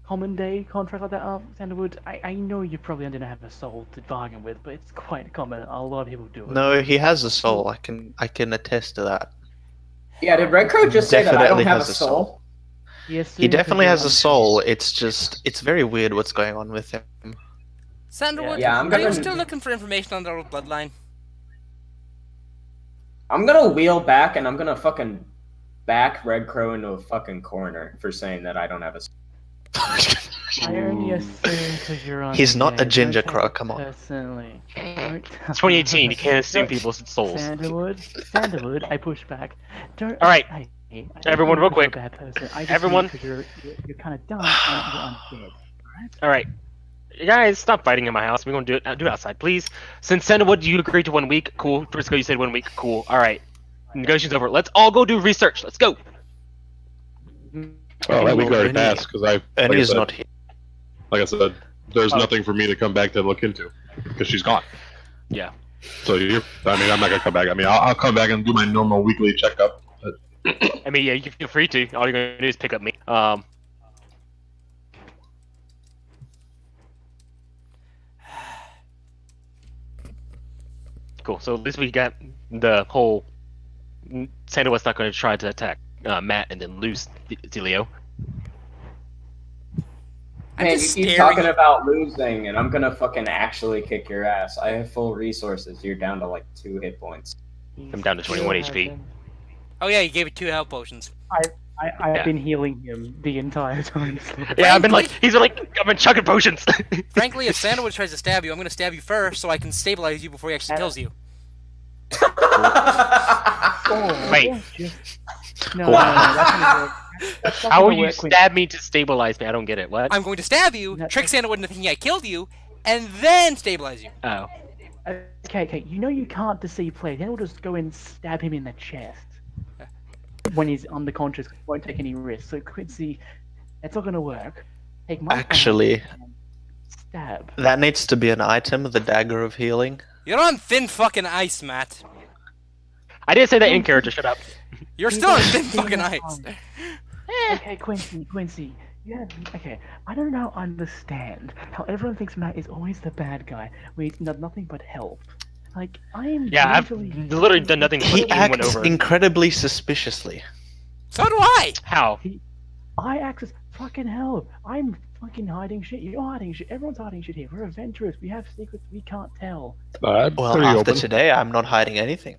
common day contract like that are, Sandalwood. I know you probably don't have a soul to bargain with, but it's quite common. A lot of people do it. No, he has a soul. I can attest to that. Yeah, did Red Crow just say that I don't Definitely have a has a soul? soul. Yes, He definitely has a soul. It's just it's very weird what's going on with him. Sandalwood, Yeah, I'm are you gonna- still looking for information on their old bloodline? I'm gonna wheel back and I'm gonna fucking back Red Crow into a fucking corner for saying that I don't have a soul. I only assume because you're on. He's not a don't ginger take crow, it come on. Personally. It's 2018. You can't assume people's souls. Sandalwood, I push back. Don't. All right. I Everyone, real think you're a quick. bad person. I just Everyone. think 'cause you're kind of dumb and you're undead. All right, you guys, stop fighting in my house. We're gonna do it outside, please. Since Sandalwood, you agreed to 1 week. Cool. Briscoe, you said 1 week. Cool. All right. Negotiations over. Let's all go do research. Let's go. Well, that week already Ernie- passed because Ernie is not here. like I said, there's nothing for me to come back to look into because she's gone. Yeah. So I'm not gonna come back. I mean, I'll come back and do my normal weekly checkup. But I mean, yeah, you can feel free to. All you're gonna do is pick up me. Cool. So at least we got the whole. Sandalwood's not going to try to attack Matt and then lose Delio. I'm Man, you just keep staring. talking about losing, and I'm gonna fucking actually kick your ass. I have full resources. You're down to like 2 hit points. I'm down to 21 HP. Oh yeah, you gave it 2 health potions. I've Yeah. been healing him the entire time. Yeah, I've been chugging potions. Frankly, if Sandalwood tries to stab you, I'm gonna stab you first so I can stabilize you before he actually kills you. Wait. No, that's gonna work. That's not How gonna will you work, Quincy. stab me to stabilize me? I don't get it. What? I'm going to stab you, No, trick Sandalwood into thinking I killed you, and then stabilize you. Oh. Okay, you know you can't deceive players. Then we'll just go and stab him in the chest. When he's unconscious, won't take any risks. So Quincy, that's not gonna work. Take my Actually, hand and stab. that needs to be an item, the dagger of healing. You're on thin fucking ice, Matt. I didn't say that in character. Shut up. You're still on thin fucking ice. Okay, Quincy. Yeah, okay. I don't now understand how everyone thinks Matt is always the bad guy. We done nothing but help. Like I am. Yeah, I've literally done nothing but He game went acts over. incredibly suspiciously. So do I. How? I act as fucking hell. I'm fucking hiding shit. You're hiding shit. Everyone's hiding shit here. We're adventurers. We have secrets we can't tell. I'm Well, pretty after open. today, I'm not hiding anything.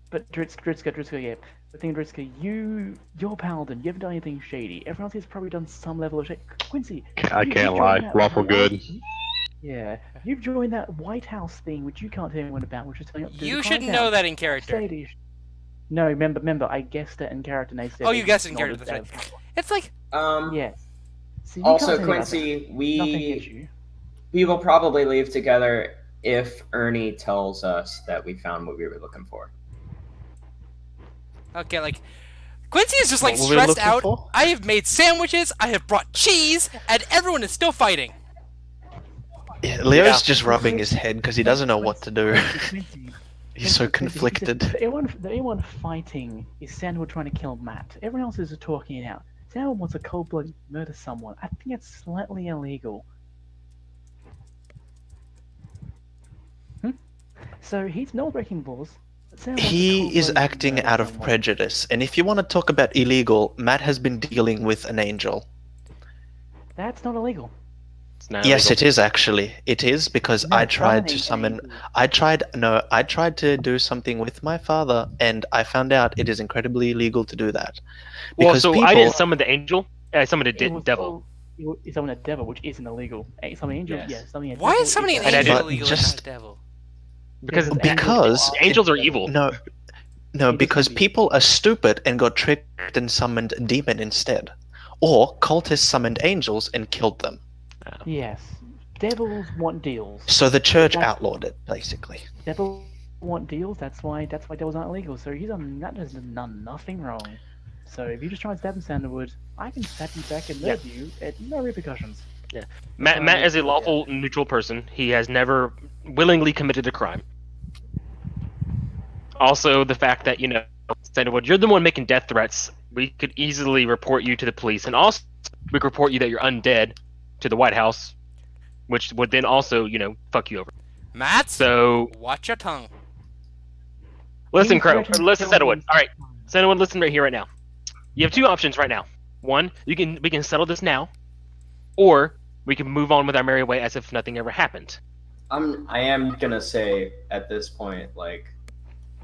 But Dritska, yeah. The thing, Dritska, you're Paladin. You haven't done anything shady. Everyone else has probably done some level of shady. Quincy, I you can't joined lie. that Lawful good. Yeah, you've joined that White House thing, which you can't tell anyone about, which is telling up to You the should White know House. that in character. Shady. No, remember, I guessed it in character, and they said. Oh, you it's guessed it in not character. as That's bad. right. It's like Yes. See, you Also, can't tell me about Quincy, that. Nothing against we you. will probably leave together if Ernie tells us that we found what we were looking for. okay, like Quincy is just like What were we stressed looking out. for? I have made sandwiches, I have brought cheese, and everyone is still fighting. Yeah, Leo's Yeah. just rubbing his head because he doesn't know what to do. Quincy, He's so Quincy, conflicted. The anyone fighting is Sandalwood trying to kill Matt. Everyone else is talking it out. Sandalwood wants to cold-blooded murder someone. I think it's slightly illegal. So he's not breaking laws. but Sandalwood wants to He is cold-blooded acting murder out of someone. prejudice, and if you want to talk about illegal, Matt has been dealing with an angel. That's not illegal. It's not Yes, illegal. it is actually. It is because No, I tried to summoning summon. angels. I tried to do something with my father, and I found out it is incredibly illegal to do that. Well, Because so people, I didn't summon the angel. I summoned a It was devil. all- It's summoning a devil, which isn't illegal. Summoning angel, Yes. yeah, summoning a Why devil is summoning an And I angel did- illegal just- and not a devil? Because- Because Angels are evil. no, It because doesn't be- people are stupid and got tricked and summoned a demon instead, or cultists summoned angels and killed them. Yes. Devils want deals. So the church That's- outlawed it, basically. Devils want deals. That's why devils aren't illegal. So he's done done nothing wrong. So if you just try and stab him, Sandalwood, I can stab you back and murder you at no repercussions. Matt is a lawful, neutral person. He has never willingly committed a crime. Also, the fact that, Sandalwood, you're the one making death threats. We could easily report you to the police, and also we could report you that you're undead to the White House, which would then also, fuck you over. Matt, So, watch your tongue. listen, He's Crow. threatening Listen, to Sandalwood. kill All right, Sandalwood, listen right here, right now. You have two options right now. One, we can settle this now, or we can move on with our merry way as if nothing ever happened. I am gonna say at this point, like,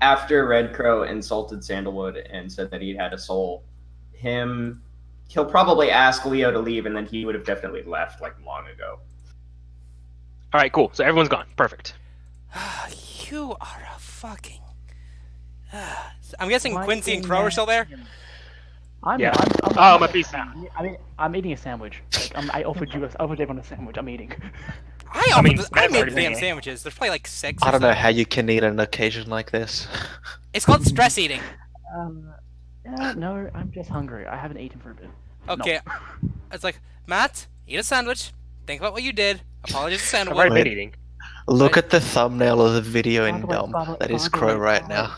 after Red Crow insulted Sandalwood and said that he had a soul, he'll probably ask Leo to leave, and then he would have definitely left like long ago. All right, cool. So everyone's gone. Perfect. You are a fucking. I'm guessing Why Quincy and didn't Crow are Matt- still there. Yeah. I'm Oh, my piece now. I'm eating a sandwich. Like, I offered everyone a sandwich. I'm eating. I mean, I Matt's made already the damn there. sandwiches. There's probably like 6. I or don't know so. how you can eat on an occasion like this. It's called stress eating. No, I'm just hungry. I haven't eaten for a bit. Okay, it's like Matt, eat a sandwich. Think about what you did. Apologize to I've Sandalwood. already Wait. been eating. Look at the thumbnail of the video By in the way- Dumb. by the- That is by the Crow way- right now.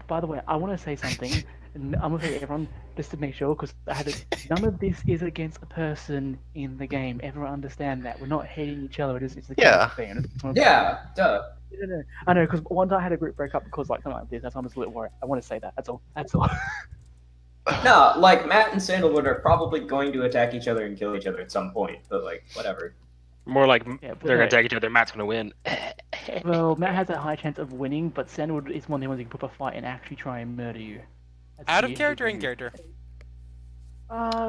By the way, I want to say something. And I'm gonna say everyone just to make sure, because none of this is against a person in the game. Everyone understand that we're not hating each other. It's the Yeah. thing. Yeah, duh. No. I know, because one time I had a group break up because like something like this. That's why I'm just a little worried. I want to say that. That's all. That's all. No, like Matt and Sandalwood are probably going to attack each other and kill each other at some point, but like whatever. More like Yeah, but they're gonna attack each other. Matt's gonna win. Well, Matt has a high chance of winning, but Sandalwood is one of the ones who can put up a fight and actually try and murder you. That's Out the of character, issue. in character.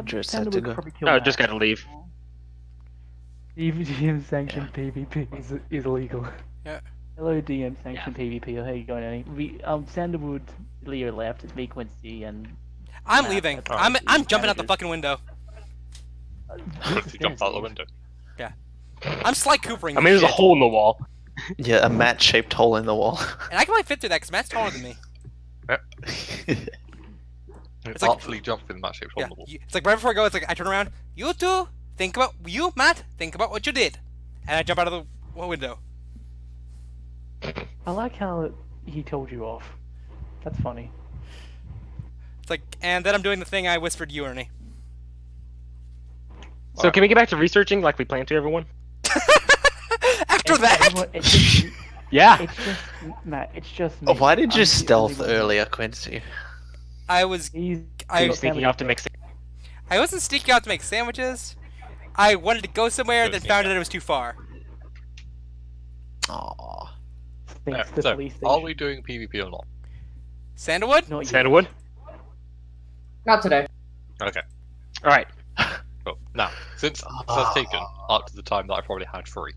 Just had to Sandalwood go. probably kill Oh, Matt. just gotta leave. Even DM sanctioned PvP is illegal. Yeah. Hello, DM sanctioned PvP. How you going, Annie? Sandalwood, Leo left. It's me, Quincy, and I'm Matt, leaving. that's I'm obviously jumping out the managers. fucking window. Quincy jumped out the window. I'm Sly Coopering. I mean, there's a shit. hole in the wall. Yeah, a mat-shaped hole in the wall. And I can probably fit through that because Matt's taller than me. It's like- artfully jumped in that shaped hole Yeah. in the wall. It's like right before I go, it's like I turn around. You two, think about Matt. Think about what you did, and I jump out of the window. I like how he told you off. That's funny. It's like, and then I'm doing the thing I whispered to you, Ernie. So can we get back to researching like we planned to, everyone? After that, Everyone- it's just, Yeah. it's just Matt. It's just me. Why did you I'm the stealth only one. earlier, Quincy? I was He's I I- was sneaking off to make. I wasn't sneaking out to make sandwiches. I wanted to go somewhere, then found out it was too far. Aww. thinks the So, police are station. we doing PvP or not? Sandalwood? Not yet. Sandalwood. Not today. Okay. All right. Cool. Now, since this has taken up to the time that I probably had free,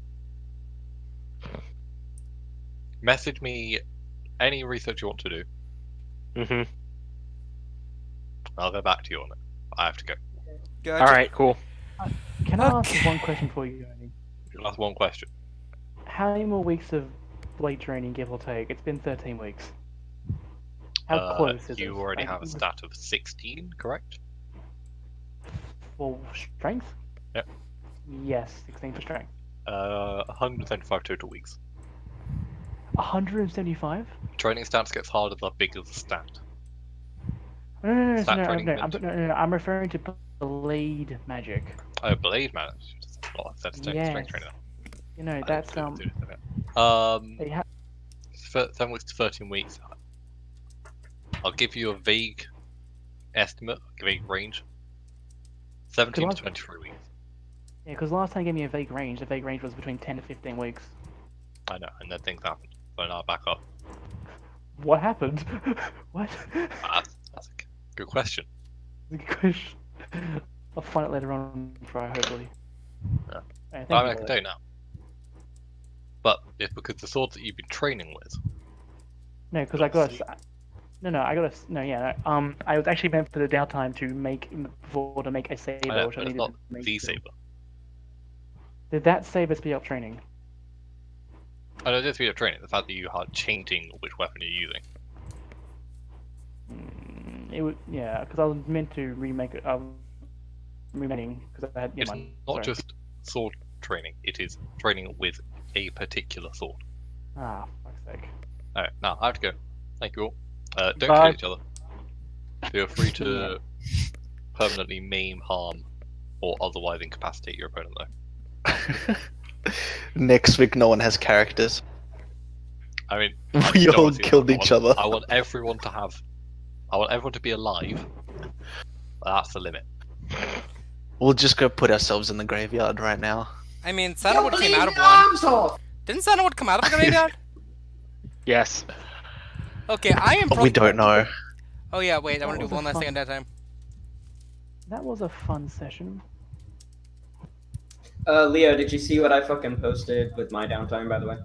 message me any research you want to do. Mm-hmm. I'll go back to you on it. I have to go. Gotcha. All right. Cool. Can I ask Okay. one question for you, Ernie? That's one question. How many more weeks of blade training, give or take? It's been 13 weeks. How close is it? You already Like, have a stat of 16, correct? For strength? Yep. Yes, 16 for strength. 175 total weeks. 175? Training stats gets harder the bigger the stat. No, Stat no, training no, meant- no, I'm referring to blade magic. Oh, blade man. Well, that's Yes. strength training. You know, I that's didn't do it. they have 7 weeks to 13 weeks. I'll give you a vague estimate, a vague range. 17 to 23 weeks. yeah, because last time you gave me a vague range. The vague range was between 10 to 15 weeks. I know, and then things happened. So now back up. What happened? What? That's a good question. Good question. I'll find it later on. Try hopefully. Yeah. Alright, I thank can you. tell you now. But it's because the sword that you've been training with. No, because I got a. No, I got a. No, yeah. No, I was actually meant for the downtime to make a saber, I know, which I but it's needed not to make. the saber. Did that saber speed up training? I know this video training, the fact that you are changing which weapon you're using. It would, yeah, because I was meant to remake it. Remaking because I had. Yeah, It's mine. not Sorry. just sword training, it is training with a particular sword. Ah, fuck's sake. Alright, now I have to go. Thank you all. Don't Bye. kill each other. Feel free to permanently maim, harm, or otherwise incapacitate your opponent though. Next week, no one has characters. I mean, We don't all wanna see that. killed each other. I want everyone to have. I want everyone to be alive. That's the limit. We'll just go put ourselves in the graveyard right now. I mean, Sandalwood came out of one. Didn't Sandalwood come out of the graveyard? Yes. Okay, I am. We don't know. Oh yeah, wait. I That want to was do a one last thing fun- at that time. That was a fun session. Leo, did you see what I fucking posted with my downtime, by the way?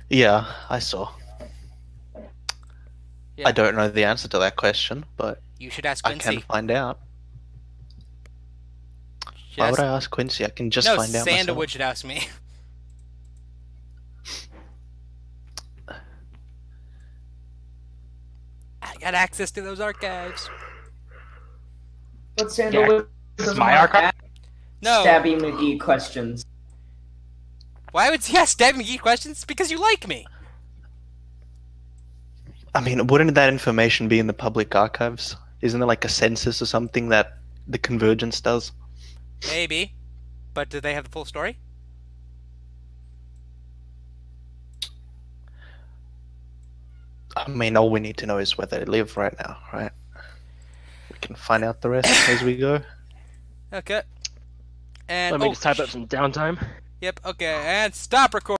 Yeah, I saw. Yeah. I don't know the answer to that question, but You should ask I Quincy. can find out. Why would I ask Quincy? I can just no, find out Sandalwood myself. should ask me. I got access to those archives. But Sandalwood This is my archive? No. Stabby McGee questions. Why would you ask Deb McGee questions? Because you like me. I mean, wouldn't that information be in the public archives? Isn't there like a census or something that the Convergence does? Maybe. But do they have the full story? I mean, all we need to know is where they live right now, right? We can find out the rest as we go. Okay. And Let me just type up some downtime. Yep. Okay. And stop recording.